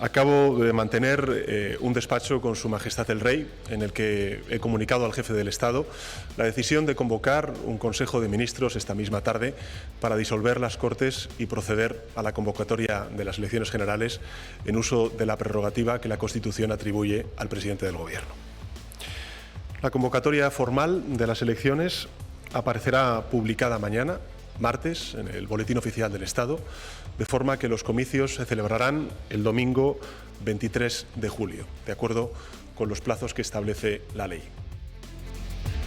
Acabo de mantener un despacho con Su Majestad el Rey, en el que he comunicado al jefe del Estado la decisión de convocar un Consejo de Ministros esta misma tarde para disolver las Cortes y proceder a la convocatoria de las elecciones generales en uso de la prerrogativa que la Constitución atribuye al presidente del Gobierno. La convocatoria formal de las elecciones aparecerá publicada mañana, martes, en el Boletín Oficial del Estado, de forma que los comicios se celebrarán el domingo 23 de julio, de acuerdo con los plazos que establece la ley.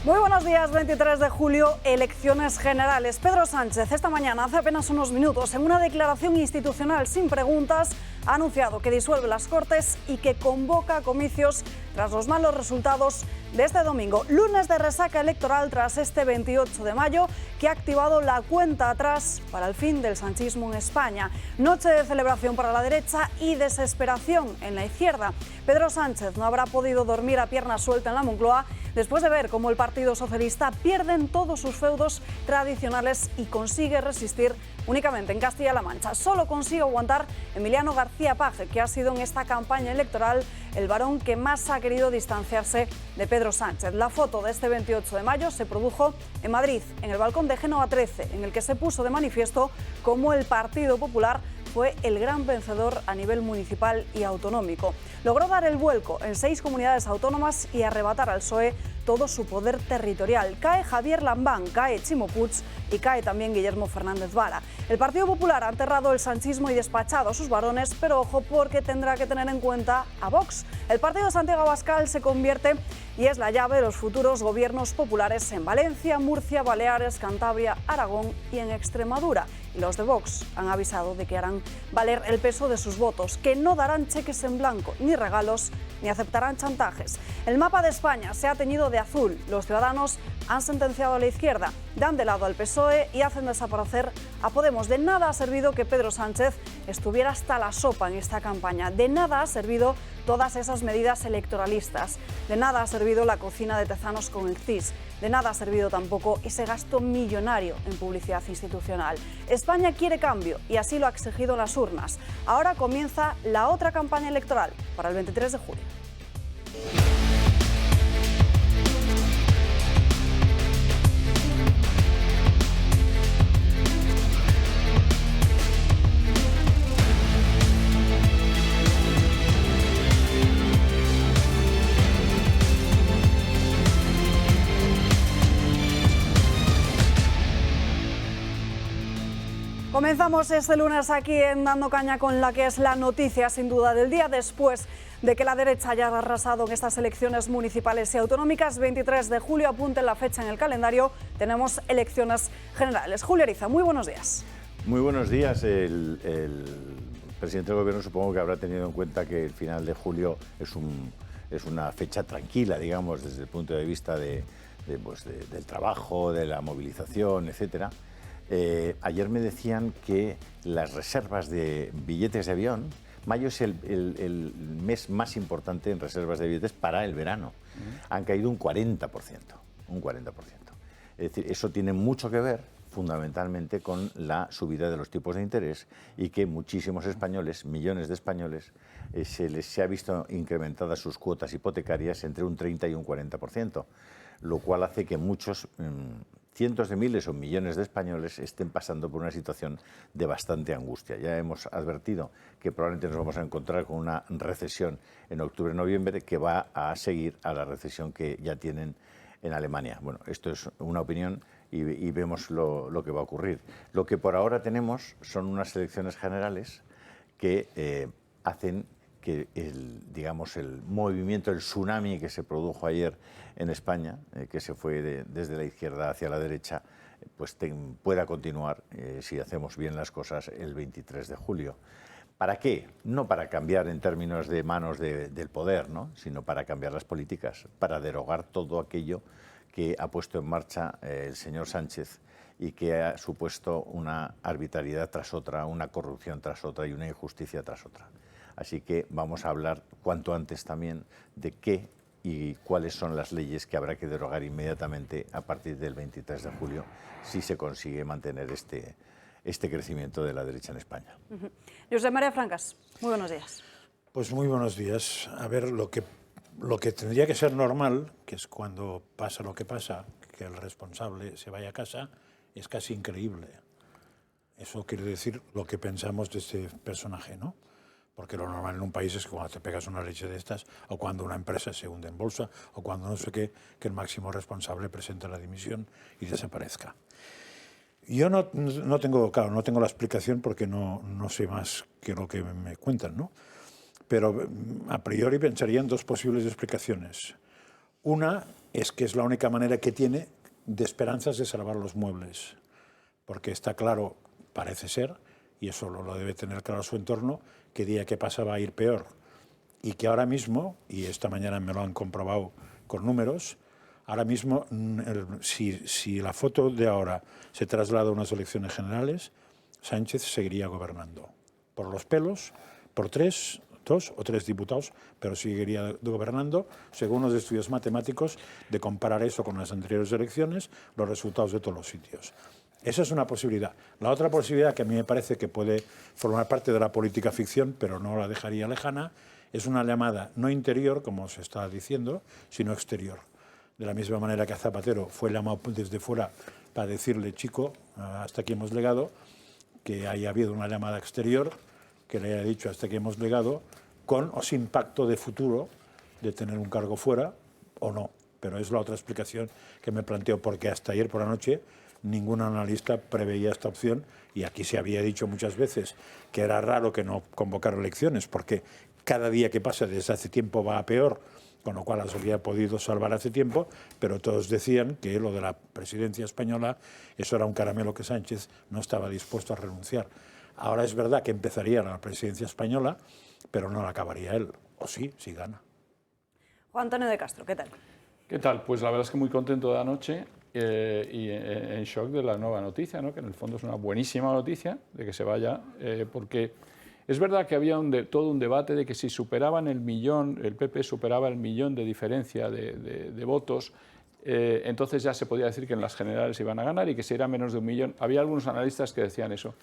Muy buenos días, 23 de julio, elecciones generales. Pedro Sánchez esta mañana, hace apenas unos minutos, en una declaración institucional sin preguntas, ha anunciado que disuelve las Cortes y que convoca comicios tras los malos resultados de este domingo. Lunes de resaca electoral tras este 28 de mayo que ha activado la cuenta atrás para el fin del sanchismo en España. Noche de celebración para la derecha y desesperación en la izquierda. Pedro Sánchez no habrá podido dormir a pierna suelta en la Moncloa después de ver cómo el Partido Socialista pierde en todos sus feudos tradicionales y consigue resistir únicamente en Castilla-La Mancha. Solo consigue aguantar Emiliano García Paje, que ha sido en esta campaña electoral el varón que más ha querido distanciarse de Pedro Sánchez. La foto de este 28 de mayo se produjo en Madrid, en el balcón de Génova 13, en el que se puso de manifiesto cómo el Partido Popular fue el gran vencedor a nivel municipal y autonómico. Logró dar el vuelco en 6 comunidades autónomas y arrebatar al PSOE todo su poder territorial. Cae Javier Lambán, cae Chimo Puig y cae también Guillermo Fernández Vara. El Partido Popular ha enterrado el sanchismo y despachado a sus varones, pero ojo porque tendrá que tener en cuenta a Vox. El partido de Santiago Abascal se convierte y es la llave de los futuros gobiernos populares en Valencia, Murcia, Baleares, Cantabria, Aragón y en Extremadura. Y los de Vox han avisado de que harán valer el peso de sus votos, que no darán cheques en blanco, ni regalos, ni aceptarán chantajes. El mapa de España se ha teñido de azul. Los ciudadanos han sentenciado a la izquierda, dan de lado al PSOE y hacen desaparecer a Podemos. De nada ha servido que Pedro Sánchez estuviera hasta la sopa en esta campaña. De nada ha servido todas esas medidas electoralistas. De nada ha servido la cocina de Tezanos con el CIS. De nada ha servido tampoco ese gasto millonario en publicidad institucional. España quiere cambio y así lo ha exigido en las urnas. Ahora comienza la otra campaña electoral para el 23 de julio. Comenzamos este lunes aquí en Dando Caña con la que es la noticia sin duda del día después de que la derecha haya arrasado en estas elecciones municipales y autonómicas. 23 de julio, apunten la fecha en el calendario, tenemos elecciones generales. Julio Ariza, muy buenos días. Muy buenos días. El presidente del Gobierno supongo que habrá tenido en cuenta que el final de julio es una fecha tranquila, digamos, desde el punto de vista del trabajo, de la movilización, etcétera. Ayer me decían que las reservas de billetes de avión, mayo es el mes más importante en reservas de billetes para el verano, han caído un 40%, un 40%. Es decir, eso tiene mucho que ver fundamentalmente con la subida de los tipos de interés y que muchísimos españoles, millones de españoles, se ha visto incrementadas sus cuotas hipotecarias entre un 30 y un 40%, lo cual hace que muchos cientos de miles o millones de españoles estén pasando por una situación de bastante angustia. Ya hemos advertido que probablemente nos vamos a encontrar con una recesión en octubre-noviembre que va a seguir a la recesión que ya tienen en Alemania. Bueno, esto es una opinión y vemos lo que va a ocurrir. Lo que por ahora tenemos son unas elecciones generales que hacen que el movimiento, el tsunami que se produjo ayer en España, que se fue desde la izquierda hacia la derecha, pues pueda continuar si hacemos bien las cosas el 23 de julio. ¿Para qué? No para cambiar en términos de manos del poder, ¿no?, sino para cambiar las políticas, para derogar todo aquello que ha puesto en marcha el señor Sánchez y que ha supuesto una arbitrariedad tras otra, una corrupción tras otra y una injusticia tras otra. Así que vamos a hablar cuanto antes también de qué y cuáles son las leyes que habrá que derogar inmediatamente a partir del 23 de julio si se consigue mantener este crecimiento de la derecha en España. Josep María Francas, muy buenos días. Pues muy buenos días. A ver, lo que tendría que ser normal, que es cuando pasa lo que pasa, que el responsable se vaya a casa, es casi increíble. Eso quiere decir lo que pensamos de este personaje, ¿no? Porque lo normal en un país es que cuando te pegas una leche de estas, o cuando una empresa se hunde en bolsa, o cuando no sé qué, que el máximo responsable presente la dimisión y desaparezca. Yo no tengo la explicación porque no sé más que lo que me cuentan, ¿no? Pero a priori pensaría en dos posibles explicaciones. Una es que es la única manera que tiene de esperanzas de salvar los muebles, porque está claro, parece ser, y eso lo debe tener claro su entorno, que día que pasa va a ir peor. Y que ahora mismo, y esta mañana me lo han comprobado con números, ahora mismo, si la foto de ahora se traslada a unas elecciones generales, Sánchez seguiría gobernando. Por los pelos, por dos o tres diputados, pero seguiría gobernando, según los estudios matemáticos, de comparar eso con las anteriores elecciones, los resultados de todos los sitios. Esa es una posibilidad. La otra posibilidad, que a mí me parece que puede formar parte de la política ficción, pero no la dejaría lejana, es una llamada no interior, como se está diciendo, sino exterior. De la misma manera que a Zapatero fue llamado desde fuera para decirle, chico, hasta aquí hemos llegado, que haya habido una llamada exterior que le haya dicho hasta aquí hemos llegado, con o sin pacto de futuro de tener un cargo fuera o no. Pero es la otra explicación que me planteo, porque hasta ayer por la noche ningún analista preveía esta opción, y aquí se había dicho muchas veces que era raro que no convocara elecciones, porque cada día que pasa desde hace tiempo va a peor, con lo cual las había podido salvar hace tiempo, pero todos decían que lo de la presidencia española, eso era un caramelo que Sánchez no estaba dispuesto a renunciar. Ahora es verdad que empezaría la presidencia española, pero no la acabaría él, o sí, si gana. Juan Antonio de Castro, ¿qué tal? ¿Qué tal? Pues la verdad es que muy contento de anoche y en shock de la nueva noticia, ¿no? Que en el fondo es una buenísima noticia de que se vaya, porque es verdad que había todo un debate de que si superaban el millón, el PP superaba el millón de diferencia de votos, entonces ya se podía decir que en las generales iban a ganar, y que si era menos de 1 millón, había algunos analistas que decían eso.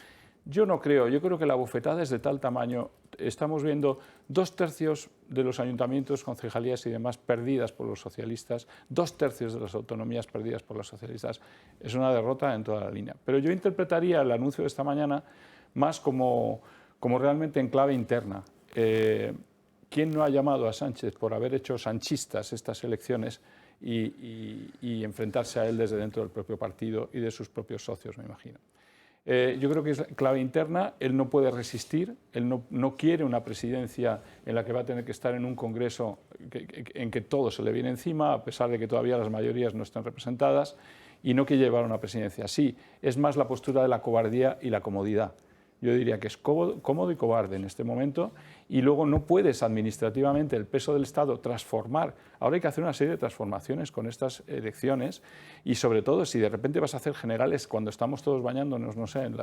Yo no creo, yo creo que la bofetada es de tal tamaño. Estamos viendo 2/3 de los ayuntamientos, concejalías y demás perdidas por los socialistas, 2/3 de las autonomías perdidas por los socialistas. Es una derrota en toda la línea. Pero yo interpretaría el anuncio de esta mañana más como realmente en clave interna. ¿Quién no ha llamado a Sánchez por haber hecho sanchistas estas elecciones y enfrentarse a él desde dentro del propio partido y de sus propios socios, me imagino? Yo creo que es clave interna. Él no puede resistir, él no quiere una presidencia en la que va a tener que estar en un Congreso en que todo se le viene encima, a pesar de que todavía las mayorías no están representadas, y no quiere llevar una presidencia así. Es más la postura de la cobardía y la comodidad. Yo diría que es cómodo y cobarde en este momento, y luego no puedes administrativamente el peso del Estado transformar. Ahora hay que hacer una serie de transformaciones con estas elecciones, y sobre todo si de repente vas a hacer generales cuando estamos todos bañándonos, no sé, en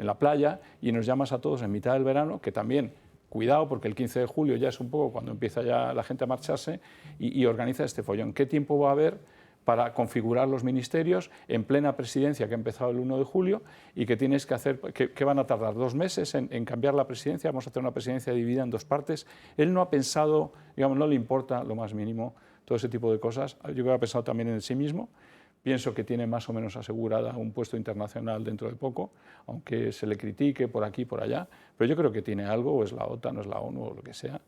la playa, y nos llamas a todos en mitad del verano, que también, cuidado, porque el 15 de julio ya es un poco cuando empieza ya la gente a marcharse, y organiza este follón. ¿Qué tiempo va a haber para configurar los ministerios en plena presidencia que ha empezado el 1 de julio y que tienes que hacer, que van a tardar 2 meses en cambiar la presidencia? Vamos a hacer una presidencia dividida en 2 partes. Él no ha pensado, digamos, no le importa lo más mínimo todo ese tipo de cosas. Yo creo que ha pensado también en sí mismo. Pienso que tiene más o menos asegurada un puesto internacional dentro de poco, aunque se le critique por aquí y por allá, pero yo creo que tiene algo, o es la OTAN, o es la ONU, o lo que sea,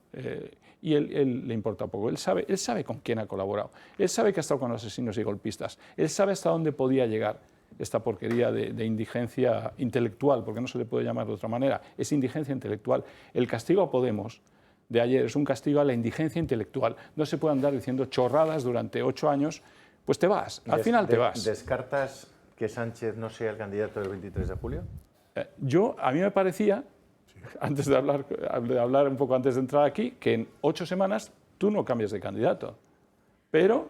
y él le importa poco. Él sabe con quién ha colaborado, él sabe que ha estado con asesinos y golpistas, él sabe hasta dónde podía llegar esta porquería de indigencia intelectual, porque no se le puede llamar de otra manera, es indigencia intelectual. El castigo a Podemos de ayer es un castigo a la indigencia intelectual. No se puede andar diciendo chorradas durante 8 años, pues te vas, al final te vas. ¿Descartas que Sánchez no sea el candidato del 23 de julio? A mí me parecía, antes de hablar un poco antes de entrar aquí, que en 8 semanas tú no cambias de candidato. Pero...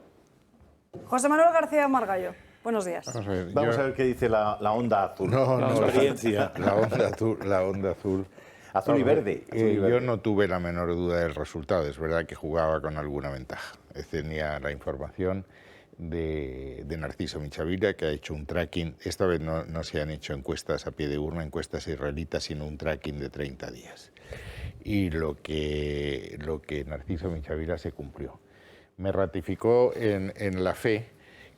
José Manuel García Margallo, buenos días. Vamos a ver qué dice la onda azul. La experiencia. La onda azul. Azul y verde. Yo no tuve la menor duda del resultado. Es verdad que jugaba con alguna ventaja. Tenía la información. de Narciso Michavila, que ha hecho un tracking. Esta vez no se han hecho encuestas a pie de urna, encuestas israelitas, sino un tracking de 30 días. Y lo que Narciso Michavila se cumplió. Me ratificó en la fe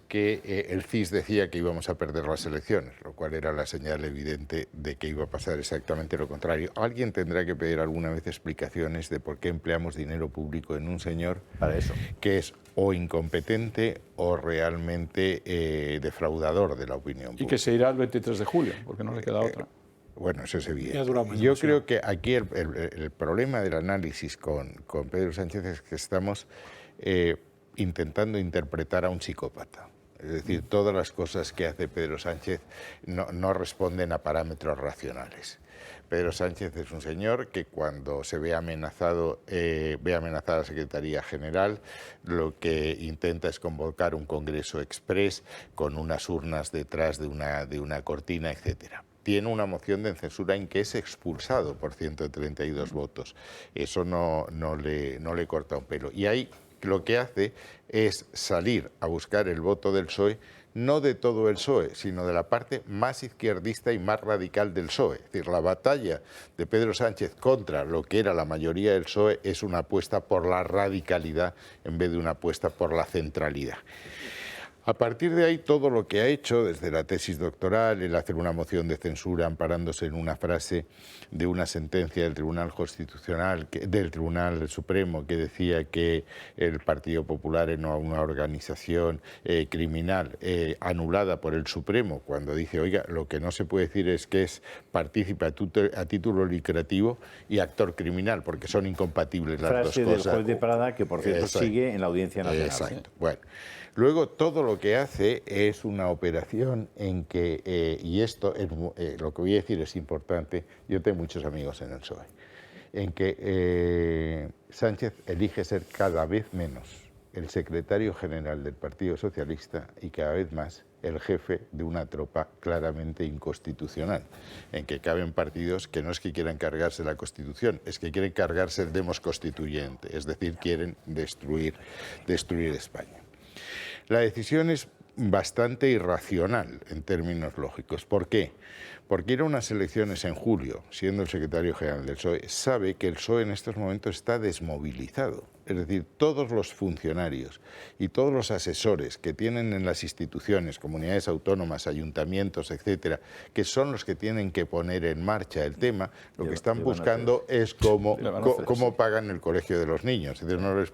que el CIS decía que íbamos a perder las elecciones, lo cual era la señal evidente de que iba a pasar exactamente lo contrario. Alguien tendrá que pedir alguna vez explicaciones de por qué empleamos dinero público en un señor para eso, que es o incompetente o realmente defraudador de la opinión pública. Y que se irá el 23 de julio, porque no le queda otra. Bueno, eso es evidente. Yo creo que aquí el problema del análisis con Pedro Sánchez es que estamos intentando interpretar a un psicópata. Es decir, todas las cosas que hace Pedro Sánchez no responden a parámetros racionales. Pedro Sánchez es un señor que cuando se ve amenazado, ve amenazada la Secretaría General, lo que intenta es convocar un congreso express con unas urnas detrás de una cortina, etcétera. Tiene una moción de censura en que es expulsado por 132 votos. Eso no le corta un pelo. Y ahí lo que hace es salir a buscar el voto del PSOE, no de todo el PSOE, sino de la parte más izquierdista y más radical del PSOE. Es decir, la batalla de Pedro Sánchez contra lo que era la mayoría del PSOE es una apuesta por la radicalidad en vez de una apuesta por la centralidad. A partir de ahí, todo lo que ha hecho, desde la tesis doctoral, el hacer una moción de censura amparándose en una frase de una sentencia del Tribunal Constitucional, del Tribunal Supremo, que decía que el Partido Popular era una organización criminal anulada por el Supremo, cuando dice, oiga, lo que no se puede decir es que es partícipe a título lucrativo y actor criminal, porque son incompatibles las dos cosas. Frase del juez de Prada, que por cierto sigue en la Audiencia Nacional. Exacto. Bueno. Luego, todo lo que hace es una operación en que, y esto es, lo que voy a decir es importante, yo tengo muchos amigos en el PSOE, en que Sánchez elige ser cada vez menos el secretario general del Partido Socialista y cada vez más el jefe de una tropa claramente inconstitucional, en que caben partidos que no es que quieran cargarse la Constitución, es que quieren cargarse el demos constituyente, es decir, quieren destruir España. La decisión es bastante irracional en términos lógicos. ¿Por qué? Porque ir a unas elecciones en julio, siendo el secretario general del PSOE, sabe que el PSOE en estos momentos está desmovilizado. Es decir, todos los funcionarios y todos los asesores que tienen en las instituciones, comunidades autónomas, ayuntamientos, etcétera, que son los que tienen que poner en marcha el tema, lo que están buscando es cómo pagan el colegio de los niños. Es decir, no les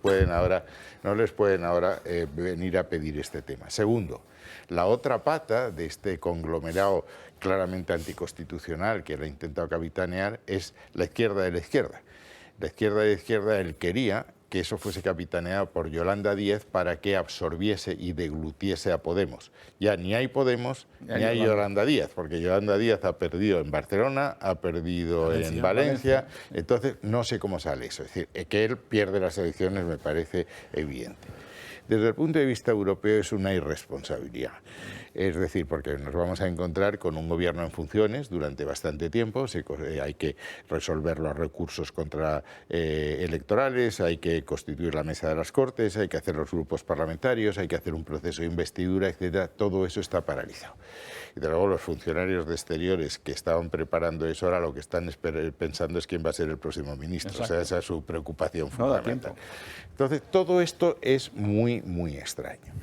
pueden ahora venir a pedir este tema. Segundo, la otra pata de este conglomerado claramente anticonstitucional que lo ha intentado capitanear es la izquierda de la izquierda. La izquierda de la izquierda, él quería que eso fuese capitaneado por Yolanda Díaz para que absorbiese y deglutiese a Podemos. Ya ni hay Podemos ni hay Yolanda Díaz, porque Yolanda Díaz ha perdido en Barcelona, ha perdido en Valencia, entonces no sé cómo sale eso. Es decir, que él pierde las elecciones me parece evidente. Desde el punto de vista europeo es una irresponsabilidad. Es decir, porque nos vamos a encontrar con un gobierno en funciones durante bastante tiempo, hay que resolver los recursos electorales, hay que constituir la mesa de las Cortes, hay que hacer los grupos parlamentarios, hay que hacer un proceso de investidura, etcétera. Todo eso está paralizado. Y de luego los funcionarios de exteriores que estaban preparando eso, ahora lo que están pensando es quién va a ser el próximo ministro. Exacto. O sea, esa es su preocupación fundamental. Entonces, todo esto es muy, muy extraño.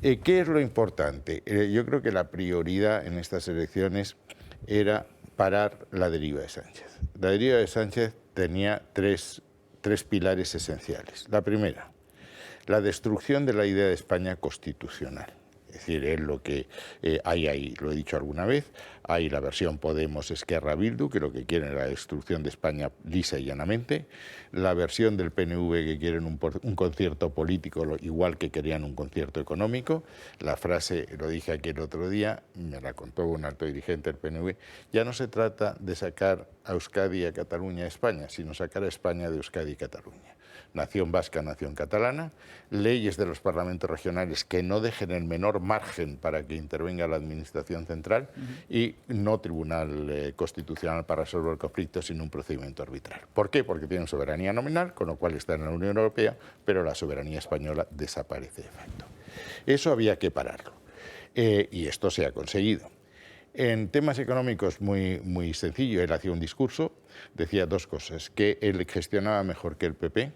¿Qué es lo importante? Yo creo que la prioridad en estas elecciones era parar la deriva de Sánchez. La deriva de Sánchez tenía tres pilares esenciales. La primera, la destrucción de la idea de España constitucional. Es decir, es lo que hay ahí, lo he dicho alguna vez, hay la versión Podemos-Esquerra-Bildu, que lo que quieren es la destrucción de España lisa y llanamente, la versión del PNV que quieren un concierto político igual que querían un concierto económico. La frase, lo dije aquí el otro día, me la contó un alto dirigente del PNV, ya no se trata de sacar a Euskadi y a Cataluña de España, sino sacar a España de Euskadi y Cataluña. nación vasca, nación catalana, leyes de los parlamentos regionales que no dejen el menor margen para que intervenga la Administración central y no tribunal constitucional para resolver el conflicto, sino un procedimiento arbitral. ¿Por qué? Porque tienen soberanía nominal, con lo cual están en la Unión Europea, pero la soberanía española desaparece de facto. Eso había que pararlo y esto se ha conseguido. En temas económicos muy sencillo, él hacía un discurso, decía dos cosas, que él gestionaba mejor que el PP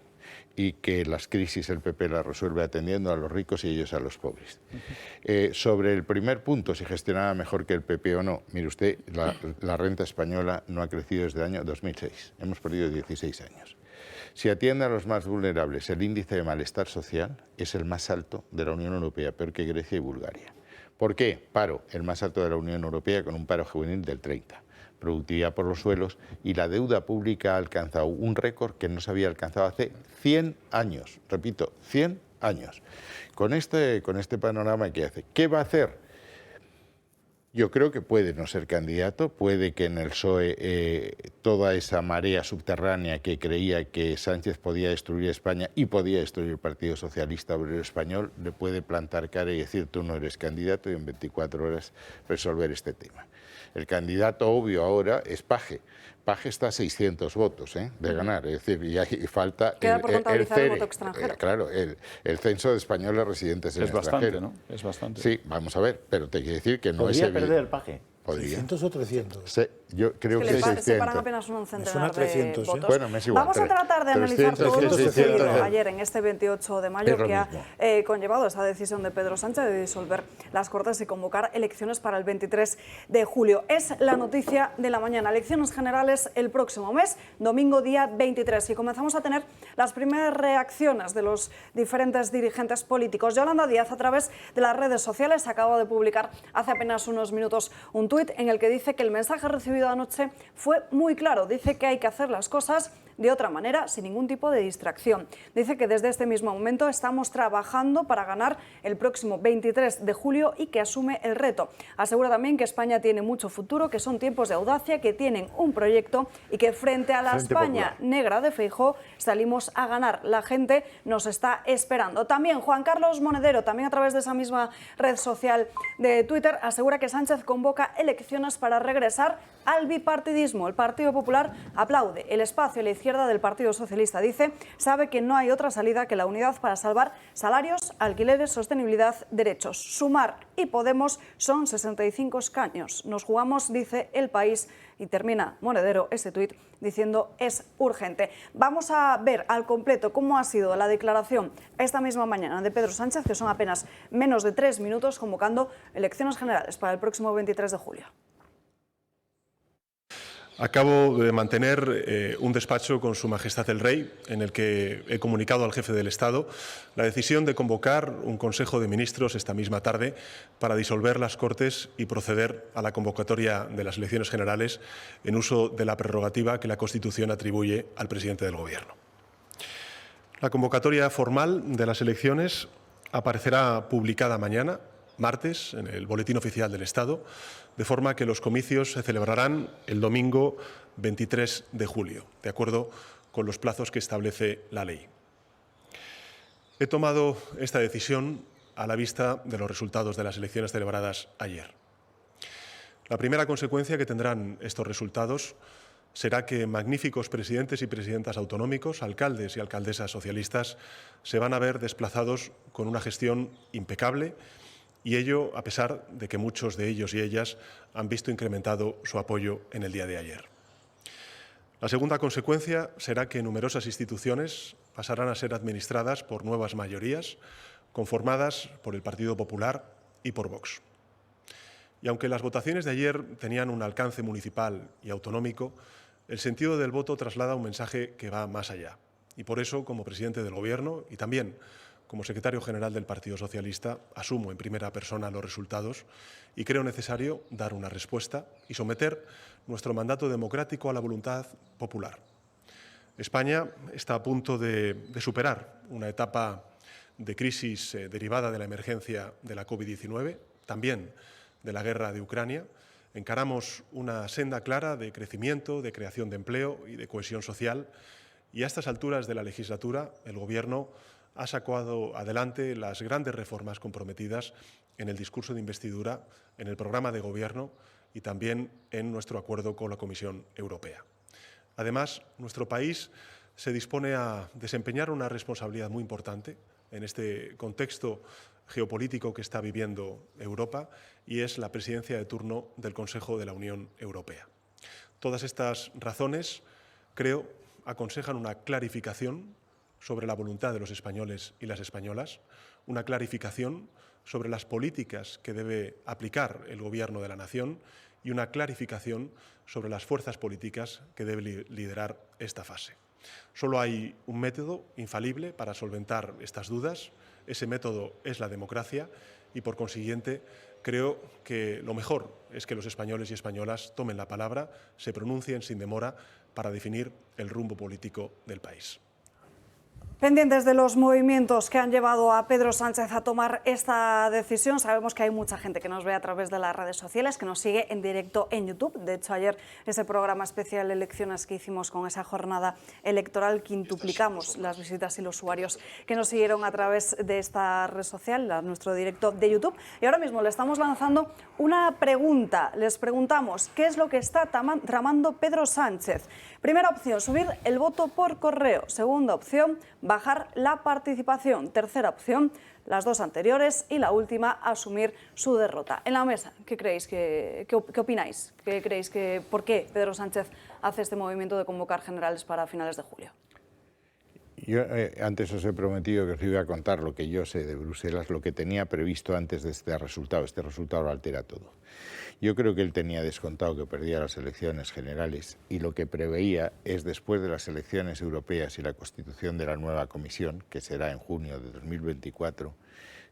y que las crisis el PP las resuelve atendiendo a los ricos y ellos a los pobres. Sobre el primer punto, si gestionaba mejor que el PP o no, mire usted, la renta española no ha crecido desde el año 2006, hemos perdido 16 años. Si atiende a los más vulnerables, el índice de malestar social es el más alto de la Unión Europea, peor que Grecia y Bulgaria. ¿Por qué? Paro, el más alto de la Unión Europea, con un paro juvenil del 30%. Productividad por los suelos, y la deuda pública ha alcanzado un récord que no se había alcanzado hace 100 años. Repito, 100 años. Con este panorama, ¿qué hace? ¿Qué va a hacer? Yo creo que puede no ser candidato, puede que en el PSOE toda esa marea subterránea que creía que Sánchez podía destruir España y podía destruir el Partido Socialista Obrero Español, le puede plantar cara y decir tú no eres candidato y en 24 horas resolver este tema. El candidato obvio ahora es Paje. Paje está a 600 votos de ganar, es decir, y falta queda por contabilizar el voto extranjero. Claro, el censo de españoles residentes en el extranjero. Es bastante, ¿no? Es bastante. Sí, vamos a ver, pero te quiero decir que no es ¿Podría perder el Paje? Podría. 600 o 300. Sí, yo creo que le 600. separan apenas un centenar de 300, votos. Bueno, me es igual. Vamos a tratar de analizar 300, todo lo 600, sucedido ayer en este 28 de mayo Es lo que ha mismo. conllevado esa decisión de Pedro Sánchez de disolver las Cortes y convocar elecciones para el 23 de julio. Es la noticia de la mañana. Elecciones generales el próximo mes, domingo día 23. Y comenzamos a tener las primeras reacciones de los diferentes dirigentes políticos. Yolanda Díaz, a través de las redes sociales, acaba de publicar hace apenas unos minutos un tuit en el que dice que el mensaje recibido anoche fue muy claro. Dice que hay que hacer las cosas de otra manera, sin ningún tipo de distracción. Dice que desde este mismo momento estamos trabajando para ganar el próximo 23 de julio y que asume el reto. Asegura también que España tiene mucho futuro, que son tiempos de audacia, que tienen un proyecto y que frente a la España negra de Feijóo salimos a ganar. La gente nos está esperando. También Juan Carlos Monedero, también a través de esa misma red social de Twitter, asegura que Sánchez convoca elecciones para regresar al bipartidismo. El Partido Popular aplaude el espacio a la izquierda del Partido Socialista. Dice, sabe que no hay otra salida que la unidad para salvar salarios, alquileres, sostenibilidad, derechos. Sumar y Podemos son 65 escaños. Nos jugamos, dice El País, y termina Monedero ese tuit diciendo es urgente. Vamos a ver al completo cómo ha sido la declaración esta misma mañana de Pedro Sánchez, que son apenas menos de 3 minutos, convocando elecciones generales para el próximo 23 de julio. Acabo de mantener un despacho con Su Majestad el Rey, en el que he comunicado al jefe del Estado la decisión de convocar un Consejo de Ministros esta misma tarde para disolver las Cortes y proceder a la convocatoria de las elecciones generales en uso de la prerrogativa que la Constitución atribuye al presidente del Gobierno. La convocatoria formal de las elecciones aparecerá publicada mañana, martes, en el Boletín Oficial del Estado, de forma que los comicios se celebrarán el domingo 23 de julio, de acuerdo con los plazos que establece la ley. He tomado esta decisión a la vista de los resultados de las elecciones celebradas ayer. La primera consecuencia que tendrán estos resultados será que magníficos presidentes y presidentas autonómicos, alcaldes y alcaldesas socialistas, se van a ver desplazados con una gestión impecable, y ello a pesar de que muchos de ellos y ellas han visto incrementado su apoyo en el día de ayer. La segunda consecuencia será que numerosas instituciones pasarán a ser administradas por nuevas mayorías, conformadas por el Partido Popular y por Vox. Y aunque las votaciones de ayer tenían un alcance municipal y autonómico, el sentido del voto traslada un mensaje que va más allá. Y por eso, como presidente del Gobierno y también como secretario general del Partido Socialista, asumo en primera persona los resultados y creo necesario dar una respuesta y someter nuestro mandato democrático a la voluntad popular. España está a punto de superar una etapa de crisis derivada de la emergencia de la COVID-19, también de la guerra de Ucrania. Encaramos una senda clara de crecimiento, de creación de empleo y de cohesión social, Y a estas alturas de la legislatura, el Gobierno ha sacado adelante las grandes reformas comprometidas en el discurso de investidura, en el programa de Gobierno y también en nuestro acuerdo con la Comisión Europea. Además, nuestro país se dispone a desempeñar una responsabilidad muy importante en este contexto geopolítico que está viviendo Europa, y es la presidencia de turno del Consejo de la Unión Europea. Todas estas razones, creo, aconsejan una clarificación sobre la voluntad de los españoles y las españolas, una clarificación sobre las políticas que debe aplicar el Gobierno de la nación y una clarificación sobre las fuerzas políticas que debe liderar esta fase. Solo hay un método infalible para solventar estas dudas. Ese método es la democracia y, por consiguiente, creo que lo mejor es que los españoles y españolas tomen la palabra, se pronuncien sin demora para definir el rumbo político del país. Pendientes de los movimientos que han llevado a Pedro Sánchez a tomar esta decisión, sabemos que hay mucha gente que nos ve a través de las redes sociales, que nos sigue en directo en YouTube. De hecho, ayer ese programa especial de elecciones que hicimos con esa jornada electoral, quintuplicamos las visitas y los usuarios que nos siguieron a través de esta red social, a nuestro directo de YouTube. Y ahora mismo le estamos lanzando una pregunta. Les preguntamos qué es lo que está tramando Pedro Sánchez. Primera opción, subir el voto por correo. Segunda opción, bajar la participación. Tercera opción, las dos anteriores. Y la última, asumir su derrota. En la mesa, ¿qué creéis? ¿Qué opináis? ¿Qué creéis por qué Pedro Sánchez hace este movimiento de convocar generales para finales de julio? Yo antes os he prometido que os iba a contar lo que yo sé de Bruselas, lo que tenía previsto antes de este resultado. Este resultado lo altera todo. Yo creo que él tenía descontado que perdía las elecciones generales y lo que preveía es, después de las elecciones europeas y la constitución de la nueva comisión, que será en junio de 2024,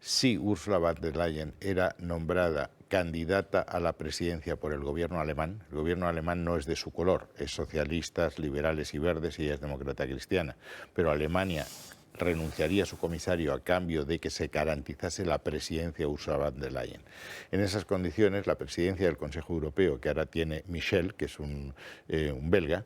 si Ursula von der Leyen era nombrada candidata a la presidencia por el gobierno alemán. El gobierno alemán no es de su color, es socialistas, liberales y verdes, y ella es demócrata cristiana, pero Alemania renunciaría a su comisario a cambio de que se garantizase la presidencia Ursula von der Leyen. En esas condiciones, la presidencia del Consejo Europeo, que ahora tiene Michel, que es un belga,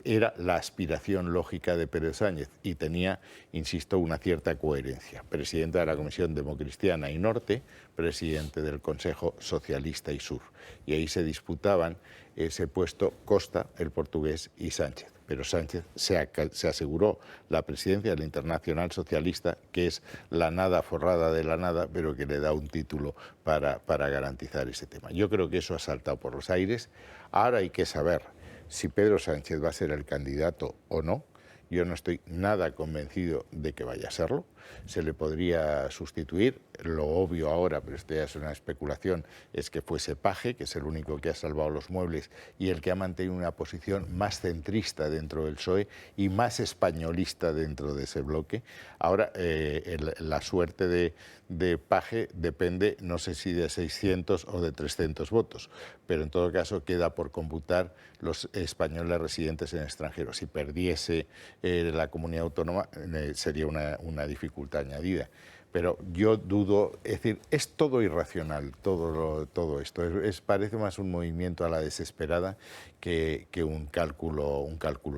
era la aspiración lógica de Pedro Sánchez y tenía, insisto, una cierta coherencia. Presidenta de la Comisión Democristiana y Norte, presidente del Consejo Socialista y Sur. Y ahí se disputaban ese puesto Costa, el portugués, y Sánchez. Pero Sánchez se aseguró la presidencia de la Internacional Socialista, que es la nada forrada de la nada, pero que le da un título para garantizar ese tema. Yo creo que eso ha saltado por los aires. Ahora hay que saber si Pedro Sánchez va a ser el candidato o no. Yo no estoy nada convencido de que vaya a serlo. Se le podría sustituir. Lo obvio ahora, pero esto ya es una especulación, es que fuese Paje, que es el único que ha salvado los muebles y el que ha mantenido una posición más centrista dentro del PSOE y más españolista dentro de ese bloque. Ahora, la suerte de Paje depende, no sé si de 600 o de 300 votos, pero en todo caso queda por computar los españoles residentes en el extranjero. Si perdiese la comunidad autónoma, sería una dificultad añadida. Pero yo dudo, es decir, es todo irracional, todo esto. Parece más un movimiento a la desesperada que un cálculo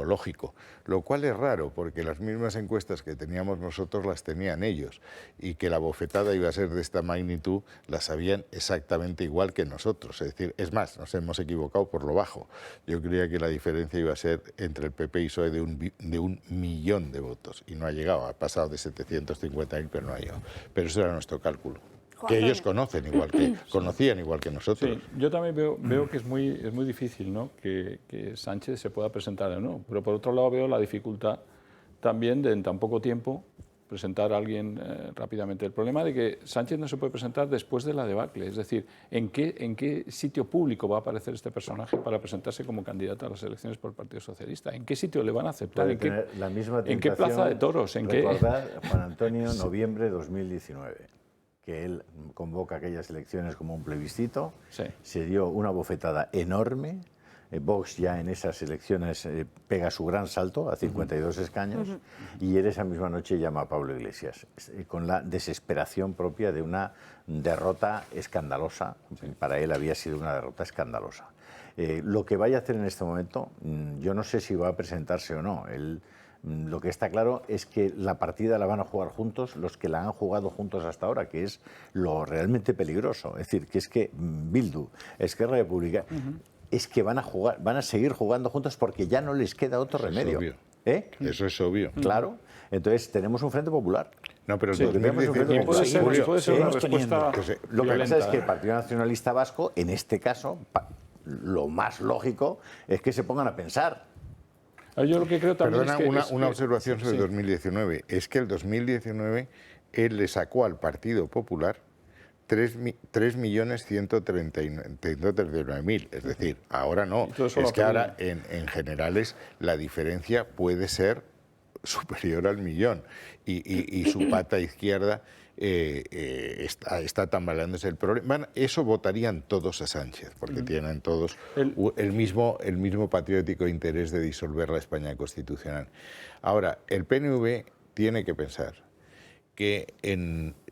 lógico. Lo cual es raro, porque las mismas encuestas que teníamos nosotros las tenían ellos. Y que la bofetada iba a ser de esta magnitud, la sabían exactamente igual que nosotros. Es decir, es más, nos hemos equivocado por lo bajo. Yo creía que la diferencia iba a ser entre el PP y PSOE de 1 millón de votos. Y no ha llegado, ha pasado de 750.000, pero no ha llegado. Pero eso era nuestro cálculo, que ellos conocían igual que nosotros. Sí, yo también veo que es muy difícil, ¿no?, que Sánchez se pueda presentar o no, pero por otro lado veo la dificultad también de en tan poco tiempo presentar a alguien rápidamente. El problema de que Sánchez no se puede presentar después de la debacle, es decir, ¿en qué sitio público va a aparecer este personaje para presentarse como candidato a las elecciones por el Partido Socialista? ¿En qué sitio le van a aceptar? ¿En qué plaza de toros? Recordad, Juan Antonio, noviembre de 2019, que él convoca aquellas elecciones como un plebiscito, sí. Se dio una bofetada enorme. Vox ya en esas elecciones pega su gran salto a 52 escaños y él esa misma noche llama a Pablo Iglesias con la desesperación propia de una derrota escandalosa. Para él había sido una derrota escandalosa. Lo que vaya a hacer en este momento, yo no sé si va a presentarse o no. Lo que está claro es que la partida la van a jugar juntos los que la han jugado juntos hasta ahora, que es lo realmente peligroso. Es decir, que es que Bildu, Esquerra Republicana, es que van a seguir jugando juntos porque ya no les queda otro remedio. Obvio. Eso es obvio. Claro. Entonces tenemos un frente popular. No, pero Sí, tenemos un frente popular. puede ser una respuesta Lo que pasa violenta. es que el Partido Nacionalista Vasco, en este caso, lo más lógico es que se pongan a pensar. Yo lo que creo también Perdona, es que... una observación sobre sí. 2019. Es que el 2019 él le sacó al Partido Popular 3.139.000. Es decir, ahora no. todo eso lo Es que apoyan. ahora en generales la diferencia puede ser superior al millón. Y su pata izquierda está tambaleándose el problema. Eso votarían todos a Sánchez, porque tienen todos el mismo patriótico interés de disolver la España constitucional. Ahora, el PNV tiene que pensar que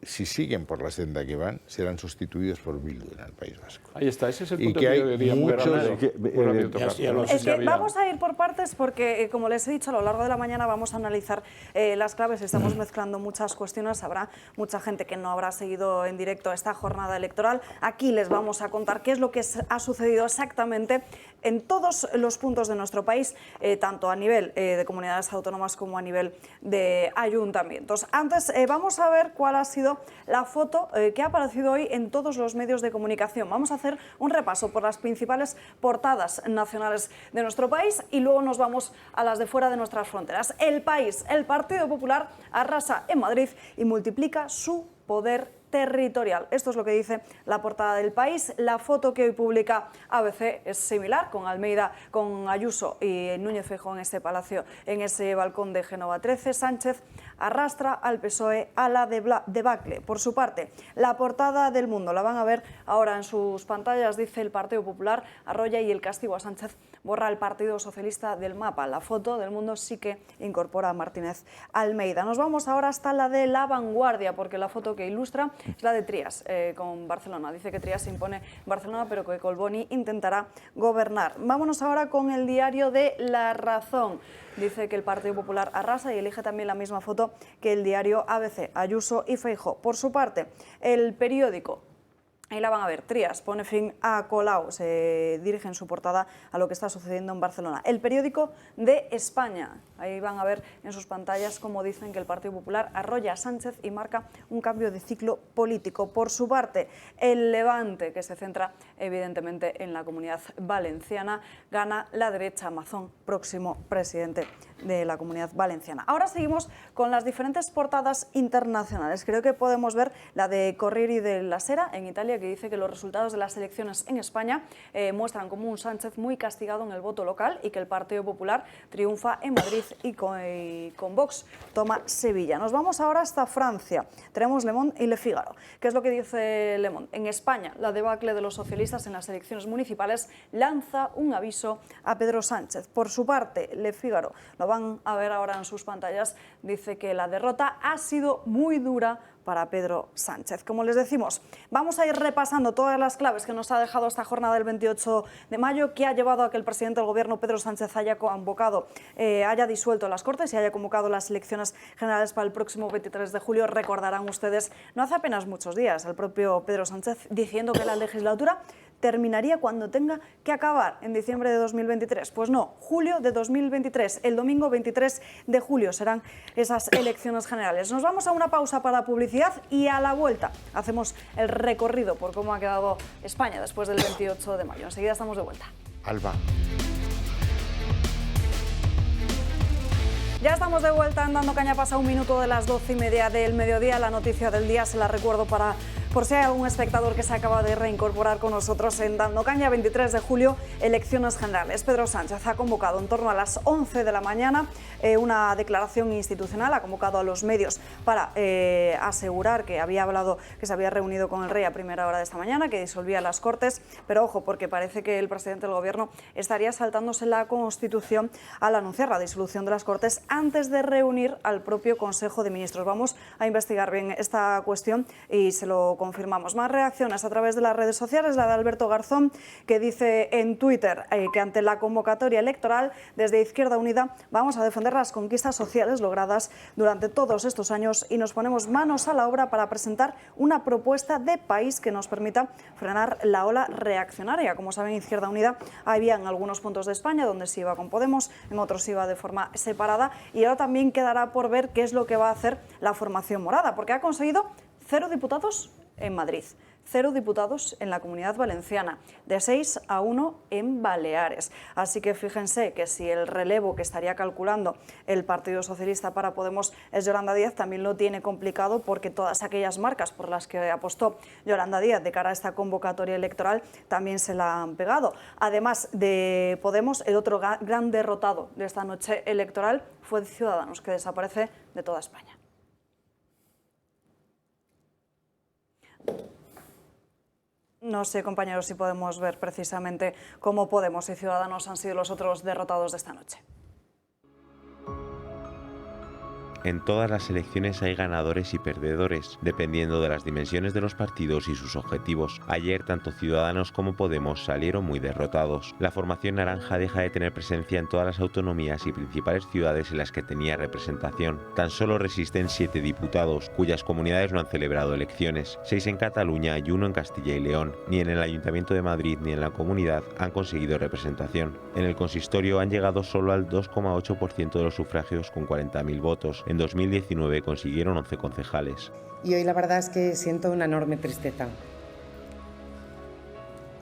si siguen por la senda que van, serán sustituidos por Bildu en el País Vasco. Ahí está, ese es el Y punto que que hay yo diría muy muchos- rápido. Muy rápido tocar. ya lo No sé Es si que había- vamos a ir por partes porque, como les he dicho, a lo largo de la mañana vamos a analizar las claves. Estamos mezclando muchas cuestiones. Habrá mucha gente que no habrá seguido en directo esta jornada electoral. Aquí les vamos a contar qué es lo que ha sucedido exactamente en todos los puntos de nuestro país, tanto a nivel de comunidades autónomas como a nivel de ayuntamientos. Antes, vamos a ver cuál ha sido la foto que ha aparecido hoy en todos los medios de comunicación. Vamos a hacer un repaso por las principales portadas nacionales de nuestro país y luego nos vamos a las de fuera de nuestras fronteras. El País, el Partido Popular arrasa en Madrid y multiplica su poder territorial. Esto es lo que dice la portada del País. La foto que hoy publica ABC es similar, con Almeida, con Ayuso y Núñez Feijóo en este palacio, en ese balcón de Génova 13. Sánchez arrastra al PSOE a la debacle. Por su parte, la portada del Mundo, la van a ver ahora en sus pantallas, dice: el Partido Popular arrolla y el castigo a Sánchez borra al Partido Socialista del mapa. La foto del Mundo sí que incorpora a Martínez Almeida. Nos vamos ahora hasta la de La Vanguardia, porque la foto que ilustra es la de Trias con Barcelona. Dice que Trias se impone en Barcelona, pero que Collboni intentará gobernar. Vámonos ahora con el diario de La Razón. Dice que el Partido Popular arrasa y elige también la misma foto que el diario ABC, Ayuso y Feijóo. Por su parte, el periódico, ahí la van a ver, Trias pone fin a Colau, se dirige en su portada a lo que está sucediendo en Barcelona. El periódico de España, ahí van a ver en sus pantallas cómo dicen que el Partido Popular arrolla a Sánchez y marca un cambio de ciclo político. Por su parte, el Levante, que se centra evidentemente en la Comunidad Valenciana, gana la derecha. Mazón, próximo presidente de la Comunidad Valenciana. Ahora seguimos con las diferentes portadas internacionales. Creo que podemos ver la de Corriere della Sera en Italia, que dice que los resultados de las elecciones en España muestran como un Sánchez muy castigado en el voto local y que el Partido Popular triunfa en Madrid y con Vox toma Sevilla. Nos vamos ahora hasta Francia. Tenemos Le Monde y Le Figaro. ¿Qué es lo que dice Le Monde? En España, la debacle de los socialistas en las elecciones municipales lanza un aviso a Pedro Sánchez. Por su parte, Le Figaro, lo van a ver ahora en sus pantallas, dice que la derrota ha sido muy dura para Pedro Sánchez. Como les decimos, vamos a ir repasando todas las claves que nos ha dejado esta jornada del 28 de mayo, que ha llevado a que el presidente del Gobierno, Pedro Sánchez, haya disuelto las Cortes y haya convocado las elecciones generales para el próximo 23 de julio. Recordarán ustedes, no hace apenas muchos días, al propio Pedro Sánchez diciendo que la legislatura terminaría cuando tenga que acabar, en diciembre de 2023. Pues no, julio de 2023, el domingo 23 de julio serán esas elecciones generales. Nos vamos a una pausa para publicidad y a la vuelta hacemos el recorrido por cómo ha quedado España después del 28 de mayo. Enseguida estamos de vuelta. Alba. Ya estamos de vuelta en Dando Caña. Pasa un minuto de las 12:30 del mediodía. La noticia del día se la recuerdo por si hay algún espectador que se acaba de reincorporar con nosotros en Dando Caña. 23 de julio, elecciones generales. Pedro Sánchez ha convocado en torno a las 11 de la mañana una declaración institucional. Ha convocado a los medios para asegurar que se había reunido con el rey a primera hora de esta mañana, que disolvía las Cortes. Pero ojo, porque parece que el presidente del Gobierno estaría saltándose la Constitución al anunciar la disolución de las Cortes antes de reunir al propio Consejo de Ministros. Vamos a investigar bien esta cuestión y se lo confirmamos. Más reacciones a través de las redes sociales, la de Alberto Garzón, que dice en Twitter que ante la convocatoria electoral desde Izquierda Unida vamos a defender las conquistas sociales logradas durante todos estos años y nos ponemos manos a la obra para presentar una propuesta de país que nos permita frenar la ola reaccionaria. Como saben, Izquierda Unida había en algunos puntos de España donde se iba con Podemos, en otros se iba de forma separada, y ahora también quedará por ver qué es lo que va a hacer la formación morada, porque ha conseguido 0 diputados en Madrid, 0 diputados en la Comunidad Valenciana, de 6 a 1 en Baleares. Así que fíjense que si el relevo que estaría calculando el Partido Socialista para Podemos es Yolanda Díaz, también lo tiene complicado, porque todas aquellas marcas por las que apostó Yolanda Díaz de cara a esta convocatoria electoral también se la han pegado. Además de Podemos, el otro gran derrotado de esta noche electoral fue Ciudadanos, que desaparece de toda España. No sé, compañeros, si podemos ver precisamente cómo Podemos y Ciudadanos han sido los otros derrotados de esta noche. En todas las elecciones hay ganadores y perdedores, dependiendo de las dimensiones de los partidos y sus objetivos. Ayer, tanto Ciudadanos como Podemos salieron muy derrotados. La formación naranja deja de tener presencia en todas las autonomías y principales ciudades en las que tenía representación. Tan solo resisten 7 diputados, cuyas comunidades no han celebrado elecciones, 6 en Cataluña y 1 en Castilla y León. Ni en el Ayuntamiento de Madrid ni en la Comunidad han conseguido representación. En el consistorio han llegado solo al 2,8% de los sufragios con 40.000 votos. En 2019 consiguieron 11 concejales. Y hoy la verdad es que siento una enorme tristeza.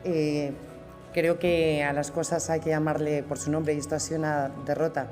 Creo que a las cosas hay que llamarle por su nombre y esto ha sido una derrota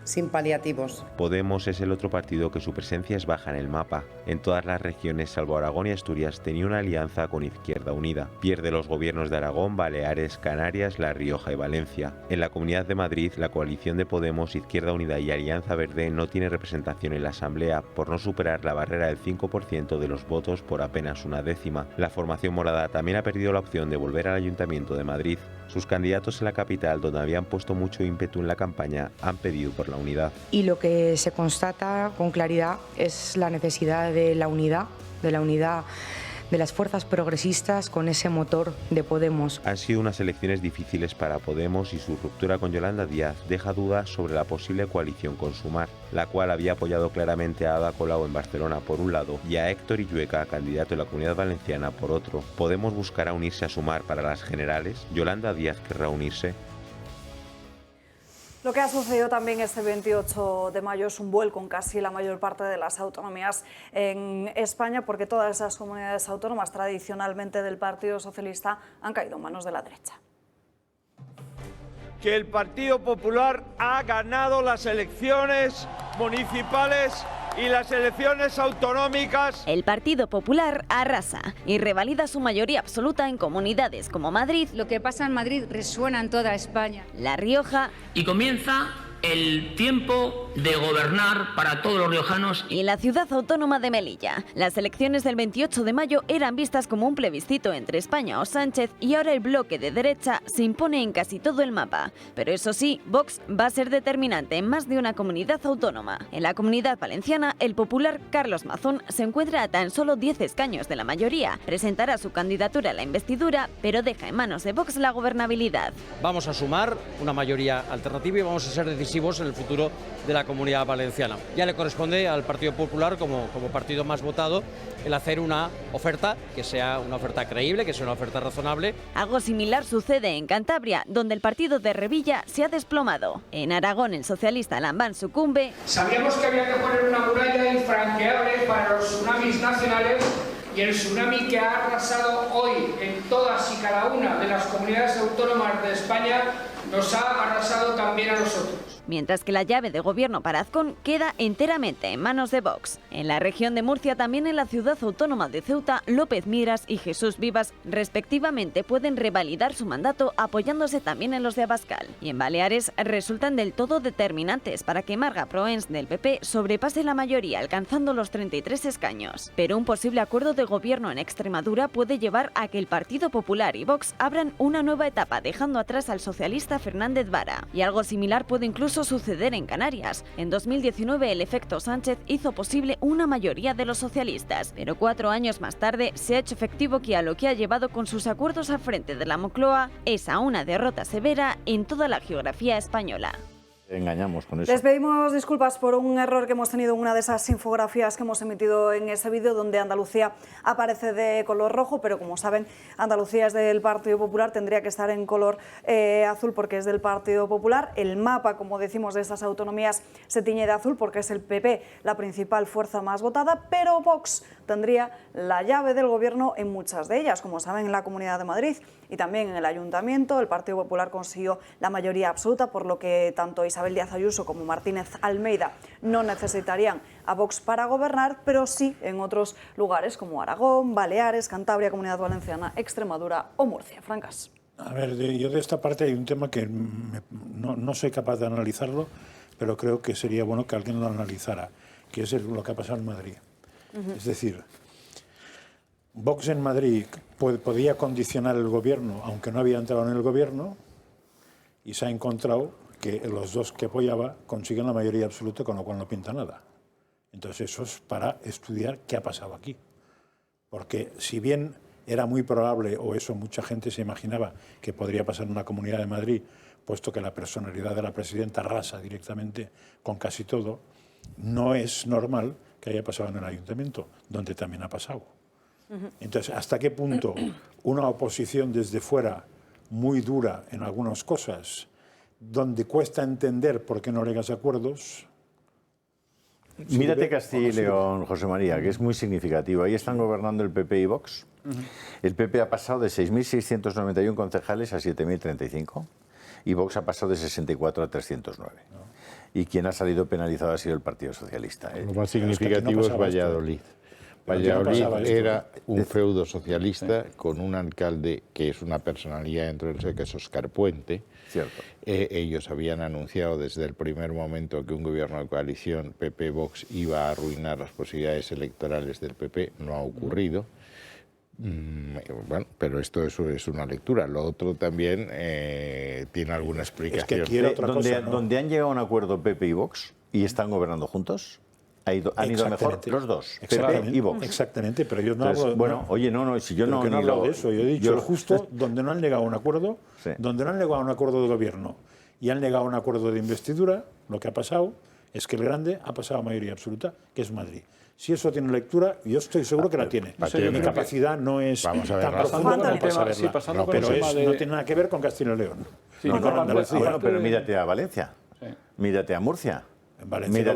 sin paliativos. Podemos es el otro partido que su presencia es baja en el mapa. En todas las regiones, salvo Aragón y Asturias, tenía una alianza con Izquierda Unida. Pierde los gobiernos de Aragón, Baleares, Canarias, La Rioja y Valencia. En la Comunidad de Madrid, la coalición de Podemos, Izquierda Unida y Alianza Verde no tiene representación en la Asamblea por no superar la barrera del 5% de los votos por apenas una décima. La formación morada también ha perdido la opción de volver al Ayuntamiento de Madrid. Sus candidatos en la capital, donde habían puesto mucho ímpetu en la campaña, han pedido por la unidad. Y lo que se constata con claridad es la necesidad de la unidad de las fuerzas progresistas con ese motor de Podemos. Han sido unas elecciones difíciles para Podemos y su ruptura con Yolanda Díaz deja dudas sobre la posible coalición con Sumar, la cual había apoyado claramente a Ada Colau en Barcelona por un lado y a Héctor Illueca, candidato en la Comunidad Valenciana, por otro. Podemos buscará unirse a Sumar para las generales. Yolanda Díaz querrá unirse. Lo que ha sucedido también este 28 de mayo es un vuelco en casi la mayor parte de las autonomías en España, porque todas esas comunidades autónomas tradicionalmente del Partido Socialista han caído en manos de la derecha. Que el Partido Popular ha ganado las elecciones municipales y las elecciones autonómicas. El Partido Popular arrasa y revalida su mayoría absoluta en comunidades como Madrid. Lo que pasa en Madrid resuena en toda España. La Rioja. Y comienza el tiempo de gobernar para todos los riojanos. Y la ciudad autónoma de Melilla. Las elecciones del 28 de mayo eran vistas como un plebiscito entre España o Sánchez, y ahora el bloque de derecha se impone en casi todo el mapa. Pero eso sí, Vox va a ser determinante en más de una comunidad autónoma. En la Comunidad Valenciana, el popular Carlos Mazón se encuentra a tan solo 10 escaños de la mayoría. Presentará su candidatura a la investidura, pero deja en manos de Vox la gobernabilidad. Vamos a sumar una mayoría alternativa y vamos a ser decisivos en el futuro de la Comunidad Valenciana. Ya le corresponde al Partido Popular, como partido más votado, el hacer una oferta que sea una oferta creíble, que sea una oferta razonable. Algo similar sucede en Cantabria, donde el partido de Revilla se ha desplomado. En Aragón, el socialista Lambán sucumbe. Sabíamos que había que poner una muralla infranqueable para los tsunamis nacionales, y el tsunami que ha arrasado hoy en todas y cada una de las comunidades autónomas de España nos ha arrasado también a nosotros. Mientras que la llave de gobierno para Azcón queda enteramente en manos de Vox. En la región de Murcia, también en la ciudad autónoma de Ceuta, López Miras y Jesús Vivas respectivamente pueden revalidar su mandato apoyándose también en los de Abascal. Y en Baleares resultan del todo determinantes para que Marga Proens del PP sobrepase la mayoría, alcanzando los 33 escaños. Pero un posible acuerdo de gobierno en Extremadura puede llevar a que el Partido Popular y Vox abran una nueva etapa, dejando atrás al socialista Fernández Vara. Y algo similar puede incluso supuso suceder en Canarias. En 2019 el efecto Sánchez hizo posible una mayoría de los socialistas, pero 4 años más tarde se ha hecho efectivo que a lo que ha llevado con sus acuerdos al frente de la Moncloa es a una derrota severa en toda la geografía española. Engañamos con eso. Les pedimos disculpas por un error que hemos tenido en una de esas infografías que hemos emitido en ese vídeo, donde Andalucía aparece de color rojo, pero como saben, Andalucía es del Partido Popular, tendría que estar en color azul porque es del Partido Popular. El mapa, como decimos, de estas autonomías se tiñe de azul porque es el PP la principal fuerza más votada, pero Vox tendría la llave del gobierno en muchas de ellas. Como saben, en la Comunidad de Madrid y también en el Ayuntamiento, el Partido Popular consiguió la mayoría absoluta, por lo que tanto Isabel Díaz Ayuso como Martínez Almeida no necesitarían a Vox para gobernar, pero sí en otros lugares como Aragón, Baleares, Cantabria, Comunidad Valenciana, Extremadura o Murcia. Francas. A ver, yo de esta parte hay un tema que no soy capaz de analizarlo, pero creo que sería bueno que alguien lo analizara, que es lo que ha pasado en Madrid. Es decir, Vox en Madrid podía condicionar el gobierno, aunque no había entrado en el gobierno, y se ha encontrado que los dos que apoyaba consiguen la mayoría absoluta, con lo cual no pinta nada. Entonces eso es para estudiar qué ha pasado aquí. Porque si bien era muy probable, o eso mucha gente se imaginaba, que podría pasar en la Comunidad de Madrid, puesto que la personalidad de la presidenta arrasa directamente con casi todo, no es normal que haya pasado en el Ayuntamiento, donde también ha pasado. Entonces, ¿hasta qué punto una oposición desde fuera muy dura en algunas cosas, donde cuesta entender por qué no llegas a acuerdos? Mírate Castilla y León, José María, que es muy significativo. Ahí están gobernando el PP y Vox. El PP ha pasado de 6.691 concejales a 7.035 y Vox ha pasado de 64 a 309. Y quien ha salido penalizado ha sido el Partido Socialista. Lo más significativo es Valladolid. Valladolid era un feudo socialista con un alcalde que es una personalidad dentro del que es Óscar Puente. Cierto. Ellos habían anunciado desde el primer momento que un gobierno de coalición PP-Vox iba a arruinar las posibilidades electorales del PP. No ha ocurrido. Bueno, pero esto es una lectura. Lo otro también tiene alguna explicación. Es que donde han llegado a un acuerdo PP y Vox y están gobernando juntos, han ido mejor los dos, PP y Vox. Exactamente, pero yo no hablo... Bueno, oye, no, si yo no he hablado de eso. Yo he dicho justo donde no han llegado a un acuerdo, donde no han llegado a un acuerdo de gobierno y han llegado a un acuerdo de investidura, lo que ha pasado es que el grande ha pasado a mayoría absoluta, que es Madrid. Si eso tiene lectura, yo estoy seguro que la tiene. Mi capacidad no es tan profunda como para saberla. Pero no tiene nada que ver con Castilla y León. Ni con Andalucía. Bueno, pero mírate a Valencia, mírate a Murcia. En Valencia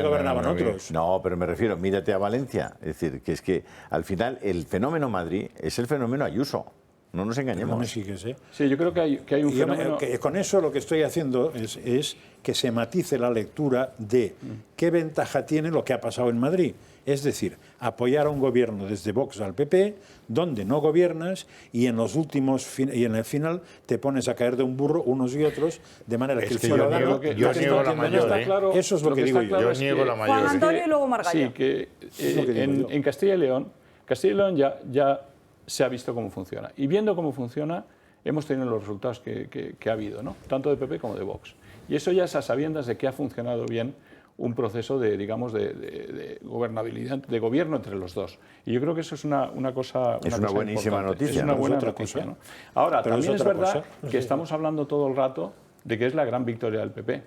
gobernaban otros. No, pero me refiero, mírate a Valencia. Es decir, que es que al final el fenómeno Madrid es el fenómeno Ayuso. No nos engañemos. No me sigues, ¿eh? Sí, yo creo que hay un fenómeno... Con eso lo que estoy haciendo es que se matice la lectura de qué ventaja tiene lo que ha pasado en Madrid. Es decir, apoyar a un gobierno desde Vox al PP, donde no gobiernas y en los últimos y en el final te pones a caer de un burro unos y otros, de manera que el ciudadano... Yo niego la mayor, Eso es lo que digo yo. Yo niego la mayor. Juan Antonio y luego Margallo. Sí, que en Castilla y León ya se ha visto cómo funciona. Y viendo cómo funciona, hemos tenido los resultados que ha habido, ¿no? Tanto de PP como de Vox. Y eso ya es a sabiendas de que ha funcionado bien un proceso de gobernabilidad, de gobierno entre los dos. Y yo creo que eso es una cosa Es una buenísima noticia. Es una buena noticia, ¿no? Ahora, también es verdad que estamos hablando todo el rato de que es la gran victoria del PP.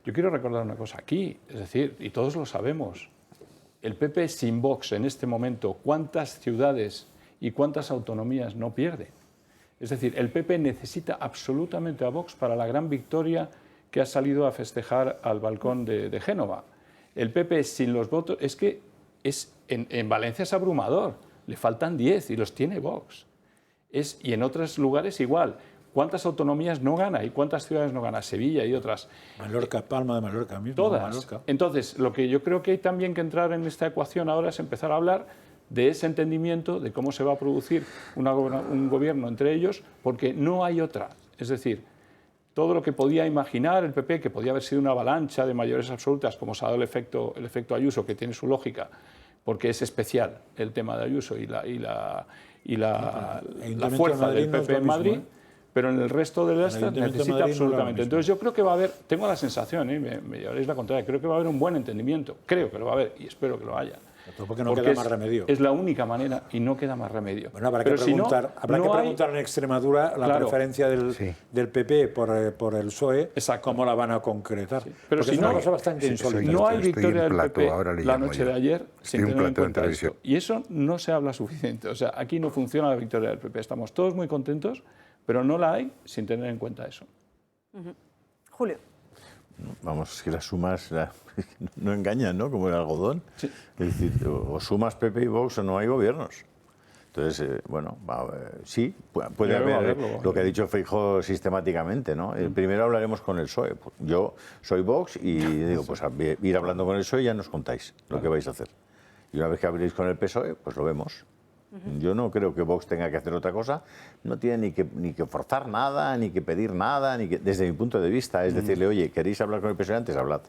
Yo quiero recordar una cosa aquí, es decir, y todos lo sabemos, el PP sin Vox en este momento, ¿cuántas ciudades y cuántas autonomías no pierde? Es decir, el PP necesita absolutamente a Vox para la gran victoria que ha salido a festejar al balcón de Génova. El PP sin los votos, es que en Valencia es abrumador, le faltan 10 y los tiene Vox. Y en otros lugares igual. ¿Cuántas autonomías no gana y cuántas ciudades no gana? Sevilla y otras. Mallorca, Palma de Mallorca mismo. Todas. Mallorca. Entonces, lo que yo creo que hay también que entrar en esta ecuación ahora es empezar a hablar de ese entendimiento de cómo se va a producir un gobierno entre ellos, porque no hay otra. Es decir, todo lo que podía imaginar el PP, que podía haber sido una avalancha de mayorías absolutas, como se ha dado el efecto Ayuso, que tiene su lógica, porque es especial el tema de Ayuso y la fuerza del PP en Madrid, pero en el resto de las Ayuntamiento de necesita Madrid no absolutamente. lo Entonces yo creo que va a haber, tengo la sensación, me llevaréis la contraria, creo que va a haber un buen entendimiento, creo que lo va a haber y espero que lo haya. Porque no queda más remedio. Es la única manera y no queda más remedio. Bueno, habrá que preguntar en Extremadura la preferencia del PP por el PSOE, cómo la van a concretar. Sí. Pero porque si es una cosa bastante insólita. No hay victoria del PP la noche de ayer sin tener en cuenta esto. Y eso no se habla suficiente. O sea, aquí no funciona la victoria del PP. Estamos todos muy contentos, pero no la hay sin tener en cuenta eso. Julio. Vamos, que las sumas no engañan, ¿no? Como el algodón. Sí. Es decir, o sumas PP y Vox o no hay gobiernos. Entonces, bueno, sí, puede haber lo que ha dicho Feijóo sistemáticamente, ¿no? Primero hablaremos con el PSOE. Yo soy Vox y digo, pues ir hablando con el PSOE y ya nos contáis lo que vais a hacer. Y una vez que habléis con el PSOE, pues lo vemos. Yo no creo que Vox tenga que hacer otra cosa, no tiene ni que forzar nada, ni que pedir nada, desde mi punto de vista, es decirle, oye, ¿queréis hablar con el PSOE antes? Hablad.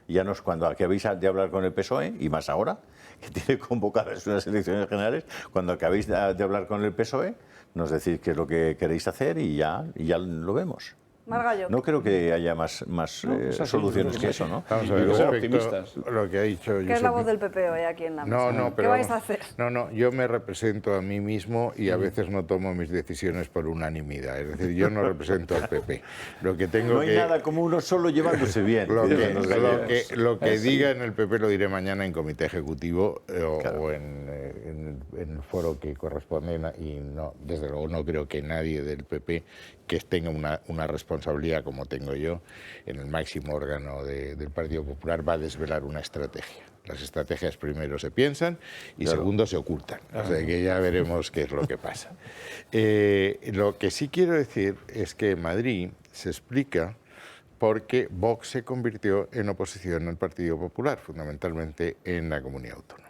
Y ya no es cuando acabéis de hablar con el PSOE, y más ahora, que tiene convocadas unas elecciones generales, cuando acabéis de hablar con el PSOE, nos decís qué es lo que queréis hacer y ya lo vemos. Margallo. No creo que haya más soluciones que eso, ¿no? Vamos a ver, respecto lo que ha dicho... ¿Qué es la voz del PP hoy aquí en la mesa? ¿Qué vais a hacer? No, yo me represento a mí mismo y a veces no tomo mis decisiones por unanimidad. Es decir, yo no represento al PP. Lo que tengo no hay nada como uno solo llevándose bien. Lo que diga en el PP lo diré mañana en comité ejecutivo o en el foro que corresponde, y no, desde luego no creo que nadie del PP que tenga una responsabilidad como tengo yo en el máximo órgano del Partido Popular va a desvelar una estrategia. Las estrategias primero se piensan y segundo se ocultan. O sea que ya veremos qué es lo que pasa. Lo que sí quiero decir es que en Madrid se explica porque Vox se convirtió en oposición al Partido Popular, fundamentalmente en la comunidad autónoma.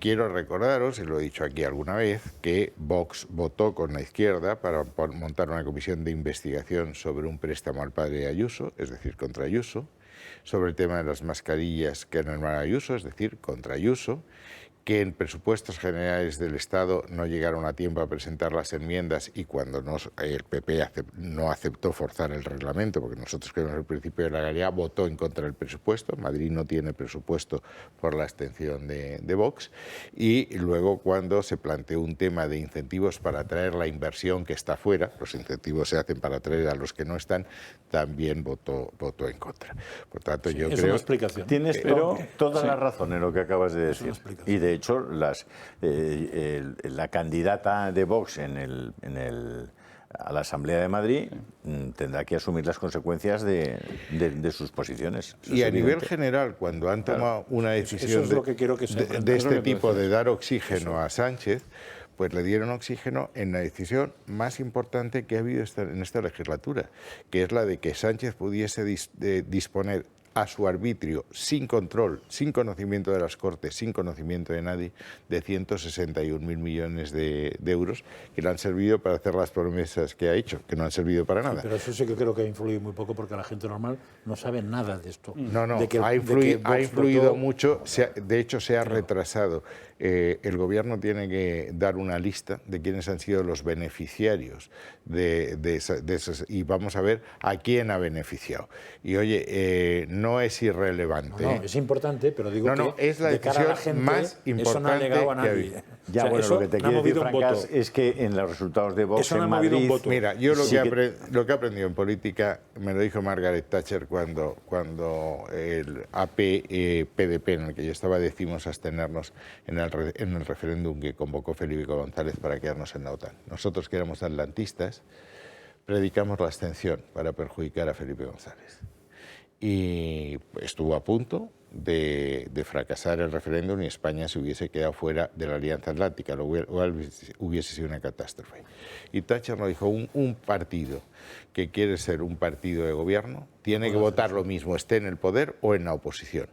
Quiero recordaros, y lo he dicho aquí alguna vez, que Vox votó con la izquierda para montar una comisión de investigación sobre un préstamo al padre Ayuso, es decir, contra Ayuso, sobre el tema de las mascarillas que eran hermano Ayuso, es decir, contra Ayuso, que en presupuestos generales del Estado no llegaron a tiempo a presentar las enmiendas y cuando el PP no aceptó forzar el reglamento, porque nosotros creemos el principio de legalidad, votó en contra del presupuesto. Madrid no tiene presupuesto por la abstención de Vox. Y luego cuando se planteó un tema de incentivos para atraer la inversión que está fuera, los incentivos se hacen para atraer a los que no están, también votó en contra. Por tanto, yo creo... Es una explicación. Tienes toda la razón en lo que acabas de decir. Y de hecho, la candidata de Vox a la Asamblea de Madrid tendrá que asumir las consecuencias de sus posiciones. Y a nivel general, cuando han tomado una decisión de este tipo, de dar oxígeno a Sánchez, pues le dieron oxígeno en la decisión más importante que ha habido en esta legislatura, que es la de que Sánchez pudiese disponer a su arbitrio, sin control, sin conocimiento de las Cortes, sin conocimiento de nadie, de 161.000 millones de euros que le han servido para hacer las promesas que ha hecho, que no han servido para nada. Sí, pero eso sí que creo que ha influido muy poco porque la gente normal no sabe nada de esto. No, ha influido mucho, de hecho se ha retrasado. El gobierno tiene que dar una lista de quiénes han sido los beneficiarios de esos, y vamos a ver a quién ha beneficiado. Y oye, no es irrelevante. No, es importante, pero digo que es la de cara a la gente, más importante eso no ha llegado a nadie. Ya, bueno, lo que te quiero decir, Francas, es que en los resultados de Vox en Madrid... Mira, yo lo que he aprendido en política me lo dijo Margaret Thatcher cuando el AP-PDP, en el que yo estaba, decidimos abstenernos en el referéndum que convocó Felipe González para quedarnos en la OTAN. Nosotros, que éramos atlantistas, predicamos la abstención para perjudicar a Felipe González. Y estuvo a punto de fracasar el referéndum y España se hubiese quedado fuera de la Alianza Atlántica, lo cual hubiese sido una catástrofe. Y Thatcher nos dijo, un partido que quiere ser un partido de gobierno tiene que votar lo mismo, esté en el poder o en la oposición.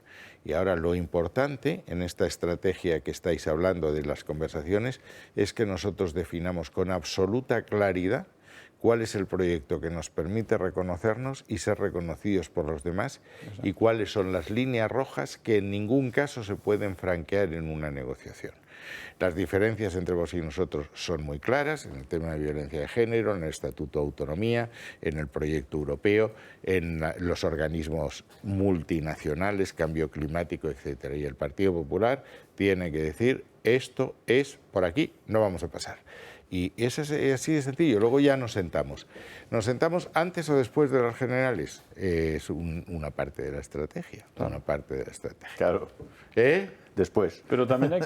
Y ahora lo importante en esta estrategia que estáis hablando de las conversaciones es que nosotros definamos con absoluta claridad cuál es el proyecto que nos permite reconocernos y ser reconocidos por los demás y cuáles son las líneas rojas que en ningún caso se pueden franquear en una negociación. Las diferencias entre vos y nosotros son muy claras en el tema de violencia de género, en el Estatuto de Autonomía, en el proyecto europeo, en los organismos multinacionales, cambio climático, etc. Y el Partido Popular tiene que decir, esto es por aquí, no vamos a pasar. Y eso es así de sencillo. Luego ya nos sentamos. ¿Nos sentamos antes o después de las generales? Es una parte de la estrategia. Una parte de la estrategia. Claro. Después. Pero también hay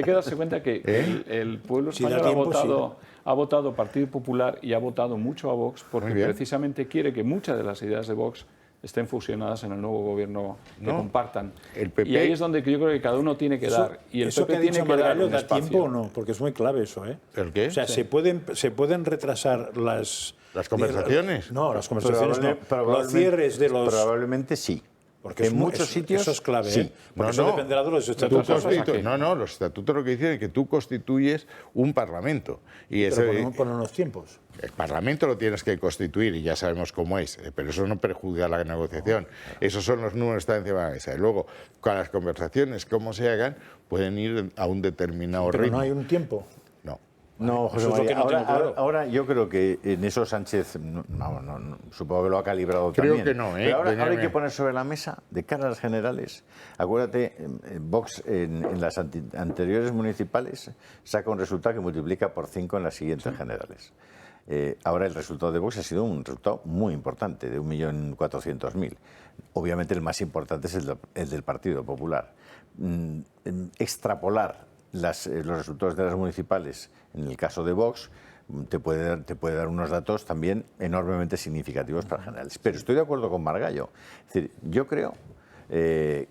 que darse cuenta que el pueblo español ha votado Partido Popular y ha votado mucho a Vox porque precisamente quiere que muchas de las ideas de Vox estén fusionadas en el nuevo gobierno que compartan. El PP, y ahí es donde yo creo que cada uno tiene que dar. Y el eso PP que ha tiene dicho que dar un ¿da espacio. tiempo o no? Porque es muy clave eso, ¿eh? ¿El qué? O sea, se pueden retrasar las conversaciones. No, las conversaciones no. Los cierres de los... Probablemente sí. Porque en muchos sitios eso es clave, sí. ¿eh? Porque eso dependerá de los estatutos. Los estatutos lo que dicen es que tú constituyes un parlamento. Y pero ponen unos tiempos. El parlamento lo tienes que constituir y ya sabemos cómo es, pero eso no perjudica la negociación. Esos son los números que están encima de la mesa. Y luego, con las conversaciones, cómo se hagan, pueden ir a un determinado ritmo. Pero no hay un tiempo. No, José María, ahora yo creo que en eso Sánchez, supongo que lo ha calibrado creo también. Que no, pero ahora hay que poner sobre la mesa, de cara a las generales, acuérdate, Vox en las anteriores municipales saca un resultado que multiplica por 5 en las siguientes generales. Ahora el resultado de Vox ha sido un resultado muy importante, de 1.400.000. Obviamente el más importante es el del Partido Popular. Extrapolar los resultados de las municipales, en el caso de Vox, te puede dar unos datos también enormemente significativos para generales. Pero estoy de acuerdo con Margallo. Es decir, yo creo que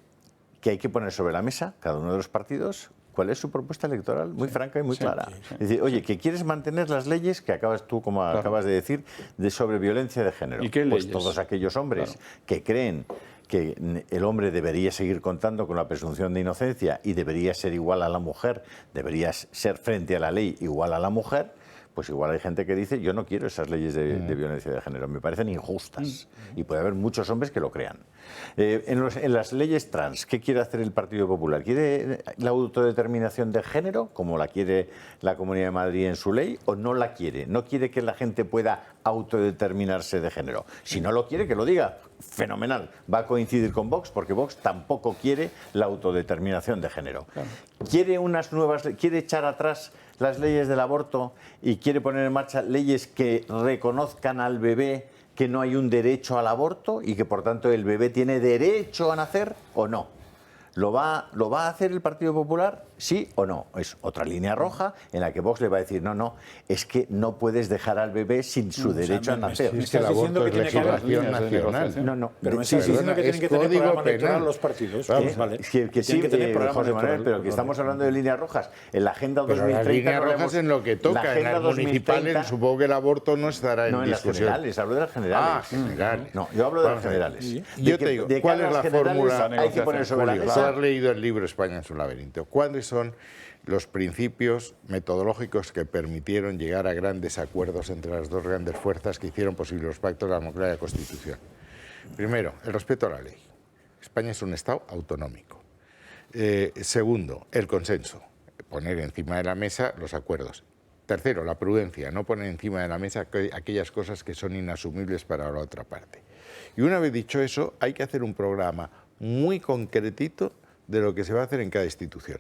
hay que poner sobre la mesa, cada uno de los partidos, cuál es su propuesta electoral, muy franca y muy clara. Es decir, oye, que quieres mantener las leyes que acabas tú, como acabas de decir, sobre violencia de género. ¿Y qué pues leyes? Todos aquellos hombres que creen que el hombre debería seguir contando con la presunción de inocencia y debería ser igual a la mujer, debería ser frente a la ley igual a la mujer, pues igual hay gente que dice, yo no quiero esas leyes de violencia de género, me parecen injustas. Y puede haber muchos hombres que lo crean. En las leyes trans, ¿qué quiere hacer el Partido Popular? ¿Quiere la autodeterminación de género, como la quiere la Comunidad de Madrid en su ley, o no la quiere? ¿No quiere que la gente pueda autodeterminarse de género? Si no lo quiere, que lo diga. Fenomenal. Va a coincidir con Vox, porque Vox tampoco quiere la autodeterminación de género. Quiere echar atrás las leyes del aborto y quiere poner en marcha leyes que reconozcan al bebé que no hay un derecho al aborto y que por tanto el bebé tiene derecho a nacer, o no. ¿Lo va a hacer el Partido Popular? ¿Sí o no? Es otra línea roja en la que Vox le va a decir, no, es que no puedes dejar al bebé sin su derecho a nacer. Es que el aborto es legislación nacional. No. Pero me estás diciendo que tienen que tener programa electoral los partidos. Vale. Que tienen que tener programa José Manuel, pero que estamos hablando de líneas rojas. En la Agenda 2030... Pero las líneas rojas en lo que toca, en las municipales, supongo que el aborto no estará en discusión. No, en las generales, hablo de las generales. generales. No, yo hablo de las generales. Yo te digo, ¿cuál es la fórmula? Hay que poner sobre la mesa. Tú has leído el libro España en su laberinto. ¿Cuáles son los principios metodológicos que permitieron llegar a grandes acuerdos entre las dos grandes fuerzas que hicieron posible los pactos de la democracia y la Constitución? Primero, el respeto a la ley. España es un Estado autonómico. Segundo, el consenso. Poner encima de la mesa los acuerdos. Tercero, la prudencia. No poner encima de la mesa aquellas cosas que son inasumibles para la otra parte. Y una vez dicho eso, hay que hacer un programa muy concretito de lo que se va a hacer en cada institución.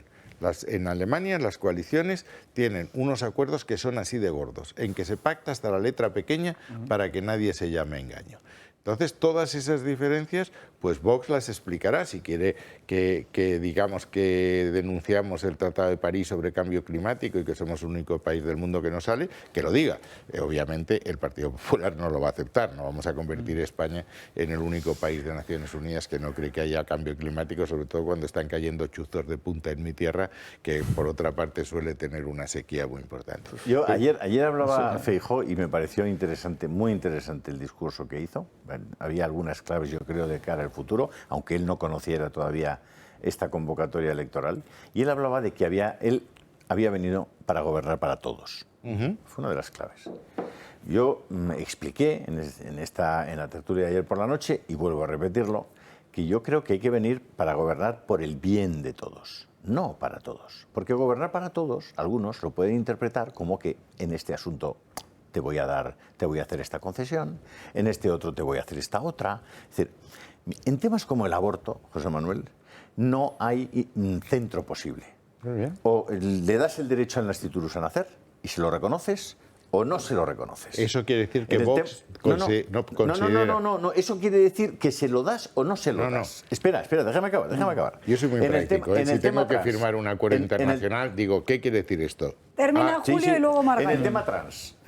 En Alemania las coaliciones tienen unos acuerdos que son así de gordos, en que se pacta hasta la letra pequeña para que nadie se llame engaño. Entonces, todas esas diferencias, pues Vox las explicará. Si quiere que digamos que denunciamos el Tratado de París sobre cambio climático y que somos el único país del mundo que no sale, que lo diga. Obviamente, el Partido Popular no lo va a aceptar. No vamos a convertir a España en el único país de Naciones Unidas que no cree que haya cambio climático, sobre todo cuando están cayendo chuzos de punta en mi tierra, que por otra parte suele tener una sequía muy importante. Yo ayer hablaba Feijóo y me pareció interesante, muy interesante el discurso que hizo. Había algunas claves, yo creo, de cara al futuro, aunque él no conociera todavía esta convocatoria electoral. Y él hablaba de que él había venido para gobernar para todos. Fue una de las claves. Yo me expliqué en la tertulia de ayer por la noche, y vuelvo a repetirlo, que yo creo que hay que venir para gobernar por el bien de todos, no para todos. Porque gobernar para todos, algunos lo pueden interpretar como que en este asunto te voy a hacer esta concesión, en este otro te voy a hacer esta otra. Es decir, en temas como el aborto, José Manuel, no hay centro posible. Muy bien. O le das el derecho al nasciturus a nacer y se lo reconoces, o no se lo reconoces. Eso quiere decir que Vox no considera... No, eso quiere decir que se lo das o no se lo das. Espera, déjame acabar. Yo soy muy práctico. Si tengo que firmar un acuerdo internacional, digo, ¿qué quiere decir esto? Termina Julio y luego Margallo. En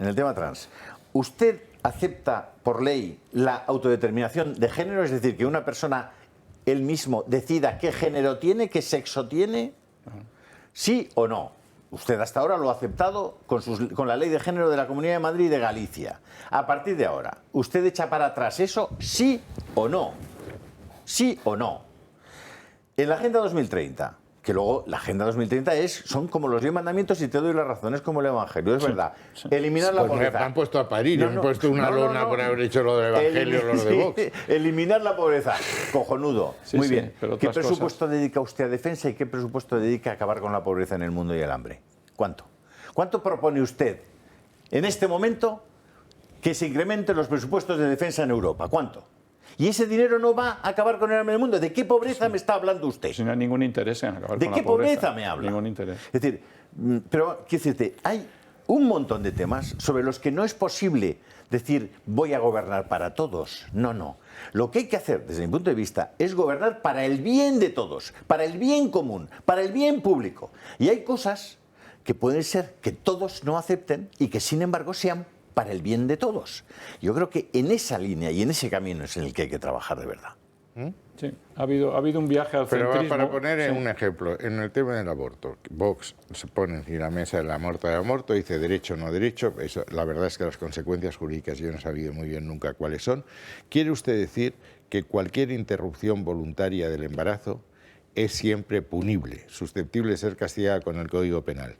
el tema trans, ¿usted acepta por ley la autodeterminación de género? Es decir, que una persona, él mismo, decida qué género tiene, qué sexo tiene, ¿sí o no? Usted hasta ahora lo ha aceptado con la ley de género de la Comunidad de Madrid y de Galicia. A partir de ahora, ¿usted echa para atrás eso, sí o no? ¿Sí o no? En la Agenda 2030, que luego la Agenda 2030 son como los 10 mandamientos y te doy la razón, es como el Evangelio, es verdad. Eliminar la pobreza. Me han puesto a parir, me han puesto una lona por haber hecho lo del Evangelio, lo de Vox. Eliminar la pobreza, cojonudo. Muy bien. Pero ¿Qué presupuesto dedica usted a defensa y qué presupuesto dedica a acabar con la pobreza en el mundo y el hambre? ¿Cuánto? ¿Cuánto propone usted en este momento que se incrementen los presupuestos de defensa en Europa? ¿Cuánto? Y ese dinero no va a acabar con el hambre en el mundo. ¿De qué pobreza me está hablando usted? Si no hay ningún interés en acabar con la pobreza. ¿De qué pobreza me habla? Ningún interés. Es decir, pero quiero decirte, hay un montón de temas sobre los que no es posible decir voy a gobernar para todos. No. Lo que hay que hacer, desde mi punto de vista, es gobernar para el bien de todos, para el bien común, para el bien público. Y hay cosas que pueden ser que todos no acepten y que, sin embargo, sean para el bien de todos. Yo creo que en esa línea y en ese camino es en el que hay que trabajar de verdad. Sí, ha habido un viaje al centrismo. Pero para poner un ejemplo, en el tema del aborto, Vox se pone encima de la mesa de la muerte del aborto, dice derecho o no derecho, eso, la verdad es que las consecuencias jurídicas yo no he sabido muy bien nunca cuáles son. ¿Quiere usted decir que cualquier interrupción voluntaria del embarazo es siempre punible, susceptible de ser castigada con el Código Penal,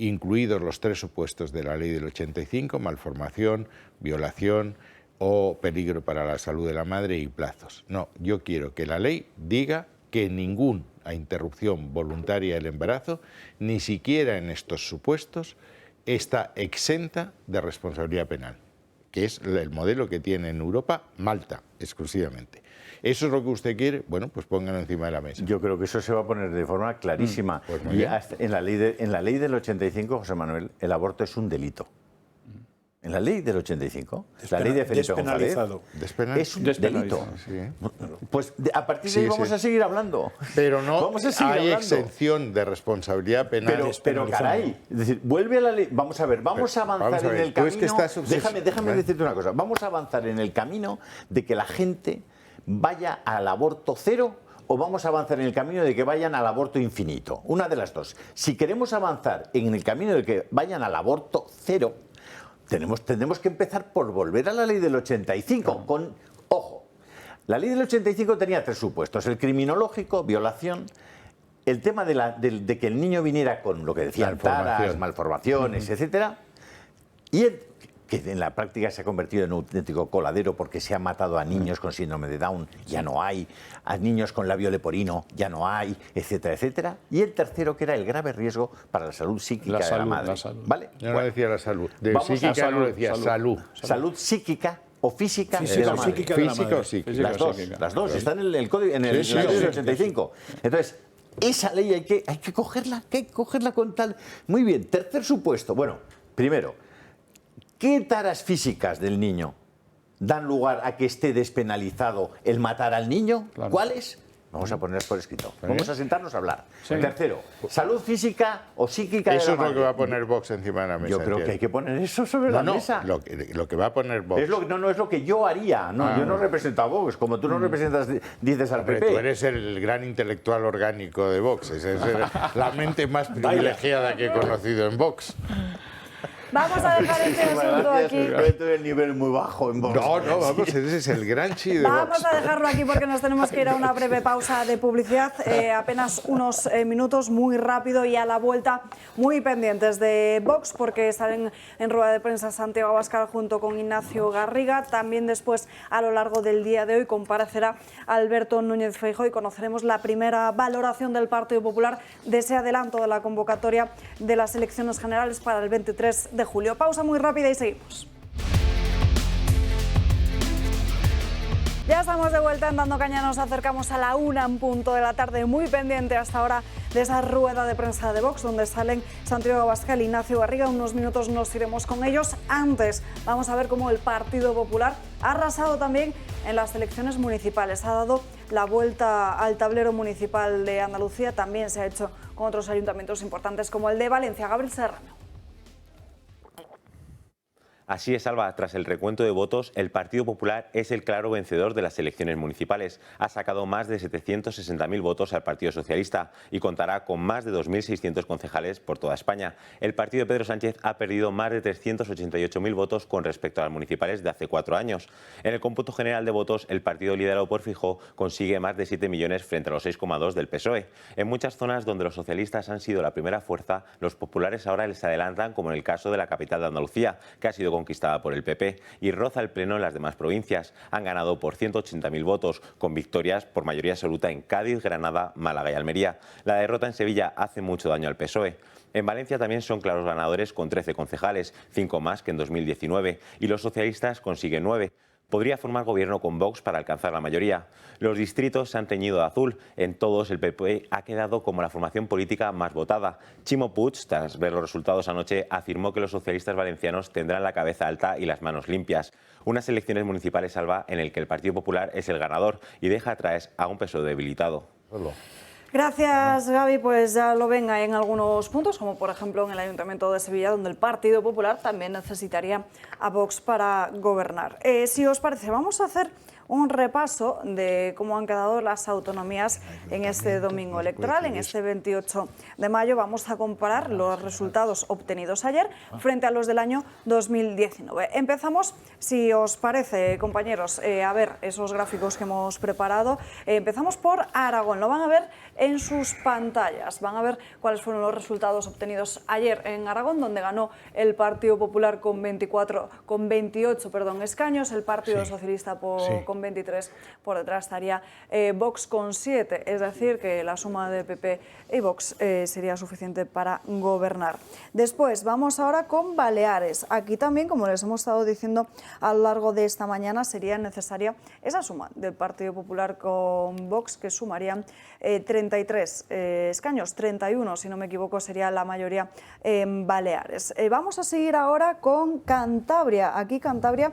incluidos los 3 supuestos de la ley del 85, malformación, violación o peligro para la salud de la madre y plazos? No, yo quiero que la ley diga que ninguna interrupción voluntaria del embarazo, ni siquiera en estos supuestos, está exenta de responsabilidad penal, que es el modelo que tiene en Europa Malta, exclusivamente. ¿Eso es lo que usted quiere? Bueno, pues pónganlo encima de la mesa. Yo creo que eso se va a poner de forma clarísima. Pues y en la ley del 85, José Manuel, el aborto es un delito. En la ley del 85, la ley de Felipe González, es un delito. Sí. Pues a partir de ahí vamos a seguir hablando. Pero no vamos a seguir hay hablando. exención de responsabilidad penal. Pero caray, es decir, vuelve a la ley. Vamos a ver, vamos a avanzar en el camino. Déjame decirte una cosa. Vamos a avanzar en el camino de que la gente vaya al aborto cero, o vamos a avanzar en el camino de que vayan al aborto infinito. Una de las dos. Si queremos avanzar en el camino de que vayan al aborto cero, tenemos que empezar por volver a la ley del 85. Ojo, la ley del 85 tenía 3 supuestos: el criminológico, violación, el tema de que el niño viniera con lo que decían taras, malformaciones, etcétera, y que en la práctica se ha convertido en un auténtico coladero porque se ha matado a niños con síndrome de Down, ya no hay, a niños con labio leporino, ya no hay, etcétera, etcétera. Y el tercero, que era el grave riesgo para la salud psíquica de la madre. ¿Vale? Yo no decía la salud. De psíquica no decía salud. Salud psíquica o física de la madre. Física o psíquica. Las dos, están en el código, en la ley del 85. Entonces, esa ley hay que cogerla con tal... Muy bien, tercer supuesto. Bueno, primero, ¿qué taras físicas del niño dan lugar a que esté despenalizado el matar al niño? Claro. ¿Cuáles? Vamos a ponerlas por escrito. Vamos a sentarnos a hablar. Sí. Tercero, salud física o psíquica de la madre. Eso es lo que va a poner Vox encima de la mesa. Yo creo que hay que poner eso sobre la mesa. Lo que va a poner Vox. Es lo que yo haría. No, yo no represento a Vox, como tú no representas, dices al PP. Tú eres el gran intelectual orgánico de Vox. Es la mente más privilegiada que he conocido en Vox. Vamos a dejar este asunto aquí. El nivel muy bajo en Vox. No, vamos, ese es el gran chi de Vamos Vox. a dejarlo aquí porque nos tenemos que ir a una breve pausa de publicidad, apenas unos minutos, muy rápido, y a la vuelta muy pendientes de Vox porque salen en rueda de prensa Santiago Abascal junto con Ignacio Garriga. También después, a lo largo del día de hoy, comparecerá Alberto Núñez Feijóo y conoceremos la primera valoración del Partido Popular de ese adelanto de la convocatoria de las elecciones generales para el 23 de julio. Pausa muy rápida y seguimos. Ya estamos de vuelta en Dando Caña, nos acercamos a la 1 en punto de la tarde, muy pendiente hasta ahora de esa rueda de prensa de Vox, donde salen Santiago Abascal y Ignacio Garriga. Unos minutos nos iremos con ellos. Antes, vamos a ver cómo el Partido Popular ha arrasado también en las elecciones municipales. Ha dado la vuelta al tablero municipal de Andalucía, también se ha hecho con otros ayuntamientos importantes como el de Valencia. Gabriel Serrano. Así es, Alba, tras el recuento de votos, el Partido Popular es el claro vencedor de las elecciones municipales. Ha sacado más de 760.000 votos al Partido Socialista y contará con más de 2.600 concejales por toda España. El partido de Pedro Sánchez ha perdido más de 388.000 votos con respecto a las municipales de hace 4 años. En el cómputo general de votos, el partido liderado por Feijóo consigue más de 7 millones frente a los 6,2 del PSOE. En muchas zonas donde los socialistas han sido la primera fuerza, los populares ahora les adelantan, como en el caso de la capital de Andalucía, que ha sido conquistada por el PP, y roza el pleno en las demás provincias. Han ganado por 180.000 votos, con victorias por mayoría absoluta en Cádiz, Granada, Málaga y Almería. La derrota en Sevilla hace mucho daño al PSOE. En Valencia también son claros ganadores con 13 concejales, 5 más que en 2019, y los socialistas consiguen 9. Podría formar gobierno con Vox para alcanzar la mayoría. Los distritos se han teñido de azul. En todos el PP ha quedado como la formación política más votada. Chimo Puig, tras ver los resultados anoche, afirmó que los socialistas valencianos tendrán la cabeza alta y las manos limpias. Unas elecciones municipales, Alba, en el que el Partido Popular es el ganador y deja atrás a un PSOE debilitado. Gracias, Gaby. Pues ya lo ven en algunos puntos, como por ejemplo en el Ayuntamiento de Sevilla, donde el Partido Popular también necesitaría a Vox para gobernar. Si os parece, vamos a hacer un repaso de cómo han quedado las autonomías en este domingo electoral. En este 28 de mayo vamos a comparar los resultados obtenidos ayer frente a los del año 2019. Empezamos, si os parece, compañeros, a ver esos gráficos que hemos preparado. Empezamos por Aragón. Lo van a ver en sus pantallas. Van a ver cuáles fueron los resultados obtenidos ayer en Aragón, donde ganó el Partido Popular con 28 escaños, el Partido Socialista con 23, por detrás estaría Vox con 7, es decir, que la suma de PP y Vox sería suficiente para gobernar. Después vamos ahora con Baleares. Aquí también, como les hemos estado diciendo a lo largo de esta mañana, sería necesaria esa suma del Partido Popular con Vox, que sumarían 33 escaños, 31 si no me equivoco sería la mayoría en Baleares. Vamos a seguir ahora con Cantabria. Aquí Cantabria,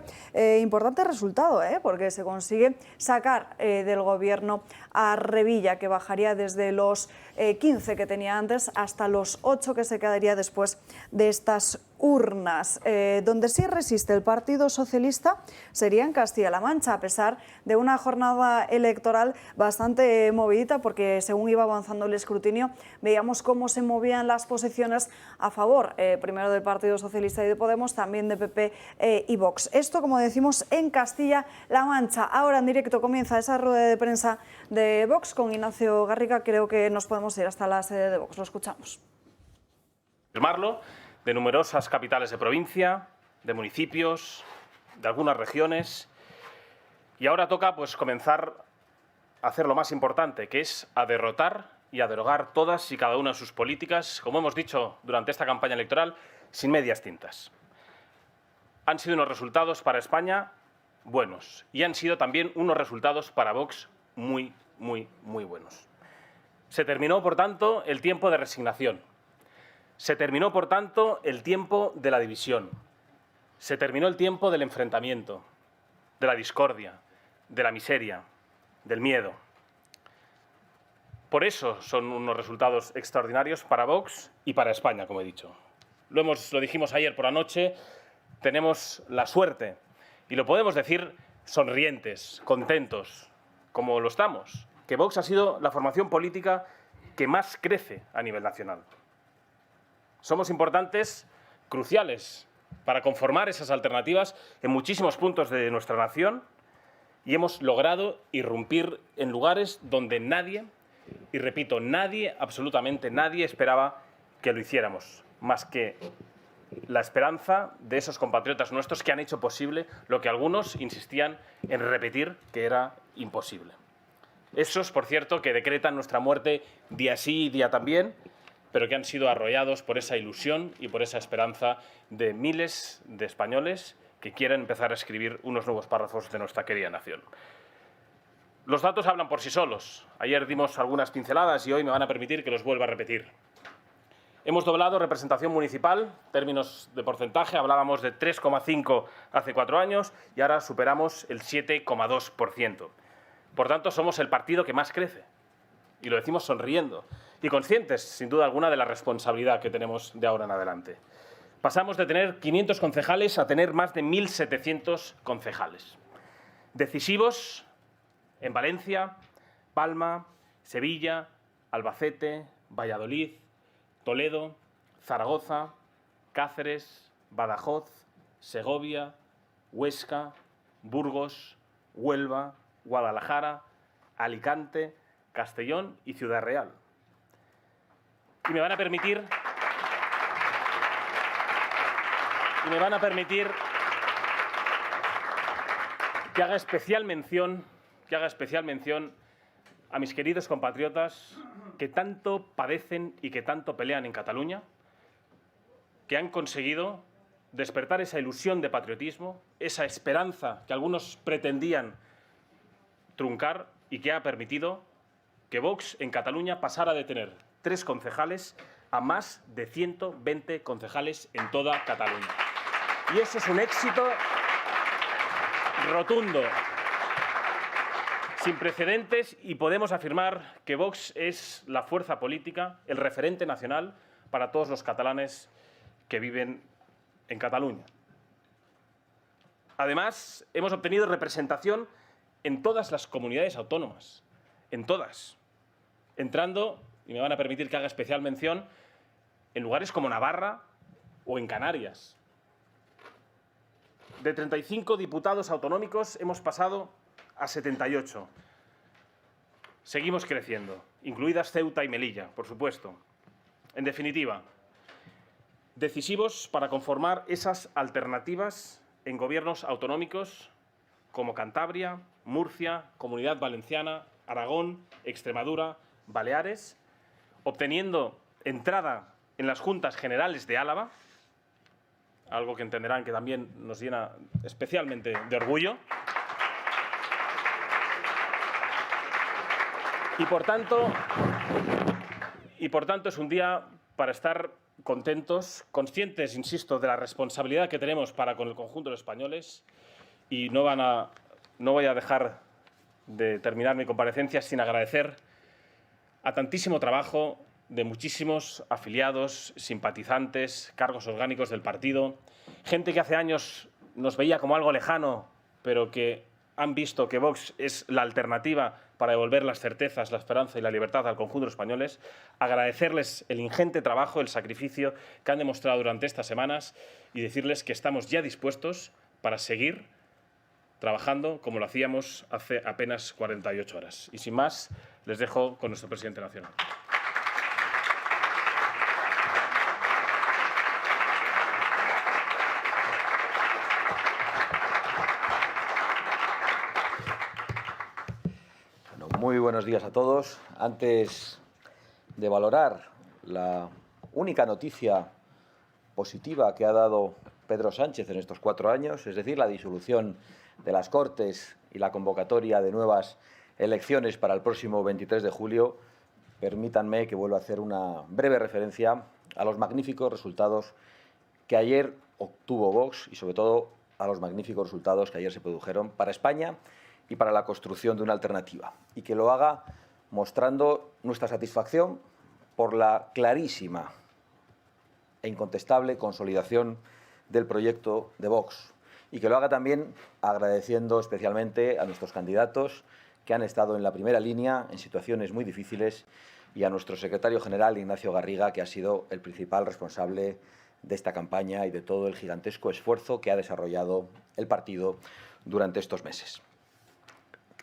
importante resultado, porque se consigue sacar del gobierno a Revilla, que bajaría desde los 15 que tenía antes hasta los 8 que se quedaría después de estas urnas. Donde sí resiste el Partido Socialista sería en Castilla-La Mancha, a pesar de una jornada electoral bastante movidita, porque según iba avanzando el escrutinio veíamos cómo se movían las posiciones a favor, primero del Partido Socialista y de Podemos, también de PP y Vox. Esto, como decimos, en Castilla-La Mancha. Ahora en directo comienza esa rueda de prensa de Vox con Ignacio Garriga. Creo que nos podemos ir hasta la sede de Vox. Lo escuchamos. Firmarlo de numerosas capitales de provincia, de municipios, de algunas regiones. Y ahora toca pues comenzar a hacer lo más importante, que es a derrotar y a derogar todas y cada una de sus políticas, como hemos dicho durante esta campaña electoral, sin medias tintas. Han sido unos resultados para España buenos y han sido también unos resultados para Vox muy buenos. Se terminó, por tanto, el tiempo de resignación. Se terminó, por tanto, el tiempo de la división. Se terminó el tiempo del enfrentamiento, de la discordia, de la miseria, del miedo. Por eso son unos resultados extraordinarios para Vox y para España, como he dicho. Lo dijimos ayer por la noche, tenemos la suerte, y lo podemos decir sonrientes, contentos, como lo estamos, que Vox ha sido la formación política que más crece a nivel nacional. Somos importantes cruciales para conformar esas alternativas en muchísimos puntos de nuestra nación y hemos logrado irrumpir en lugares donde nadie, y repito, nadie, absolutamente nadie, esperaba que lo hiciéramos, más que la esperanza de esos compatriotas nuestros que han hecho posible lo que algunos insistían en repetir que era imposible. Esos, por cierto, que decretan nuestra muerte día sí y día también, pero que han sido arrollados por esa ilusión y por esa esperanza de miles de españoles que quieren empezar a escribir unos nuevos párrafos de nuestra querida nación. Los datos hablan por sí solos. Ayer dimos algunas pinceladas y hoy me van a permitir que los vuelva a repetir. Hemos doblado representación municipal, términos de porcentaje, hablábamos de 3,5 hace 4 años y ahora superamos el 7,2%. Por tanto, somos el partido que más crece y lo decimos sonriendo y conscientes, sin duda alguna, de la responsabilidad que tenemos de ahora en adelante. Pasamos de tener 500 concejales a tener más de 1.700 concejales. Decisivos en Valencia, Palma, Sevilla, Albacete, Valladolid, Toledo, Zaragoza, Cáceres, Badajoz, Segovia, Huesca, Burgos, Huelva, Guadalajara, Alicante, Castellón y Ciudad Real. Y me van a permitir que haga especial mención a mis queridos compatriotas que tanto padecen y que tanto pelean en Cataluña, que han conseguido despertar esa ilusión de patriotismo, esa esperanza que algunos pretendían truncar y que ha permitido que Vox en Cataluña pasara de tener 3 concejales a más de 120 concejales en toda Cataluña. Y eso es un éxito rotundo, sin precedentes, y podemos afirmar que Vox es la fuerza política, el referente nacional para todos los catalanes que viven en Cataluña. Además, hemos obtenido representación en todas las comunidades autónomas, en todas, entrando, y me van a permitir que haga especial mención, en lugares como Navarra o en Canarias. De 35 diputados autonómicos hemos pasado a 78. Seguimos creciendo, incluidas Ceuta y Melilla, por supuesto. En definitiva, decisivos para conformar esas alternativas en gobiernos autonómicos como Cantabria, Murcia, Comunidad Valenciana, Aragón, Extremadura, Baleares, obteniendo entrada en las Juntas Generales de Álava, algo que entenderán que también nos llena especialmente de orgullo. Y por tanto es un día para estar contentos, conscientes, insisto, de la responsabilidad que tenemos para con el conjunto de los españoles, y no voy a dejar de terminar mi comparecencia sin agradecer a tantísimo trabajo de muchísimos afiliados, simpatizantes, cargos orgánicos del partido, gente que hace años nos veía como algo lejano, pero que han visto que Vox es la alternativa para devolver las certezas, la esperanza y la libertad al conjunto de los españoles. Agradecerles el ingente trabajo, el sacrificio que han demostrado durante estas semanas y decirles que estamos ya dispuestos para seguir trabajando como lo hacíamos hace apenas 48 horas. Y sin más, les dejo con nuestro presidente nacional. Muy buenos días a todos. Antes de valorar la única noticia positiva que ha dado Pedro Sánchez en estos 4 años, es decir, la disolución de las Cortes y la convocatoria de nuevas elecciones para el próximo 23 de julio, permítanme que vuelva a hacer una breve referencia a los magníficos resultados que ayer obtuvo Vox y, sobre todo, a los magníficos resultados que ayer se produjeron para España y para la construcción de una alternativa, y que lo haga mostrando nuestra satisfacción por la clarísima e incontestable consolidación del proyecto de Vox, y que lo haga también agradeciendo especialmente a nuestros candidatos que han estado en la primera línea en situaciones muy difíciles, y a nuestro secretario general, Ignacio Garriga, que ha sido el principal responsable de esta campaña y de todo el gigantesco esfuerzo que ha desarrollado el partido durante estos meses.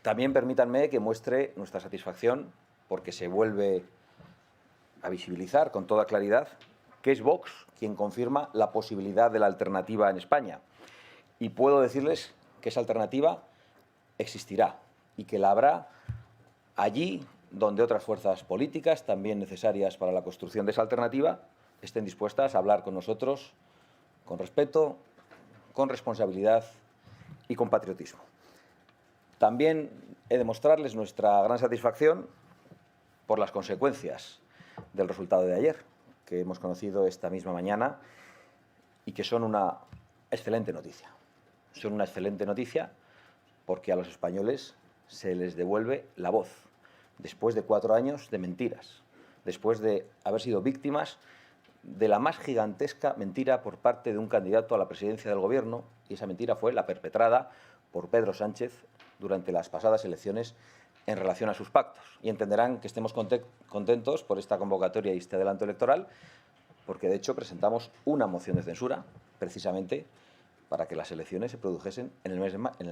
También permítanme que muestre nuestra satisfacción porque se vuelve a visibilizar con toda claridad que es Vox quien confirma la posibilidad de la alternativa en España. Y puedo decirles que esa alternativa existirá y que la habrá allí donde otras fuerzas políticas, también necesarias para la construcción de esa alternativa, estén dispuestas a hablar con nosotros con respeto, con responsabilidad y con patriotismo. También he de mostrarles nuestra gran satisfacción por las consecuencias del resultado de ayer, que hemos conocido esta misma mañana y que son una excelente noticia. Son una excelente noticia porque a los españoles se les devuelve la voz, después de 4 años de mentiras, después de haber sido víctimas de la más gigantesca mentira por parte de un candidato a la presidencia del Gobierno, y esa mentira fue la perpetrada por Pedro Sánchez durante las pasadas elecciones en relación a sus pactos. Y entenderán que estemos contentos por esta convocatoria y este adelanto electoral, porque de hecho presentamos una moción de censura, precisamente para que las elecciones se produjesen en el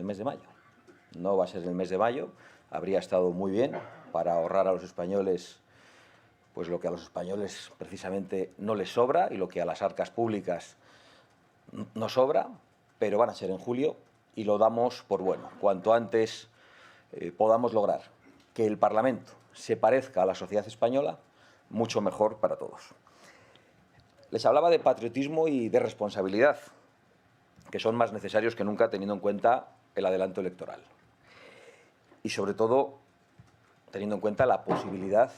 mes de mayo. No va a ser en el mes de mayo, habría estado muy bien para ahorrar a los españoles pues lo que a los españoles precisamente no les sobra y lo que a las arcas públicas no sobra, pero van a ser en julio y lo damos por bueno. Cuanto antes podamos lograr que el Parlamento se parezca a la sociedad española, mucho mejor para todos. Les hablaba de patriotismo y de responsabilidad, que son más necesarios que nunca teniendo en cuenta el adelanto electoral. Y sobre todo teniendo en cuenta la posibilidad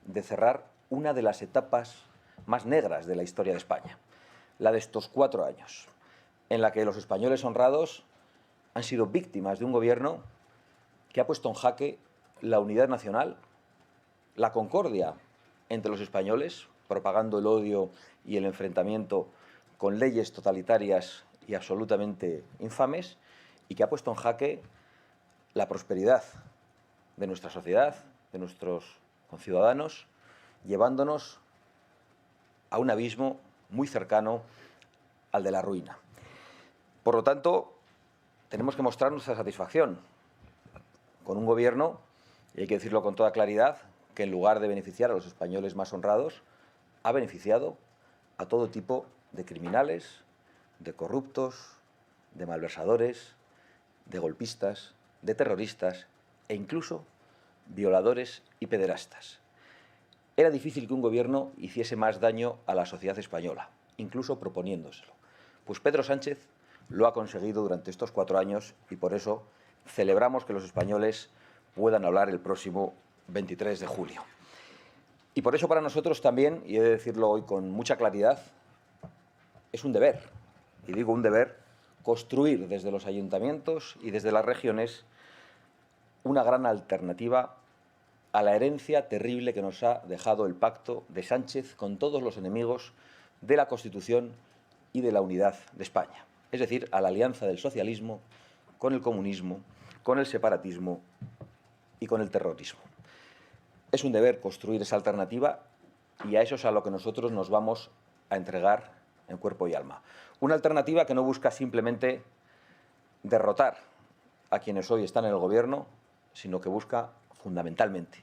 de cerrar una de las etapas más negras de la historia de España, la de estos 4 años, en la que los españoles honrados han sido víctimas de un gobierno que ha puesto en jaque la unidad nacional, la concordia entre los españoles, propagando el odio y el enfrentamiento con leyes totalitarias y absolutamente infames, y que ha puesto en jaque la prosperidad de nuestra sociedad, de nuestros conciudadanos, llevándonos a un abismo muy cercano al de la ruina. Por lo tanto, tenemos que mostrar nuestra satisfacción con un gobierno, y hay que decirlo con toda claridad, que en lugar de beneficiar a los españoles más honrados, ha beneficiado a todo tipo de criminales, de corruptos, de malversadores, de golpistas, de terroristas e incluso violadores y pederastas. Era difícil que un gobierno hiciese más daño a la sociedad española, incluso proponiéndoselo. Pues Pedro Sánchez lo ha conseguido durante estos 4 años y por eso celebramos que los españoles puedan hablar el próximo 23 de julio. Y por eso para nosotros también, y he de decirlo hoy con mucha claridad, es un deber, y digo un deber, construir desde los ayuntamientos y desde las regiones una gran alternativa a la herencia terrible que nos ha dejado el pacto de Sánchez con todos los enemigos de la Constitución y de la unidad de España. Es decir, a la alianza del socialismo con el comunismo, con el separatismo y con el terrorismo. Es un deber construir esa alternativa y a eso es a lo que nosotros nos vamos a entregar en cuerpo y alma. Una alternativa que no busca simplemente derrotar a quienes hoy están en el gobierno, sino que busca fundamentalmente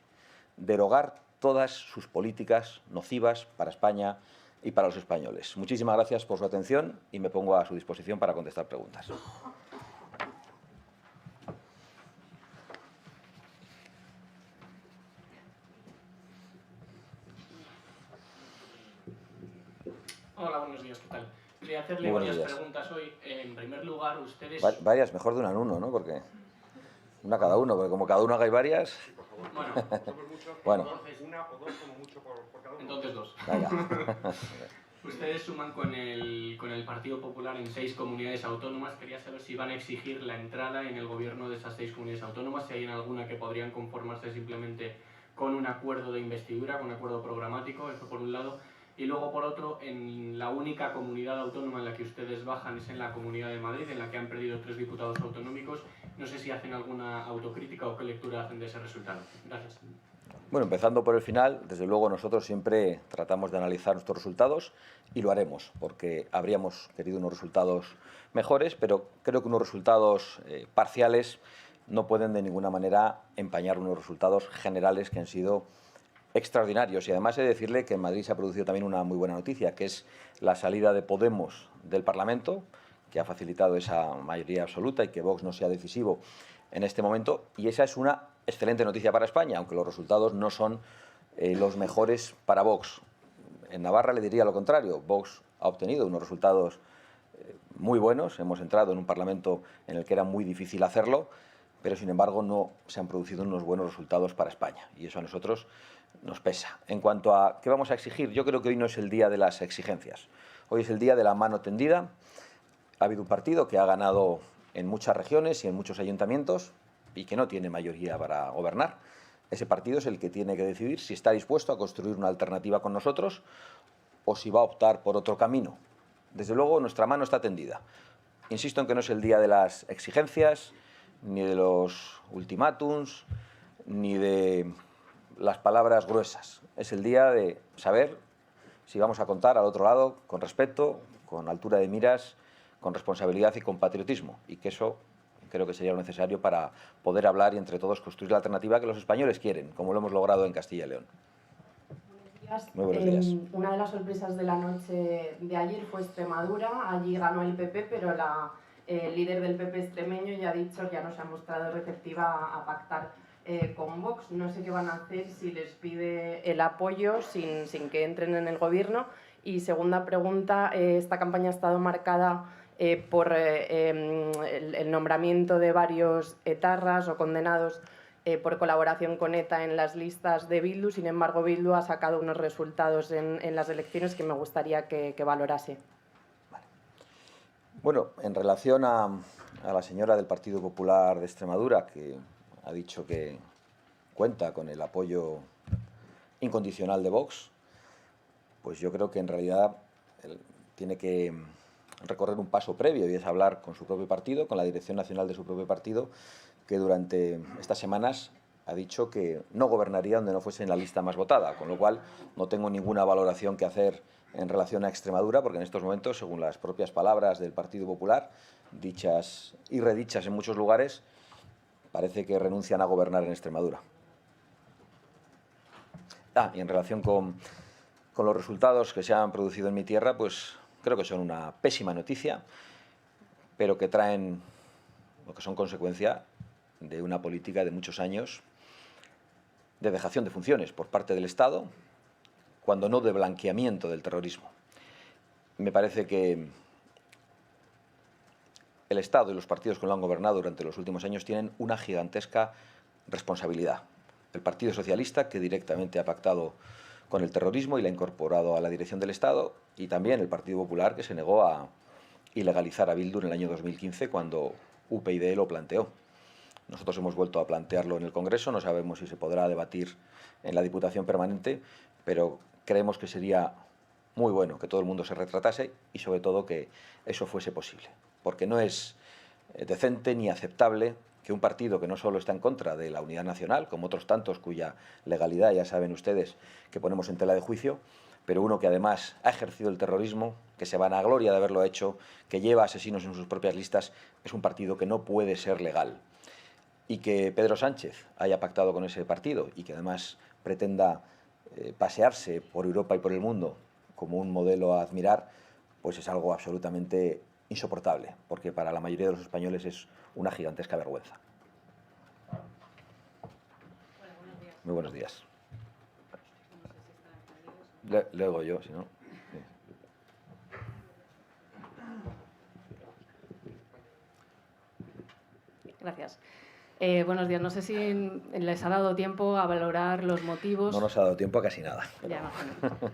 derogar todas sus políticas nocivas para España y para los españoles. Muchísimas gracias por su atención y me pongo a su disposición para contestar preguntas. Hola, buenos días, ¿qué tal? Quería hacerle varias preguntas hoy. En primer lugar, ustedes... Varias, mejor de una en uno, ¿no? Porque una cada uno, porque como cada uno hagáis varias... Bueno, bueno. Entonces, una o dos como mucho por cada uno. Entonces 2. Venga. Ustedes suman con el Partido Popular en 6 comunidades autónomas. Quería saber si van a exigir la entrada en el gobierno de esas 6 comunidades autónomas, si hay en alguna que podrían conformarse simplemente con un acuerdo de investidura, con un acuerdo programático, eso por un lado. Y luego, por otro, en la única comunidad autónoma en la que ustedes bajan es en la Comunidad de Madrid, en la que han perdido 3 diputados autonómicos. No sé si hacen alguna autocrítica o qué lectura hacen de ese resultado. Gracias. Bueno, empezando por el final, desde luego nosotros siempre tratamos de analizar nuestros resultados y lo haremos, porque habríamos querido unos resultados mejores, pero creo que unos resultados parciales no pueden de ninguna manera empañar unos resultados generales que han sido extraordinarios. Y además he de decirle que en Madrid se ha producido también una muy buena noticia, que es la salida de Podemos del Parlamento, que ha facilitado esa mayoría absoluta y que Vox no sea decisivo en este momento. Y esa es una excelente noticia para España, aunque los resultados no son los mejores para Vox. En Navarra le diría lo contrario. Vox ha obtenido unos resultados muy buenos. Hemos entrado en un Parlamento en el que era muy difícil hacerlo, pero sin embargo no se han producido unos buenos resultados para España. Y eso a nosotros nos pesa. En cuanto a qué vamos a exigir, yo creo que hoy no es el día de las exigencias. Hoy es el día de la mano tendida. Ha habido un partido que ha ganado en muchas regiones y en muchos ayuntamientos y que no tiene mayoría para gobernar. Ese partido es el que tiene que decidir si está dispuesto a construir una alternativa con nosotros o si va a optar por otro camino. Desde luego, nuestra mano está tendida. Insisto en que no es el día de las exigencias, ni de los ultimátums, ni de las palabras gruesas. Es el día de saber si vamos a contar al otro lado con respeto, con altura de miras, con responsabilidad y con patriotismo. Y que eso creo que sería lo necesario para poder hablar y entre todos construir la alternativa que los españoles quieren, como lo hemos logrado en Castilla y León. Muy buenos días. Una de las sorpresas de la noche de ayer fue Extremadura. Allí ganó el PP, pero el líder del PP extremeño ya no se ha mostrado receptiva a pactar con Vox. No sé qué van a hacer si les pide el apoyo sin que entren en el gobierno. Y segunda pregunta, esta campaña ha estado marcada por el nombramiento de varios etarras o condenados por colaboración con ETA en las listas de Bildu. Sin embargo, Bildu ha sacado unos resultados en las elecciones que me gustaría que valorase. Vale. Bueno, en relación a la señora del Partido Popular de Extremadura, que ha dicho que cuenta con el apoyo incondicional de Vox, pues yo creo que en realidad tiene que recorrer un paso previo y es hablar con su propio partido, con la dirección nacional de su propio partido, que durante estas semanas ha dicho que no gobernaría donde no fuese en la lista más votada, con lo cual no tengo ninguna valoración que hacer en relación a Extremadura, porque en estos momentos, según las propias palabras del Partido Popular, dichas y redichas en muchos lugares, parece que renuncian a gobernar en Extremadura. Y en relación con los resultados que se han producido en mi tierra, pues creo que son una pésima noticia, pero que traen lo que son consecuencia de una política de muchos años de dejación de funciones por parte del Estado, cuando no de blanqueamiento del terrorismo. Me parece que el Estado y los partidos que lo han gobernado durante los últimos años tienen una gigantesca responsabilidad. El Partido Socialista, que directamente ha pactado con el terrorismo y la ha incorporado a la dirección del Estado, y también el Partido Popular, que se negó a ilegalizar a Bildu en el año 2015 cuando UPyD lo planteó. Nosotros hemos vuelto a plantearlo en el Congreso, no sabemos si se podrá debatir en la Diputación Permanente, pero creemos que sería muy bueno que todo el mundo se retratase y sobre todo que eso fuese posible, porque no es decente ni aceptable que un partido que no solo está en contra de la unidad nacional, como otros tantos cuya legalidad ya saben ustedes que ponemos en tela de juicio, pero uno que además ha ejercido el terrorismo, que se vanagloria de haberlo hecho, que lleva asesinos en sus propias listas, es un partido que no puede ser legal. Y que Pedro Sánchez haya pactado con ese partido y que además pretenda pasearse por Europa y por el mundo como un modelo a admirar, pues es algo absolutamente insoportable, porque para la mayoría de los españoles es una gigantesca vergüenza. Muy buenos días. Luego yo, si no. Gracias. Buenos días. No sé si les ha dado tiempo a valorar los motivos. No nos ha dado tiempo a casi nada. Ya imagino.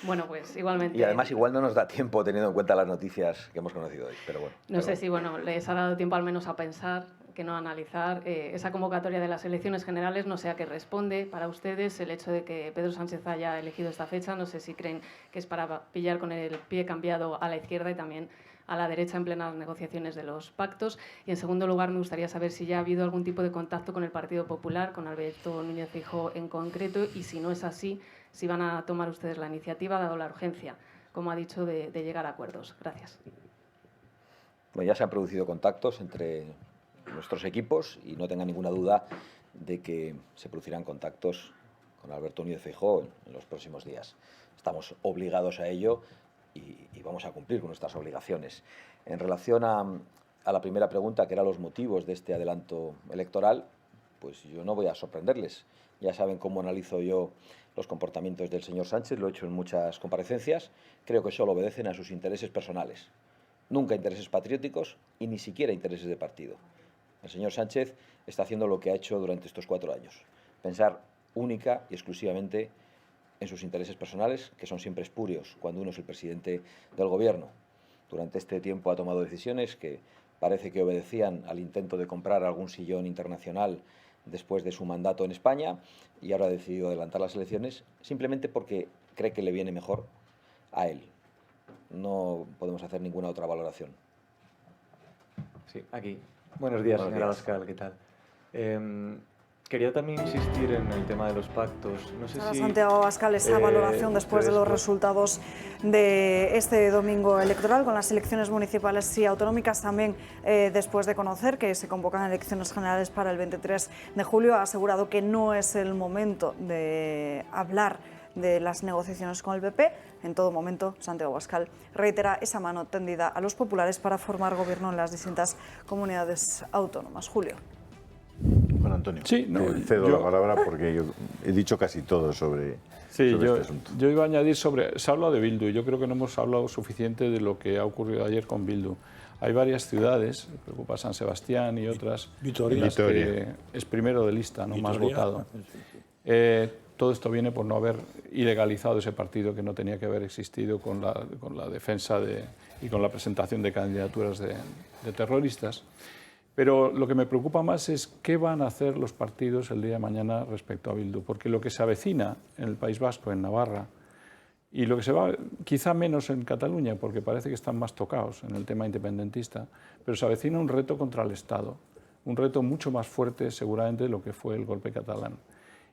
Bueno, pues igualmente. Y además igual no nos da tiempo teniendo en cuenta las noticias que hemos conocido hoy, pero bueno. No sé si les ha dado tiempo al menos a pensar, que no a analizar esa convocatoria de las elecciones generales, no sé a qué responde para ustedes el hecho de que Pedro Sánchez haya elegido esta fecha, no sé si creen que es para pillar con el pie cambiado a la izquierda y también a la derecha en plenas negociaciones de los pactos. Y en segundo lugar, me gustaría saber si ya ha habido algún tipo de contacto con el Partido Popular, con Alberto Núñez Feijóo en concreto, y si no es así, si van a tomar ustedes la iniciativa, dado la urgencia, como ha dicho, de llegar a acuerdos. Gracias. Bueno, ya se han producido contactos entre nuestros equipos y no tenga ninguna duda de que se producirán contactos con Alberto Núñez Feijóo en los próximos días. Estamos obligados a ello y vamos a cumplir con nuestras obligaciones. En relación a la primera pregunta, que eran los motivos de este adelanto electoral, pues yo no voy a sorprenderles. Ya saben cómo analizo yo los comportamientos del señor Sánchez, lo he hecho en muchas comparecencias. Creo que solo obedecen a sus intereses personales, nunca intereses patrióticos y ni siquiera intereses de partido. El señor Sánchez está haciendo lo que ha hecho durante estos 4 años, pensar única y exclusivamente en sus intereses personales, que son siempre espurios cuando uno es el presidente del Gobierno. Durante este tiempo ha tomado decisiones que parece que obedecían al intento de comprar algún sillón internacional después de su mandato en España, y ahora ha decidido adelantar las elecciones simplemente porque cree que le viene mejor a él. No podemos hacer ninguna otra valoración. Sí, aquí. Buenos días, señora Abascal, ¿qué tal? Quería también insistir en el tema de los pactos. No sé si Santiago Abascal, esa valoración después de los resultados de este domingo electoral con las elecciones municipales y autonómicas, también después de conocer que se convocan elecciones generales para el 23 de julio, ha asegurado que no es el momento de hablar de las negociaciones con el PP. En todo momento, Santiago Abascal reitera esa mano tendida a los populares para formar gobierno en las distintas comunidades autónomas. Julio. Juan Antonio, sí, cedo la palabra porque yo he dicho casi todo sobre este asunto. Yo iba a añadir se ha hablado de Bildu, y yo creo que no hemos hablado suficiente de lo que ha ocurrido ayer con Bildu. Hay varias ciudades, preocupa San Sebastián y otras, en las que es primero de lista, no más votado. Todo esto viene por no haber ilegalizado ese partido que no tenía que haber existido con la defensa y con la presentación de candidaturas de terroristas. Pero lo que me preocupa más es qué van a hacer los partidos el día de mañana respecto a Bildu, porque lo que se avecina en el País Vasco, en Navarra, y lo que se va, quizá menos en Cataluña, porque parece que están más tocados en el tema independentista, pero se avecina un reto contra el Estado, un reto mucho más fuerte seguramente de lo que fue el golpe catalán.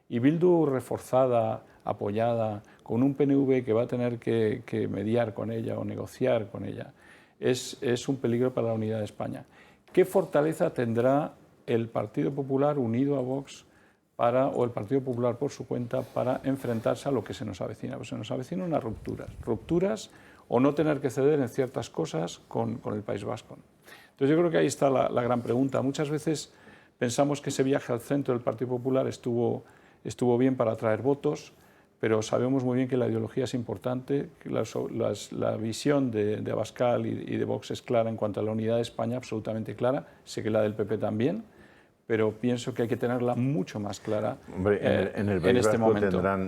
Y Bildu reforzada, apoyada, con un PNV que va a tener que mediar con ella o negociar con ella, es un peligro para la unidad de España. ¿Qué fortaleza tendrá el Partido Popular unido a Vox o el Partido Popular por su cuenta para enfrentarse a lo que se nos avecina? Pues se nos avecina unas rupturas o no tener que ceder en ciertas cosas con el País Vasco. Entonces yo creo que ahí está la gran pregunta. Muchas veces pensamos que ese viaje al centro del Partido Popular estuvo bien para atraer votos, pero sabemos muy bien que la ideología es importante, que la visión de Abascal y de Vox es clara en cuanto a la unidad de España, absolutamente clara. Sé que la del PP también, pero pienso que hay que tenerla mucho más clara. Hombre, en el País Vasco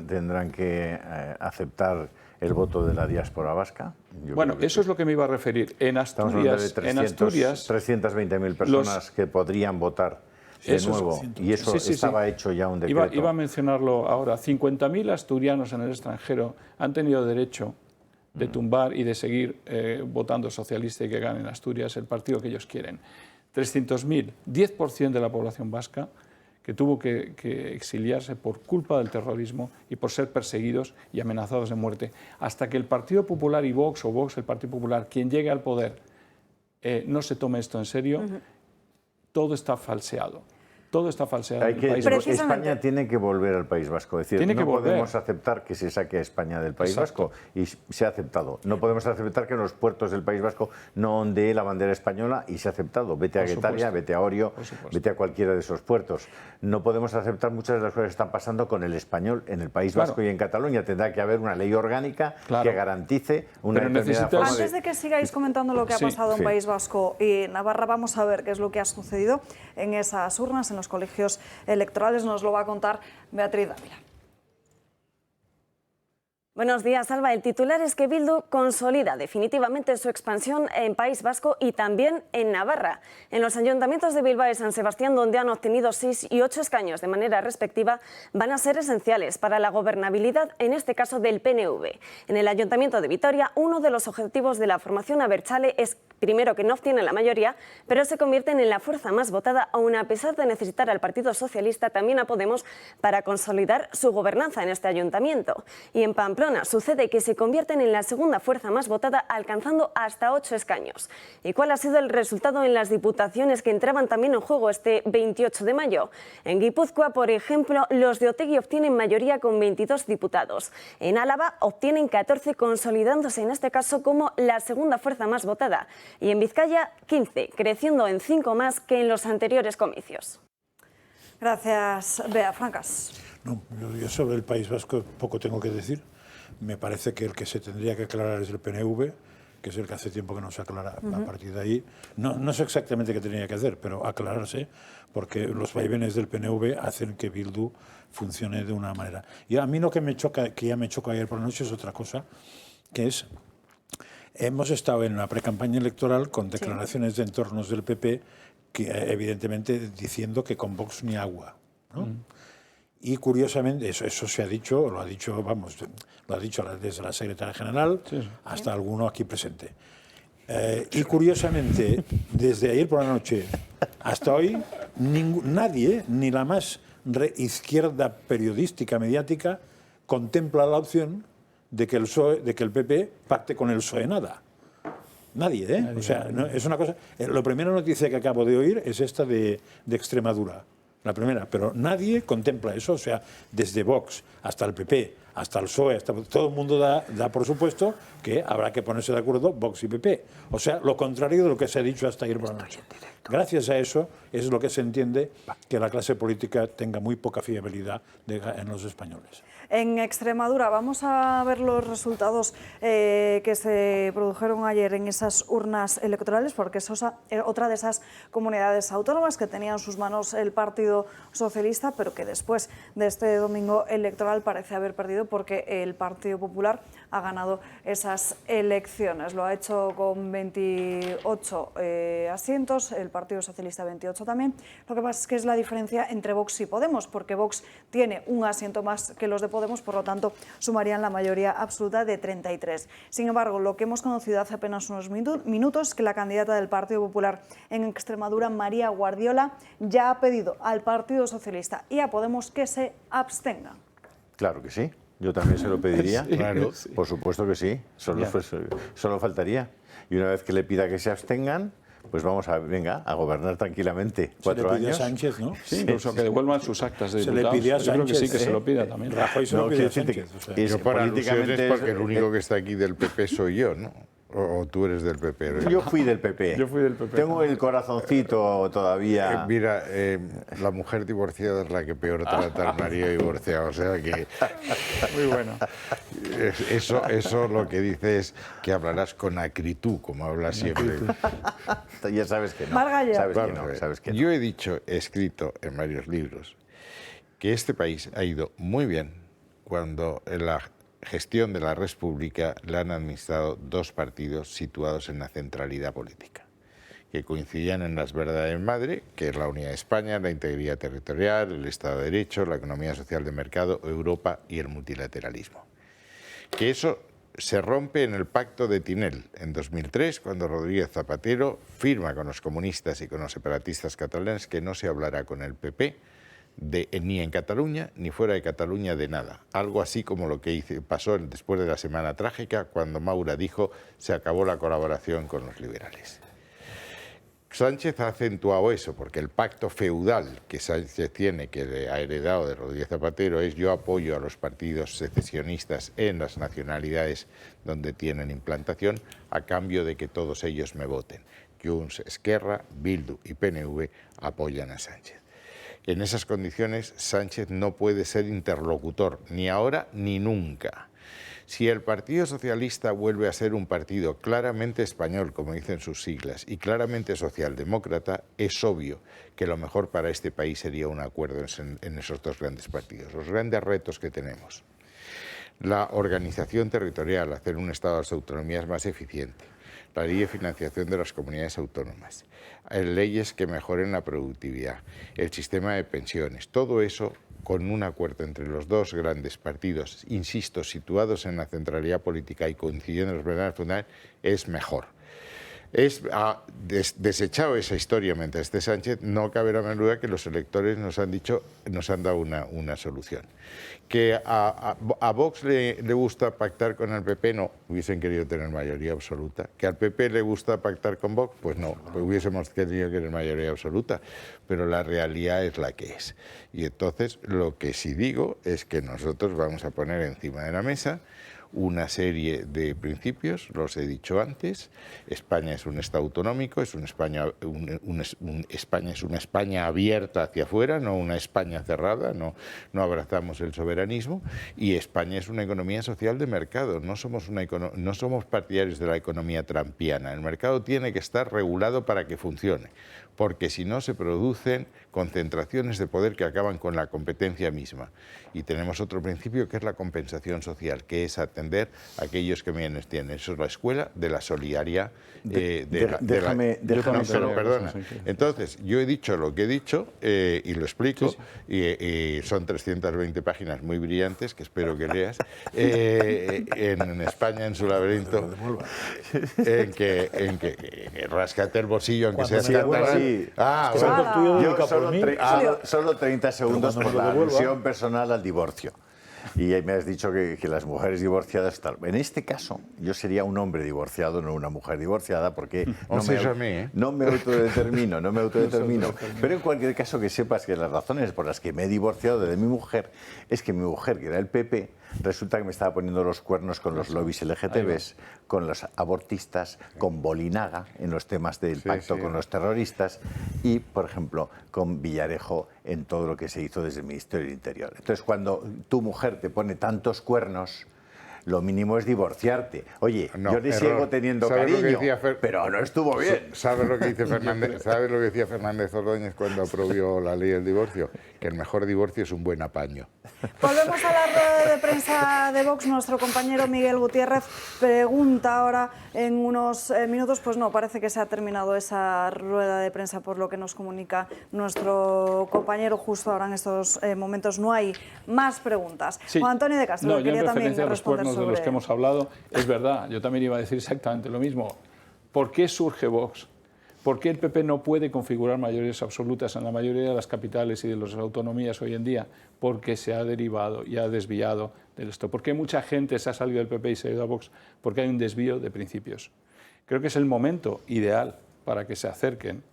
tendrán que aceptar el voto de la diáspora vasca. Bueno, eso es lo que me iba a referir. En Asturias, 320.000 personas que podrían votar de nuevo, y eso estaba hecho ya un decreto. Iba a mencionarlo ahora. 50.000 asturianos en el extranjero han tenido derecho de tumbar y de seguir votando socialista y que ganen Asturias el partido que ellos quieren. 300.000, 10% de la población vasca que tuvo que exiliarse por culpa del terrorismo y por ser perseguidos y amenazados de muerte. Hasta que el Partido Popular y Vox, o Vox el Partido Popular, quien llegue al poder, no se tome esto en serio, todo está falseado. Todo está falseado. España tiene que volver al País Vasco. Es decir, no podemos aceptar que se saque a España del País Vasco, y se ha aceptado. No podemos aceptar que en los puertos del País Vasco no ondee la bandera española, y se ha aceptado. Vete a Guetaria, vete a Orio, vete a cualquiera de esos puertos. No podemos aceptar muchas de las cosas que están pasando con el español en el País Vasco y en Cataluña. Tendrá que haber una ley orgánica que garantice una determinada forma Antes de que sigáis comentando lo que ha pasado en País Vasco y Navarra, vamos a ver qué es lo que ha sucedido en esas urnas, en los colegios electorales. Nos lo va a contar Beatriz Dávila. Buenos días, Alba. El titular es que Bildu consolida definitivamente su expansión en País Vasco y también en Navarra. En los ayuntamientos de Bilbao y San Sebastián, donde han obtenido 6 y 8 escaños de manera respectiva, van a ser esenciales para la gobernabilidad, en este caso del PNV. En el ayuntamiento de Vitoria, uno de los objetivos de la formación abertzale es, primero, que no obtienen la mayoría, pero se convierten en la fuerza más votada, aun a pesar de necesitar al Partido Socialista, también a Podemos, para consolidar su gobernanza en este ayuntamiento. Y en Pamplona sucede que se convierten en la segunda fuerza más votada, alcanzando hasta 8 escaños. ¿Y cuál ha sido el resultado en las diputaciones que entraban también en juego este 28 de mayo? En Guipúzcoa, por ejemplo, los de Otegi obtienen mayoría con 22 diputados. En Álava obtienen 14, consolidándose en este caso como la segunda fuerza más votada. Y en Vizcaya, 15, creciendo en 5 más que en los anteriores comicios. Gracias, Bea. Francas. No, yo sobre el País Vasco poco tengo que decir. Me parece que el que se tendría que aclarar es el PNV, que es el que hace tiempo que no se aclara. A partir de ahí, no sé exactamente qué tenía que hacer, pero aclararse, porque los vaivenes del PNV hacen que Bildu funcione de una manera. Y a mí lo que me choca, que ya me chocó ayer por la noche, es otra cosa, que es, hemos estado en la precampaña electoral con declaraciones de entornos del PP, que evidentemente diciendo que con Vox ni agua, ¿no? Y curiosamente, eso se ha dicho, lo ha dicho desde la secretaria general hasta alguno aquí presente. Y curiosamente, desde ayer por la noche hasta hoy, nadie, ni la más izquierda periodística, mediática, contempla la opción de que el PSOE, de que el PP pacte con el PSOE nada. Nadie, ¿eh? O sea, no, es una cosa. La primera noticia que acabo de oír es esta de Extremadura. La primera, pero nadie contempla eso, o sea, desde Vox hasta el PP, hasta el PSOE, todo el mundo da por supuesto que habrá que ponerse de acuerdo Vox y PP. O sea, lo contrario de lo que se ha dicho hasta ayer por la noche. Gracias a eso es lo que se entiende que la clase política tenga muy poca fiabilidad en los españoles. En Extremadura vamos a ver los resultados que se produjeron ayer en esas urnas electorales, porque es otra de esas comunidades autónomas que tenía en sus manos el Partido Socialista, pero que después de este domingo electoral parece haber perdido, porque el Partido Popular ha ganado esas elecciones. Lo ha hecho con 28 asientos, el Partido Socialista 28 también. Lo que pasa es que es la diferencia entre Vox y Podemos, porque Vox tiene un asiento más que los de Podemos, por lo tanto sumarían la mayoría absoluta de 33. Sin embargo, lo que hemos conocido hace apenas unos minutos es que la candidata del Partido Popular en Extremadura, María Guardiola, ya ha pedido al Partido Socialista y a Podemos que se abstengan. Claro que sí. Yo también se lo pediría, Sí, claro, sí. por supuesto que sí, solo faltaría. Y una vez que le pida que se abstengan, pues vamos a gobernar tranquilamente 4 años. Se le pide a Sánchez, ¿no? Sí, incluso que devuelvan sus actas de Se diputados. le pide a Yo creo que sí, Sánchez, que se lo pida también. Rajoy se lo pide a Sánchez. O sea. Yo por políticamente alusiones, porque el único que está aquí del PP soy yo, ¿no? O tú eres del PP. ¿no? Yo fui del PP. Yo fui del PP. Tengo el corazoncito todavía. Mira, la mujer divorciada es la que peor trata al marido divorciado, o sea que... Muy bueno. Eso lo que dice es que hablarás con acritud, como hablas siempre. Ya sabes que no. Margallo. Sabes que no. Yo he escrito en varios libros, que este país ha ido muy bien cuando la gestión de la República la han administrado 2 partidos situados en la centralidad política, que coincidían en las verdades madre, que es la unidad de España, la integridad territorial, el Estado de Derecho, la economía social de mercado, Europa y el multilateralismo. Que eso se rompe en el Pacto de Tinel en 2003, cuando Rodríguez Zapatero firma con los comunistas y con los separatistas catalanes que no se hablará con el PP ni en Cataluña ni fuera de Cataluña de nada. Algo así como lo que pasó después de la Semana Trágica, cuando Maura dijo se acabó la colaboración con los liberales. Sánchez ha acentuado eso, porque el pacto feudal que Sánchez tiene, que ha heredado de Rodríguez Zapatero, es yo apoyo a los partidos secesionistas en las nacionalidades donde tienen implantación, a cambio de que todos ellos me voten. Junts, Esquerra, Bildu y PNV apoyan a Sánchez. En esas condiciones, Sánchez no puede ser interlocutor, ni ahora ni nunca. Si el Partido Socialista vuelve a ser un partido claramente español, como dicen sus siglas, y claramente socialdemócrata, es obvio que lo mejor para este país sería un acuerdo en esos 2 grandes partidos. Los grandes retos que tenemos. la organización territorial, hacer un Estado de las autonomías más eficiente, la ley de financiación de las comunidades autónomas, leyes que mejoren la productividad, el sistema de pensiones, todo eso con un acuerdo entre los dos grandes partidos, insisto, situados en la centralidad política y coincidiendo en los problemas fundamentales, es mejor. Desechado esa historia mientras esté Sánchez, no cabe la menor duda que los electores nos han dado una solución. Que a Vox le gusta pactar con el PP, no, hubiesen querido tener mayoría absoluta. Que al PP le gusta pactar con Vox, pues no, pues hubiésemos querido tener mayoría absoluta. Pero la realidad es la que es. Y entonces lo que sí digo es que nosotros vamos a poner encima de la mesa una serie de principios, los he dicho antes. España es un Estado autonómico, España es una España abierta hacia afuera, no una España cerrada, no abrazamos el soberanismo, y España es una economía social de mercado, no somos partidarios de la economía trampiana. El mercado tiene que estar regulado para que funcione, porque si no se producen concentraciones de poder que acaban con la competencia misma. Y tenemos otro principio que es la compensación social, que es atender a aquellos que menos tienen. Eso es la escuela de la solidaridad. Perdona. Entonces, yo he dicho lo que he dicho y lo explico, y son 320 páginas muy brillantes que espero que leas, en España en su laberinto, en que rascate el bolsillo aunque sea catalán. Solo 30 segundos por la alusión personal al divorcio. Y me has dicho que las mujeres divorciadas tal. En este caso, yo sería un hombre divorciado, no una mujer divorciada, porque no me autodetermino. Pero en cualquier caso, que sepas que las razones por las que me he divorciado de mi mujer es que mi mujer, que era el PP, resulta que me estaba poniendo los cuernos con los lobbies LGTBs, con los abortistas, con Bolinaga en los temas del pacto con los terroristas y, por ejemplo, con Villarejo en todo lo que se hizo desde el Ministerio del Interior. Entonces, cuando tu mujer te pone tantos cuernos, lo mínimo es divorciarte. Oye, yo le sigo teniendo cariño, pero no estuvo bien. ¿Sabes lo que dice Fernández? ¿Sabes lo que decía Fernández Ordóñez cuando aprobó la ley del divorcio? Que el mejor divorcio es un buen apaño. Volvemos a la rueda de prensa de Vox. Nuestro compañero Miguel Gutiérrez pregunta ahora en unos minutos. Pues no, parece que se ha terminado esa rueda de prensa por lo que nos comunica nuestro compañero justo ahora en estos momentos. No hay más preguntas. Sí. Juan Antonio de Castro, quería también responder de los que hemos hablado, es verdad, yo también iba a decir exactamente lo mismo. ¿Por qué surge Vox? ¿Por qué el PP no puede configurar mayorías absolutas en la mayoría de las capitales y de las autonomías hoy en día? Porque se ha derivado y ha desviado de esto. ¿Por qué mucha gente se ha salido del PP y se ha ido a Vox? Porque hay un desvío de principios. Creo que es el momento ideal para que se acerquen.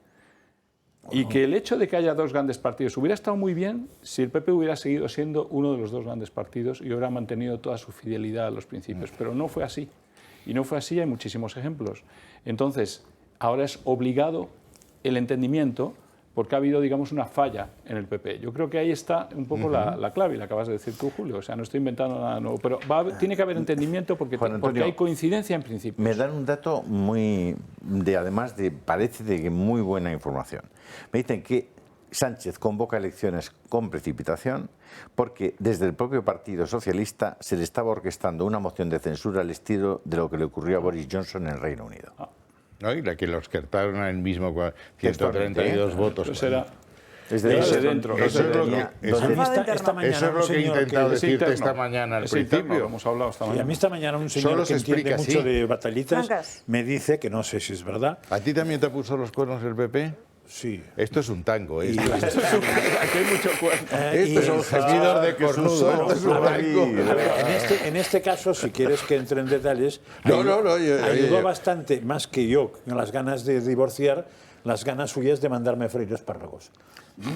Y que el hecho de que haya dos grandes partidos hubiera estado muy bien si el PP hubiera seguido siendo uno de los dos grandes partidos y hubiera mantenido toda su fidelidad a los principios. Pero no fue así. Y no fue así, hay muchísimos ejemplos. Entonces, ahora es obligado el entendimiento porque ha habido, digamos, una falla en el PP. Yo creo que ahí está un poco la clave, y la acabas de decir tú, Julio. O sea, no estoy inventando nada nuevo, pero tiene que haber entendimiento porque hay coincidencia en principio. Me dan un dato parece de muy buena información. Me dicen que Sánchez convoca elecciones con precipitación porque desde el propio Partido Socialista se le estaba orquestando una moción de censura al estilo de lo que le ocurrió a Boris Johnson en el Reino Unido. ¿No? Y la que los cartaron el mismo 132 votos. Eso era desde dentro. Eso es lo que he intentado decirte esta mañana al principio. Hemos hablado esta mañana. Y a mí esta mañana un señor que entiende mucho de batallitas me dice, que no sé si es verdad. ¿A ti también te puso los cuernos el PP? Sí. Esto es un tango, ¿eh? Aquí hay mucho cuerno. Esto es un gemidor de cornudo. Esto es un tango. En este caso, si quieres que entre en detalles, ayudó bastante, más que yo, con las ganas de divorciar, las ganas suyas de mandarme freír espárragos,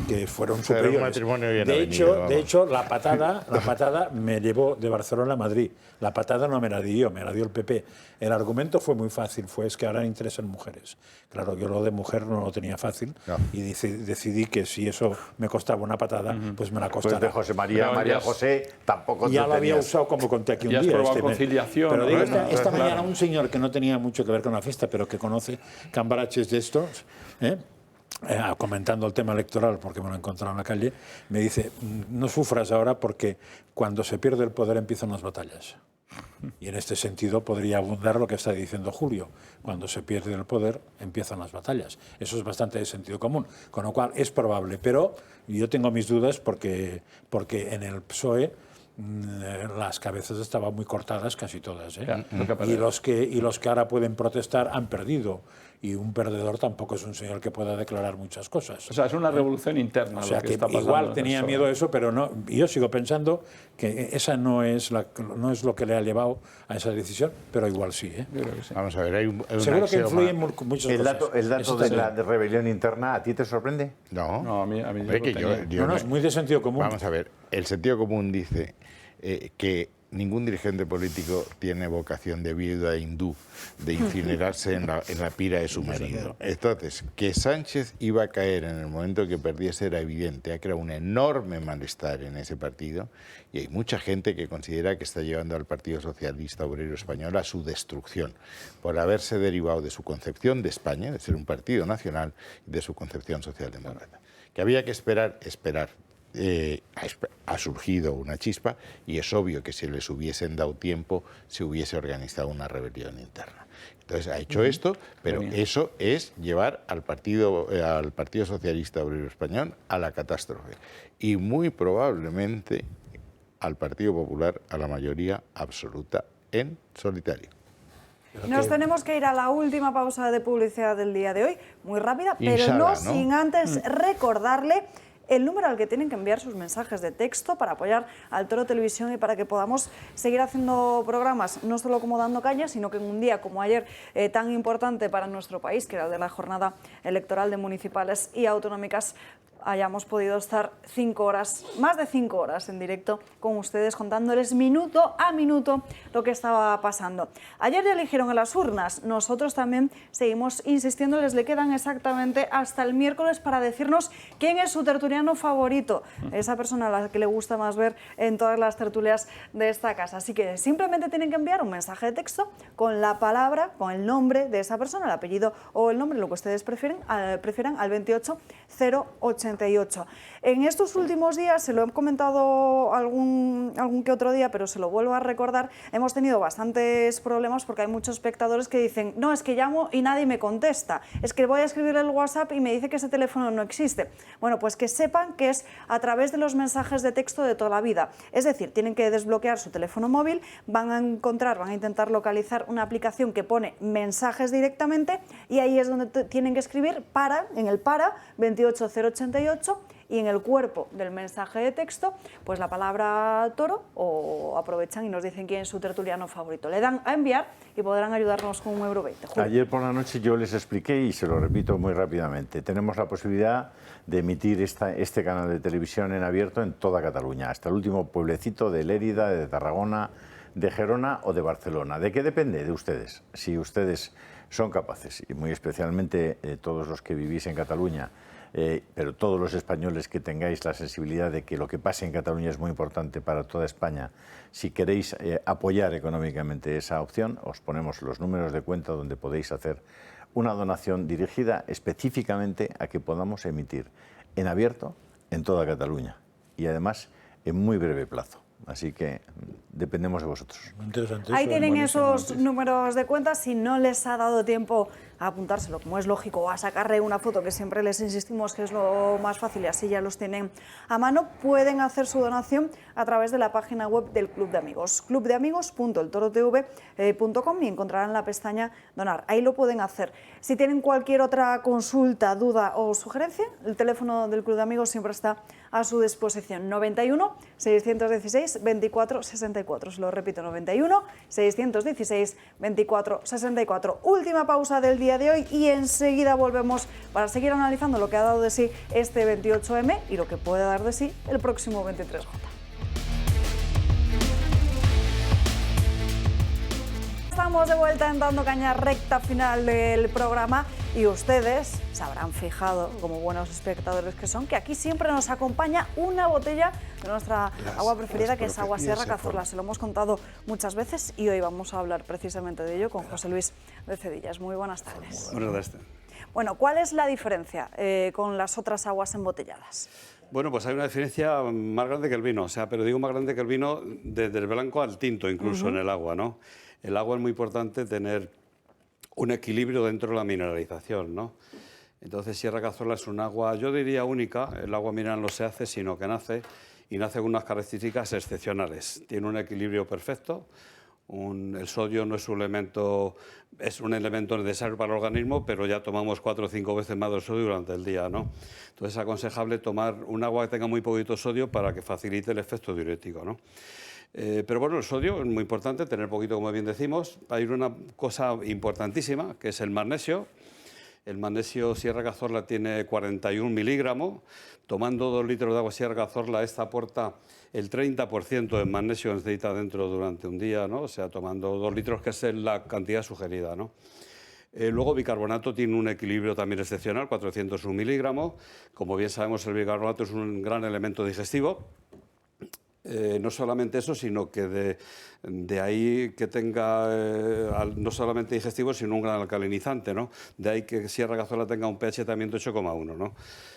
que fueron superiores. De hecho, la patada me llevó de Barcelona a Madrid. La patada no me la di yo, me la dio el PP. El argumento fue muy fácil, es que ahora interesan mujeres. Claro, yo lo de mujer no lo tenía fácil y decidí que si eso me costaba una patada, pues me la costara. Pues de José María José tampoco ya lo había usado, como conté aquí un día. Conciliación. Pero digo, esta mañana un señor que no tenía mucho que ver con la fiesta, pero que conoce cambaraches de estos, comentando el tema electoral, porque me lo he encontrado en la calle, me dice, no sufras ahora porque cuando se pierde el poder empiezan las batallas. Y en este sentido podría abundar lo que está diciendo Julio. Cuando se pierde el poder empiezan las batallas. Eso es bastante de sentido común, con lo cual es probable. Pero yo tengo mis dudas porque en el PSOE las cabezas estaban muy cortadas casi todas, ¿eh? Y los que ahora pueden protestar han perdido. Y un perdedor tampoco es un señor que pueda declarar muchas cosas. O sea, es una revolución interna. O sea, lo que que está pasando igual en tenía el PSOE. miedo a eso, pero no. Yo sigo pensando que esa no es lo que le ha llevado a esa decisión, pero igual sí, ¿eh? Yo creo que sí. Vamos a ver, hay un seguro que axioma. influyen muchas ¿El cosas. dato de la rebelión interna a ti te sorprende? No, No, a mí Hombre, que No, es muy de sentido común. Vamos a ver, el sentido común dice que ningún dirigente político tiene vocación de viuda hindú, de incinerarse en la pira de su marido. Entonces, que Sánchez iba a caer en el momento que perdiese era evidente, ha creado un enorme malestar en ese partido y hay mucha gente que considera que está llevando al Partido Socialista Obrero Español a su destrucción por haberse derivado de su concepción de España, de ser un partido nacional, y de su concepción socialdemócrata. Que había que esperar. Ha surgido una chispa y es obvio que si les hubiesen dado tiempo se hubiese organizado una rebelión interna. Entonces ha hecho esto, pero eso es llevar al Partido Socialista Obrero Español a la catástrofe y muy probablemente al Partido Popular a la mayoría absoluta en solitario. Nos tenemos que ir a la última pausa de publicidad del día de hoy, muy rápida, pero Inshala, no ¿no? sin antes recordarle el número al que tienen que enviar sus mensajes de texto para apoyar al Toro Televisión y para que podamos seguir haciendo programas, no solo como Dando Caña, sino que en un día como ayer, tan importante para nuestro país, que era el de la jornada electoral de municipales y autonómicas, hayamos podido estar 5 horas, más de 5 horas en directo con ustedes, contándoles minuto a minuto lo que estaba pasando. Ayer ya eligieron en las urnas, nosotros también seguimos insistiendo, le quedan exactamente hasta el miércoles para decirnos quién es su tertuliano favorito, esa persona a la que le gusta más ver en todas las tertulias de esta casa. Así que simplemente tienen que enviar un mensaje de texto con la palabra, con el nombre de esa persona, el apellido o el nombre, lo que ustedes prefieran al 28088. En estos últimos días, se lo he comentado algún que otro día, pero se lo vuelvo a recordar, hemos tenido bastantes problemas porque hay muchos espectadores que dicen, no, es que llamo y nadie me contesta, es que voy a escribir el WhatsApp y me dice que ese teléfono no existe. Bueno, pues que sepan que es a través de los mensajes de texto de toda la vida. Es decir, tienen que desbloquear su teléfono móvil, van a intentar localizar una aplicación que pone mensajes directamente y ahí es donde tienen que escribir en el 28088 y en el cuerpo del mensaje de texto, pues la palabra toro, o aprovechan y nos dicen quién es su tertuliano favorito. Le dan a enviar y podrán ayudarnos con €1,20. Ayer por la noche yo les expliqué y se lo repito muy rápidamente. Tenemos la posibilidad de emitir este canal de televisión en abierto en toda Cataluña, hasta el último pueblecito de Lérida, de Tarragona, de Gerona o de Barcelona. ¿De qué depende? De ustedes. Si ustedes son capaces, y muy especialmente todos los que vivís en Cataluña, pero todos los españoles que tengáis la sensibilidad de que lo que pase en Cataluña es muy importante para toda España, si queréis apoyar económicamente esa opción, os ponemos los números de cuenta donde podéis hacer una donación dirigida específicamente a que podamos emitir en abierto en toda Cataluña y además en muy breve plazo. Así que dependemos de vosotros. Ahí tienen esos números de cuenta. Si no les ha dado tiempo a apuntárselo, como es lógico, o a sacarle una foto, que siempre les insistimos que es lo más fácil y así ya los tienen a mano, pueden hacer su donación a través de la página web del Club de Amigos, clubdeamigos.eltorotv.com, y encontrarán la pestaña Donar. Ahí lo pueden hacer. Si tienen cualquier otra consulta, duda o sugerencia, el teléfono del Club de Amigos siempre está a su disposición. 91 616 24 64. Se lo repito, 91 616 24 64. Última pausa del día de hoy y enseguida volvemos para seguir analizando lo que ha dado de sí este 28M y lo que puede dar de sí el próximo 23J. Estamos de vuelta en Dando Caña, recta final del programa, y ustedes se habrán fijado, como buenos espectadores que son, que aquí siempre nos acompaña una botella de nuestra agua preferida, que es Agua Sierra Cazorla. Se lo hemos contado muchas veces y hoy vamos a hablar precisamente de ello con José Luis de Cedillas. Muy buenas tardes. Buenas tardes. Bueno, ¿cuál es la diferencia con las otras aguas embotelladas? Bueno, pues hay una diferencia más grande que el vino, pero digo más grande que el vino desde el blanco al tinto, incluso en el agua, ¿no? El agua es muy importante tener un equilibrio dentro de la mineralización, ¿no? Entonces Sierra Cazorla es un agua, yo diría única, el agua mineral no se hace, sino que nace, y nace con unas características excepcionales. Tiene un equilibrio perfecto, el sodio no es un elemento, es un elemento necesario para el organismo, pero ya tomamos 4 o 5 veces más de sodio durante el día, ¿no? Entonces es aconsejable tomar un agua que tenga muy poquito sodio para que facilite el efecto diurético, ¿no? Pero bueno, el sodio es muy importante, tener poquito, como bien decimos. Hay una cosa importantísima, que es el magnesio. El magnesio Sierra Cazorla tiene 41 miligramos. Tomando 2 litros de agua Sierra Cazorla, esta aporta el 30% de magnesio que necesita dentro durante un día, ¿no? O sea, tomando 2 litros, que es la cantidad sugerida, ¿no? Luego, bicarbonato tiene un equilibrio también excepcional, 401 miligramos. Como bien sabemos, el bicarbonato es un gran elemento digestivo. No solamente eso, sino que de ahí que tenga no solamente digestivo, sino un gran alcalinizante, ¿no? De ahí que Sierra Cazorla tenga un pH también de 8,1, ¿no?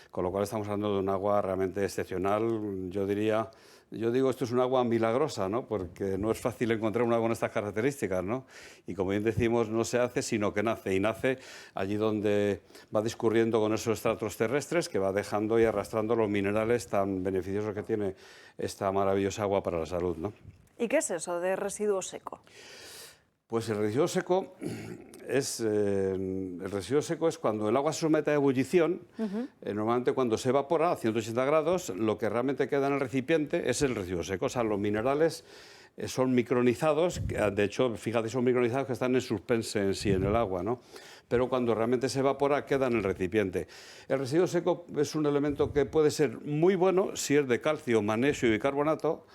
Con lo cual estamos hablando de un agua realmente excepcional. Yo digo, esto es un agua milagrosa, ¿no? Porque no es fácil encontrar un agua con estas características, ¿no? Y como bien decimos, no se hace, sino que nace. Y nace allí donde va discurriendo con esos estratos terrestres, que va dejando y arrastrando los minerales tan beneficiosos que tiene esta maravillosa agua para la salud, ¿no? ¿Y qué es eso de residuo seco? Pues el residuo seco es cuando el agua se somete a ebullición. Normalmente cuando se evapora a 180 grados, lo que realmente queda en el recipiente es el residuo seco. O sea, los minerales son micronizados, de hecho, fíjate, son micronizados que están en suspense en sí en el agua, ¿no? Pero cuando realmente se evapora queda en el recipiente. El residuo seco es un elemento que puede ser muy bueno si es de calcio, magnesio y bicarbonato,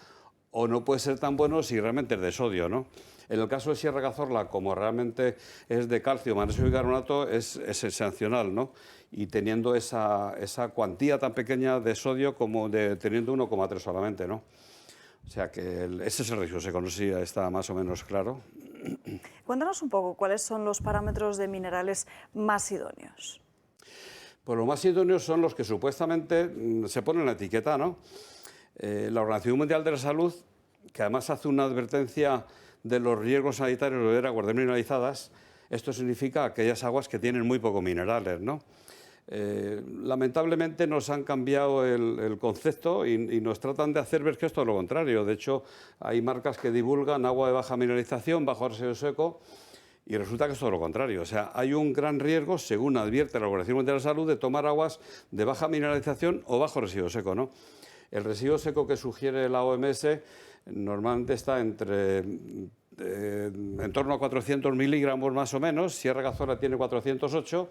o no puede ser tan bueno si realmente es de sodio, ¿no? En el caso de Sierra Cazorla, como realmente es de calcio, magnesio y bicarbonato, es excepcional, ¿no? Y teniendo esa cuantía tan pequeña de sodio como teniendo 1,3 solamente, ¿no? O sea que ese es el residuo seco, no sé si está más o menos claro. Cuéntanos un poco cuáles son los parámetros de minerales más idóneos. Pues los más idóneos son los que supuestamente se ponen en la etiqueta, ¿no? La Organización Mundial de la Salud, que además hace una advertencia de los riesgos sanitarios de beber aguas mineralizadas, esto significa aquellas aguas que tienen muy pocos minerales, ¿no? Lamentablemente nos han cambiado el concepto y nos tratan de hacer ver que es todo lo contrario. De hecho, hay marcas que divulgan agua de baja mineralización, bajo residuo seco, y resulta que es todo lo contrario. O sea, hay un gran riesgo, según advierte la Organización Mundial de la Salud, de tomar aguas de baja mineralización o bajo residuo seco, ¿no? El residuo seco que sugiere la OMS normalmente está en torno a 400 miligramos más o menos. Sierra Cazorla tiene 408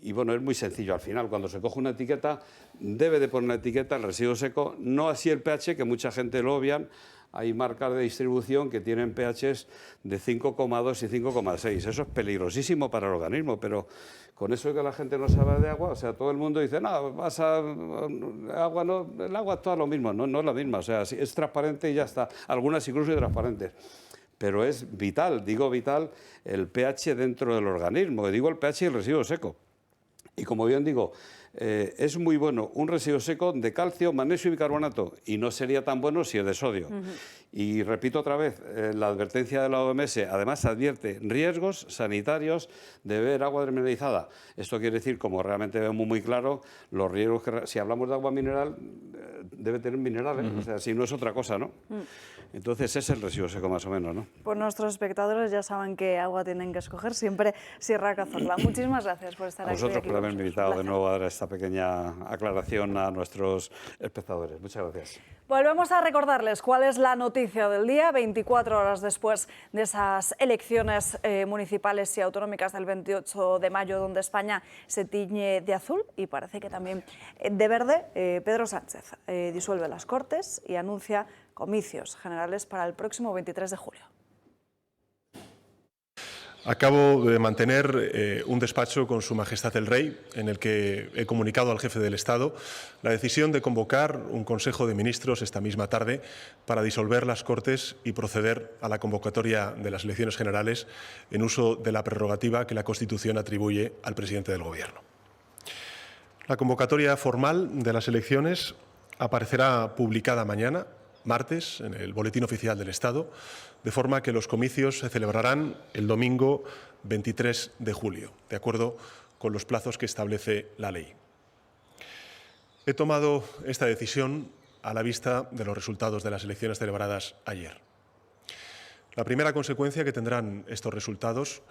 y bueno, es muy sencillo al final. Cuando se coge una etiqueta, debe de poner la etiqueta el residuo seco, no así el pH, que mucha gente lo obvian. Hay marcas de distribución que tienen pHs de 5,2 y 5,6. Eso es peligrosísimo para el organismo, pero con eso que la gente no sabe de agua, o sea, todo el mundo dice, no, agua no, el agua es todo lo mismo. No, no es lo mismo, o sea, es transparente y ya está. Algunas incluso transparentes. Pero es vital, digo vital, el pH dentro del organismo. Digo el pH y el residuo seco. Y como bien digo, es muy bueno un residuo seco de calcio, magnesio y bicarbonato, y no sería tan bueno si es de sodio. Y repito otra vez, la advertencia de la OMS además advierte riesgos sanitarios de beber agua desmineralizada. Esto quiere decir, como realmente vemos muy claro, los riesgos que si hablamos de agua mineral, debe tener minerales, o sea, si no es otra cosa, ¿no? Entonces es el residuo seco más o menos, ¿no? Pues nuestros espectadores ya saben qué agua tienen que escoger, siempre Sierra Cazorla. Muchísimas gracias por estar aquí. A vosotros por haberme invitado de nuevo a dar esta pequeña aclaración a nuestros espectadores. Muchas gracias. Volvemos a recordarles cuál es la noticia del día, 24 horas después de esas elecciones municipales y autonómicas del 28 de mayo, donde España se tiñe de azul y parece que también de verde. Pedro Sánchez disuelve las Cortes y anuncia comicios generales para el próximo 23 de julio. Acabo de mantener un despacho con Su Majestad el Rey, en el que he comunicado al jefe del Estado la decisión de convocar un Consejo de Ministros esta misma tarde para disolver las Cortes y proceder a la convocatoria de las elecciones generales en uso de la prerrogativa que la Constitución atribuye al presidente del Gobierno. La convocatoria formal de las elecciones aparecerá publicada mañana, martes, en el Boletín Oficial del Estado, de forma que los comicios se celebrarán el domingo 23 de julio, de acuerdo con los plazos que establece la ley. He tomado esta decisión a la vista de los resultados de las elecciones celebradas ayer. La primera consecuencia que tendrán estos resultados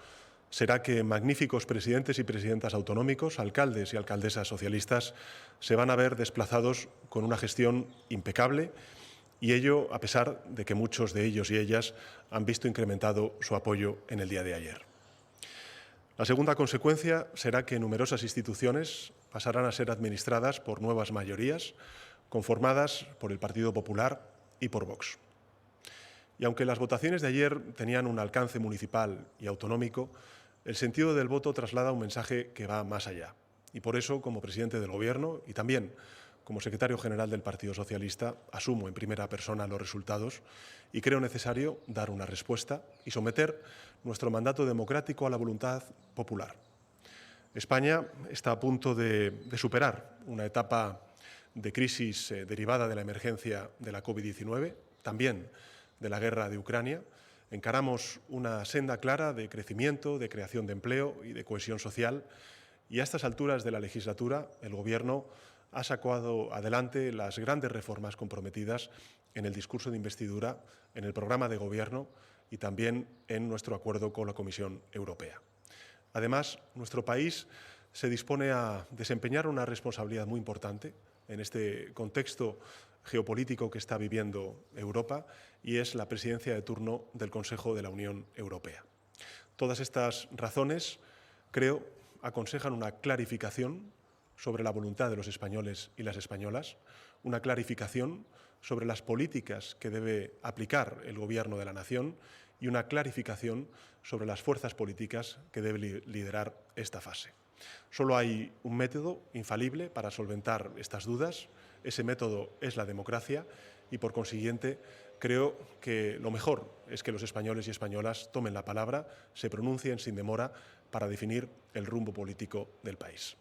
será que magníficos presidentes y presidentas autonómicos, alcaldes y alcaldesas socialistas, se van a ver desplazados con una gestión impecable, y ello a pesar de que muchos de ellos y ellas han visto incrementado su apoyo en el día de ayer. La segunda consecuencia será que numerosas instituciones pasarán a ser administradas por nuevas mayorías, conformadas por el Partido Popular y por Vox. Y aunque las votaciones de ayer tenían un alcance municipal y autonómico, el sentido del voto traslada un mensaje que va más allá. Y por eso, como presidente del Gobierno y también como secretario general del Partido Socialista, asumo en primera persona los resultados y creo necesario dar una respuesta y someter nuestro mandato democrático a la voluntad popular. España está a punto de superar una etapa de crisis derivada de la emergencia de la COVID-19, también de la guerra de Ucrania. Encaramos una senda clara de crecimiento, de creación de empleo y de cohesión social, y a estas alturas de la legislatura el Gobierno ha sacado adelante las grandes reformas comprometidas en el discurso de investidura, en el programa de Gobierno y también en nuestro acuerdo con la Comisión Europea. Además, nuestro país se dispone a desempeñar una responsabilidad muy importante en este contexto geopolítico que está viviendo Europa, y es la presidencia de turno del Consejo de la Unión Europea. Todas estas razones, creo, aconsejan una clarificación sobre la voluntad de los españoles y las españolas, una clarificación sobre las políticas que debe aplicar el Gobierno de la nación y una clarificación sobre las fuerzas políticas que debe liderar esta fase. Solo hay un método infalible para solventar estas dudas. Ese método es la democracia y, por consiguiente, creo que lo mejor es que los españoles y españolas tomen la palabra, se pronuncien sin demora para definir el rumbo político del país.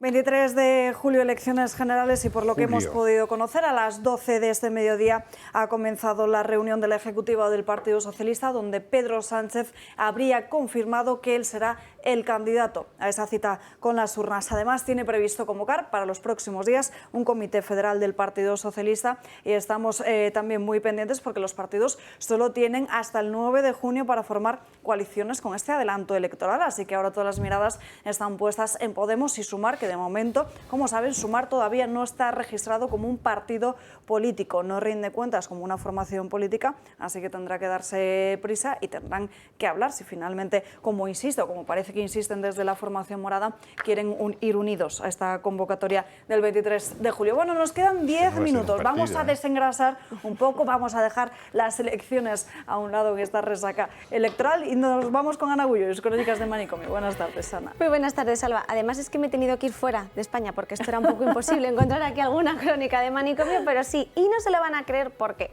23 de julio, elecciones generales, y por lo que hemos podido conocer, a las 12 de este mediodía ha comenzado la reunión del Ejecutivo del Partido Socialista, donde Pedro Sánchez habría confirmado que él será el candidato a esa cita con las urnas. Además, tiene previsto convocar para los próximos días un comité federal del Partido Socialista, y estamos también muy pendientes porque los partidos solo tienen hasta el 9 de junio para formar coaliciones con este adelanto electoral, así que ahora todas las miradas están puestas en Podemos y Sumar, que de momento, como saben, Sumar todavía no está registrado como un partido político, no rinde cuentas como una formación política, así que tendrá que darse prisa y tendrán que hablar si finalmente, como insisto, como parece que insisten desde la formación morada, quieren ir unidos a esta convocatoria del 23 de julio. Bueno, nos quedan 10 minutos, vamos a desengrasar un poco, vamos a dejar las elecciones a un lado en esta resaca electoral y nos vamos con Ana Gullo, sus crónicas de Manicomio. Buenas tardes, Ana. Muy buenas tardes, Alba. Además es que me he tenido que ir fuera de España porque esto era un poco imposible encontrar aquí alguna crónica de Manicomio, pero sí, y no se lo van a creer por qué.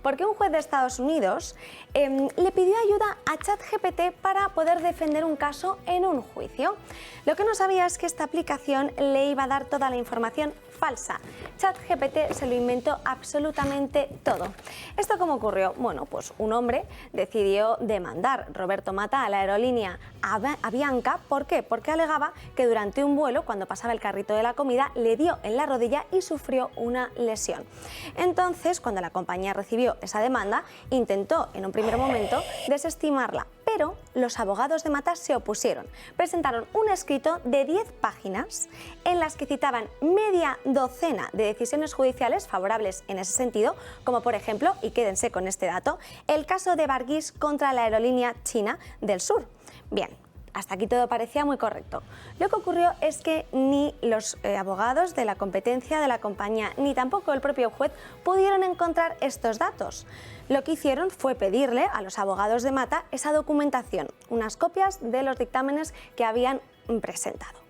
Porque un juez de Estados Unidos le pidió ayuda a ChatGPT para poder defender un caso en un juicio. Lo que no sabía es que esta aplicación le iba a dar toda la información falsa. ChatGPT se lo inventó absolutamente todo. ¿Esto cómo ocurrió? Bueno, pues un hombre decidió demandar, Roberto Mata, a la aerolínea Avianca. ¿Por qué? Porque alegaba que durante un vuelo, cuando pasaba el carrito de la comida, le dio en la rodilla y sufrió una lesión. Entonces, cuando la compañía recibió esa demanda, intentó en un primer momento desestimarla, pero los abogados de Mata se opusieron. Presentaron un escrito de 10 páginas en las que citaban media docena de decisiones judiciales favorables en ese sentido, como por ejemplo, y quédense con este dato, el caso de Barguís contra la aerolínea china del sur. Bien, hasta aquí todo parecía muy correcto. Lo que ocurrió es que ni los abogados de la competencia de la compañía ni tampoco el propio juez pudieron encontrar estos datos. Lo que hicieron fue pedirle a los abogados de Mata esa documentación, unas copias de los dictámenes que habían presentado.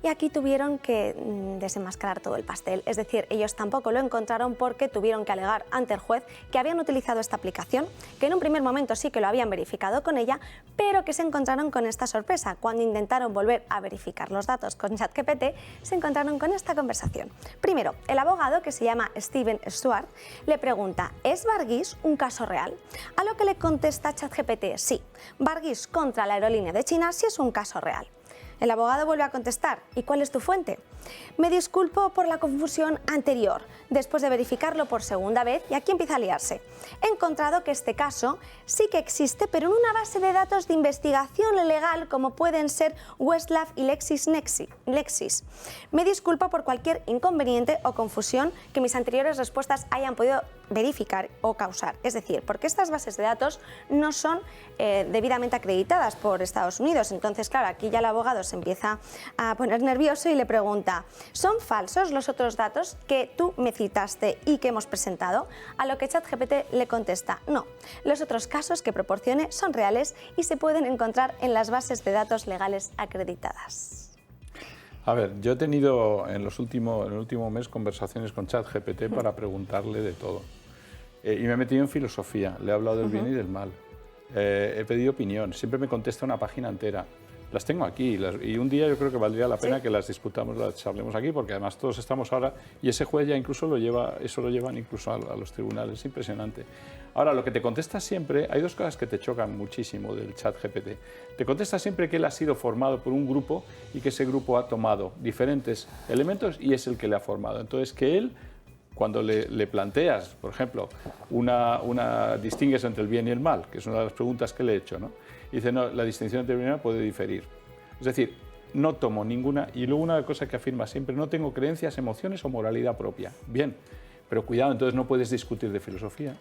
Y aquí tuvieron que desenmascarar todo el pastel, es decir, ellos tampoco lo encontraron porque tuvieron que alegar ante el juez que habían utilizado esta aplicación, que en un primer momento sí que lo habían verificado con ella, pero que se encontraron con esta sorpresa. Cuando intentaron volver a verificar los datos con ChatGPT, se encontraron con esta conversación. Primero, el abogado, que se llama Steven Stewart, le pregunta: ¿es Barguís un caso real? A lo que le contesta ChatGPT: sí, Barguís contra la aerolínea de China sí es un caso real. El abogado vuelve a contestar: ¿y cuál es tu fuente? Me disculpo por la confusión anterior. Después de verificarlo por segunda vez, y aquí empieza a liarse, he encontrado que este caso sí que existe, pero en una base de datos de investigación legal como pueden ser Westlaw y LexisNexis. Me disculpo por cualquier inconveniente o confusión que mis anteriores respuestas hayan podido verificar o causar. Es decir, porque estas bases de datos no son debidamente acreditadas por Estados Unidos. Entonces, claro, aquí ya el abogado se empieza a poner nervioso y le pregunta: ¿son falsos los otros datos que tú me citaste y que hemos presentado? A lo que ChatGPT le contesta: no, los otros casos que proporcione son reales y se pueden encontrar en las bases de datos legales acreditadas. A ver, yo he tenido en el último mes conversaciones con ChatGPT para preguntarle de todo. Y me he metido en filosofía, le he hablado del bien y del mal. He pedido opinión, siempre me contesta una página entera. Las tengo aquí y un día yo creo que valdría la pena que las discutamos, las hablemos aquí, porque además todos estamos ahora, y ese juez ya incluso eso lo llevan incluso a los tribunales, es impresionante. Ahora, lo que te contesta siempre, hay dos cosas que te chocan muchísimo del ChatGPT. Te contesta siempre que él ha sido formado por un grupo y que ese grupo ha tomado diferentes elementos y es el que le ha formado. Entonces, que él, cuando le planteas, por ejemplo, distingues entre el bien y el mal, que es una de las preguntas que le he hecho, ¿no? Y dice: no, la distinción entre el bien y el mal puede diferir. Es decir, no tomo ninguna, y luego una cosa que afirma siempre: no tengo creencias, emociones o moralidad propia. Bien, pero cuidado, entonces no puedes discutir de filosofía,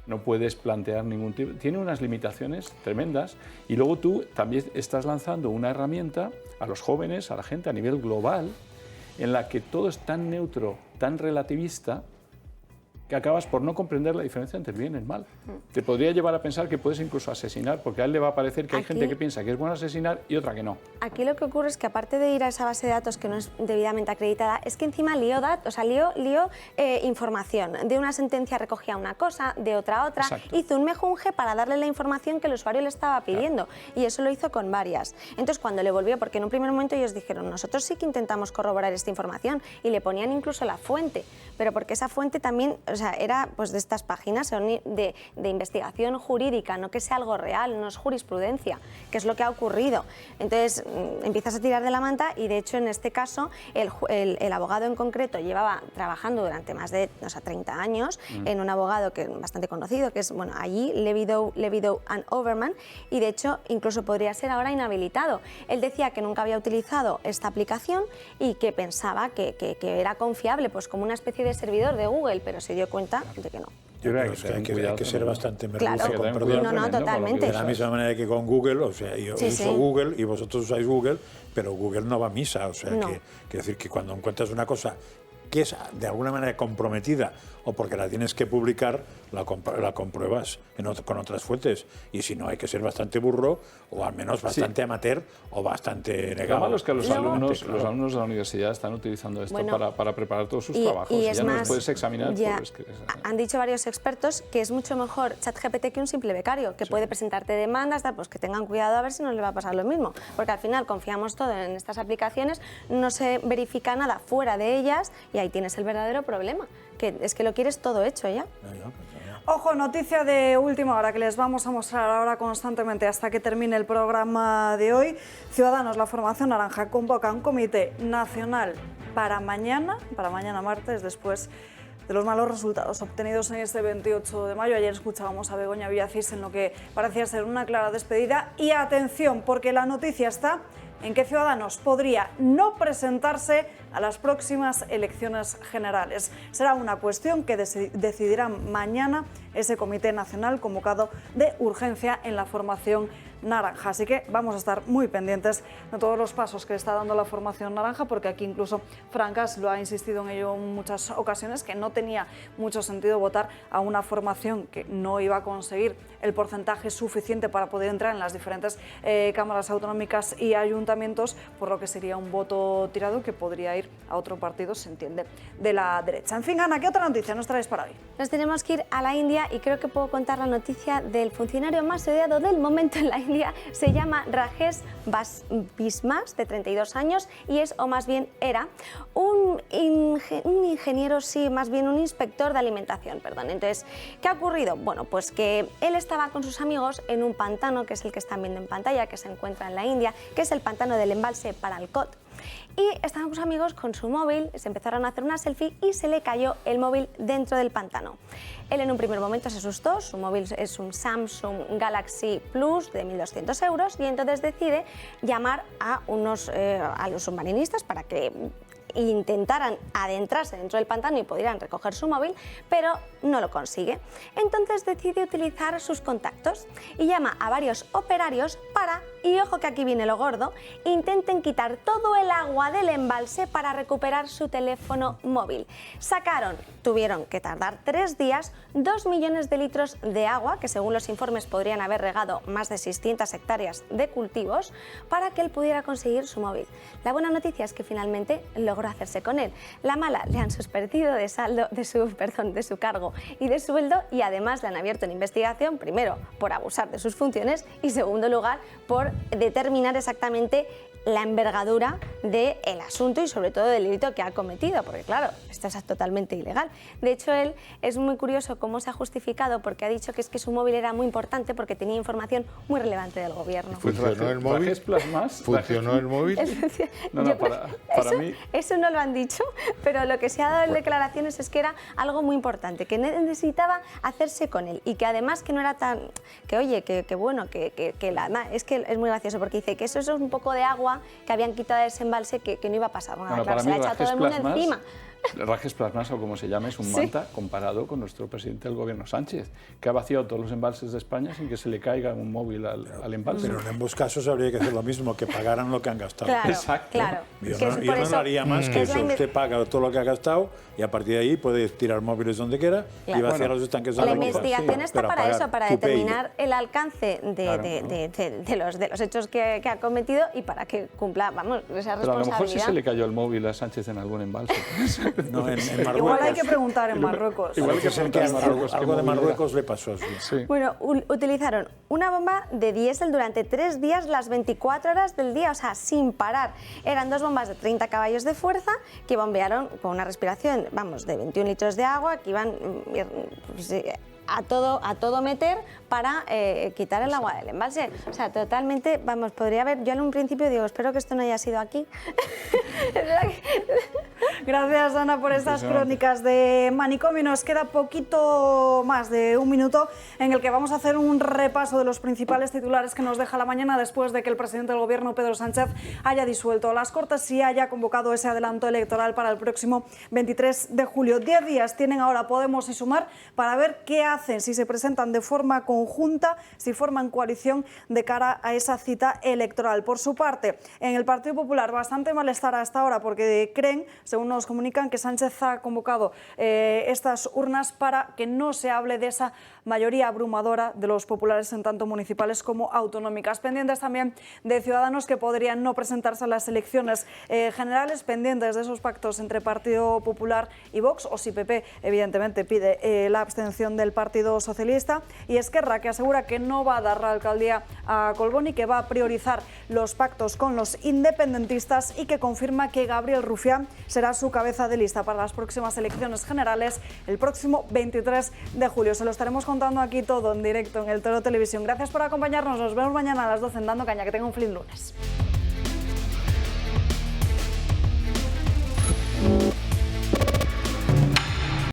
no puedes plantear ningún tipo, tiene unas limitaciones tremendas, y luego tú también estás lanzando una herramienta a los jóvenes, a la gente a nivel global, en la que todo es tan neutro, tan relativista, que acabas por no comprender la diferencia entre el bien y el mal. Te podría llevar a pensar que puedes incluso asesinar, porque a él le va a parecer que hay gente que piensa que es bueno asesinar y otra que no. Aquí lo que ocurre es que, aparte de ir a esa base de datos que no es debidamente acreditada, es que encima lió información. De una sentencia recogía una cosa, de otra. Exacto. Hizo un mejunje para darle la información que el usuario le estaba pidiendo, y eso lo hizo con varias. Entonces, cuando le volvió, porque en un primer momento ellos dijeron: nosotros sí que intentamos corroborar esta información, y le ponían incluso la fuente, pero porque esa fuente también, era pues de estas páginas de investigación jurídica, no que sea algo real, no es jurisprudencia, que es lo que ha ocurrido. Entonces empiezas a tirar de la manta, y de hecho en este caso el abogado en concreto llevaba trabajando durante más de 30 años en un abogado que bastante conocido, que es allí Levidow and Overman, y de hecho incluso podría ser ahora inhabilitado. Él decía que nunca había utilizado esta aplicación y que pensaba que era confiable, pues como una especie de servidor de Google, pero se dio cuenta de que no. Yo creo que hay que ser bastante merluzo, con perdón. No, totalmente. De la misma manera que con Google, o sea, yo uso Google y vosotros usáis Google, pero Google no va a misa, o sea, quiere decir que cuando encuentras una cosa que es de alguna manera comprometida o porque la tienes que publicar, la compruebas con otras fuentes. Y si no, hay que ser bastante burro o al menos bastante amateur o bastante negado. Lo malo es que los alumnos de la universidad están utilizando esto para preparar todos sus trabajos. Y ya no los puedes examinar. Han dicho varios expertos que es mucho mejor ChatGPT que un simple becario, que puede presentarte demandas, pues que tengan cuidado a ver si no le va a pasar lo mismo. Porque al final confiamos todo en estas aplicaciones, no se verifica nada fuera de ellas y ahí tienes el verdadero problema, que es que lo quieres todo hecho ya. Ojo, noticia de última hora que les vamos a mostrar ahora constantemente hasta que termine el programa de hoy. Ciudadanos, la Formación Naranja, convoca un comité nacional para mañana martes, después de los malos resultados obtenidos en este 28 de mayo. Ayer escuchábamos a Begoña Villacís en lo que parecía ser una clara despedida. Y atención, porque la noticia está en que Ciudadanos podría no presentarse a las próximas elecciones generales. Será una cuestión que decidirá mañana ese Comité Nacional convocado de urgencia en la formación naranja. Así que vamos a estar muy pendientes de todos los pasos que está dando la formación naranja, porque aquí incluso Francas lo ha insistido en ello en muchas ocasiones, que no tenía mucho sentido votar a una formación que no iba a conseguir el porcentaje suficiente para poder entrar en las diferentes cámaras autonómicas y ayuntamientos, por lo que sería un voto tirado que podría ir a otro partido, se entiende, de la derecha. En fin, Ana, ¿qué otra noticia nos traes para hoy? Nos tenemos que ir a la India y creo que puedo contar la noticia del funcionario más odiado del momento en la India. Se llama Rajesh Biswas, de 32 años, y es, o más bien era, un ingeniero, sí, más bien un inspector de alimentación, perdón. Entonces, ¿qué ha ocurrido? Bueno, pues que él estaba con sus amigos en un pantano, que es el que están viendo en pantalla, que se encuentra en la India, que es el pantano del embalse Paralkot. Y estaban sus amigos con su móvil, se empezaron a hacer una selfie y se le cayó el móvil dentro del pantano. Él en un primer momento se asustó, su móvil es un Samsung Galaxy Plus de 1.200 euros y entonces decide llamar a los submarinistas para que intentaran adentrarse dentro del pantano y pudieran recoger su móvil, pero no lo consigue. Entonces decide utilizar sus contactos y llama a varios operarios para, y ojo que aquí viene lo gordo, intenten quitar todo el agua del embalse para recuperar su teléfono móvil. Tuvieron que tardar 3 días, 2 millones de litros de agua, que según los informes podrían haber regado más de 600 hectáreas de cultivos, para que él pudiera conseguir su móvil. La buena noticia es que finalmente logró hacerse con él. La mala, le han suspendido de su cargo y de sueldo, y además le han abierto una investigación, primero por abusar de sus funciones y segundo lugar por determinar exactamente la envergadura del asunto y sobre todo del delito que ha cometido, porque claro, esto es totalmente ilegal. De hecho, él es muy curioso cómo se ha justificado, porque ha dicho que es que su móvil era muy importante porque tenía información muy relevante del gobierno. ¿Funcionó el móvil? ¿Funcionó el móvil? No, para mí... Eso no lo han dicho, pero lo que se ha dado en declaraciones es que era algo muy importante, que necesitaba hacerse con él y que además que no era tan... que oye, que bueno, es que es muy gracioso porque dice que eso es un poco de agua que habían quitado de ese embalse que no iba a pasar nada. Bueno, claro, se le ha echado todo el mundo encima. Rajesh Plasmas, o como se llame, es un manta comparado con nuestro presidente del gobierno Sánchez, que ha vaciado todos los embalses de España sin que se le caiga un móvil al embalse. Pero en ambos casos habría que hacer lo mismo, que pagaran lo que han gastado. Claro, exacto. Claro. Yo no lo haría más que eso. Usted paga todo lo que ha gastado y a partir de ahí puede tirar móviles donde quiera y vaciar los estanques de la agua. investigación está para eso, para determinar el alcance de los hechos que ha cometido y para que cumpla, vamos, esa responsabilidad. Pero a lo mejor sí se le cayó el móvil a Sánchez en algún embalse. No, en Marruecos. Igual hay que preguntar en Marruecos. Igual que algo de Marruecos le pasó así. Sí. Bueno, utilizaron una bomba de diésel durante 3 días, las 24 horas del día, o sea, sin parar. Eran 2 bombas de 30 caballos de fuerza que bombearon con una respiración, vamos, de 21 litros de agua, que iban a todo meter para quitar el agua del embalse. O sea, totalmente, vamos, podría haber... Yo en un principio digo, espero que esto no haya sido aquí. Gracias, Ana, por estas crónicas de Manicomio. Nos queda poquito más de 1 minuto en el que vamos a hacer un repaso de los principales titulares que nos deja la mañana después de que el presidente del Gobierno, Pedro Sánchez, haya disuelto las Cortes y haya convocado ese adelanto electoral para el próximo 23 de julio. 10 días tienen ahora Podemos y Sumar para ver qué hacen, si se presentan de forma conjunta, si forman coalición de cara a esa cita electoral. Por su parte, en el Partido Popular, bastante malestar hasta ahora porque creen, según nos comunican, que Sánchez ha convocado estas urnas para que no se hable de esa mayoría abrumadora de los populares en tanto municipales como autonómicas. Pendientes también de Ciudadanos, que podrían no presentarse a las elecciones generales, pendientes de esos pactos entre Partido Popular y Vox, o si PP evidentemente pide la abstención del Partido Socialista, y Esquerra, que asegura que no va a dar la alcaldía a Colboni y que va a priorizar los pactos con los independentistas, y que confirma que Gabriel Rufián será su cabeza de lista para las próximas elecciones generales el próximo 23 de julio. Se lo estaremos contando aquí todo en directo en el Toro Televisión. Gracias por acompañarnos. Nos vemos mañana a las 12 en Dando Caña. Que tenga un feliz lunes.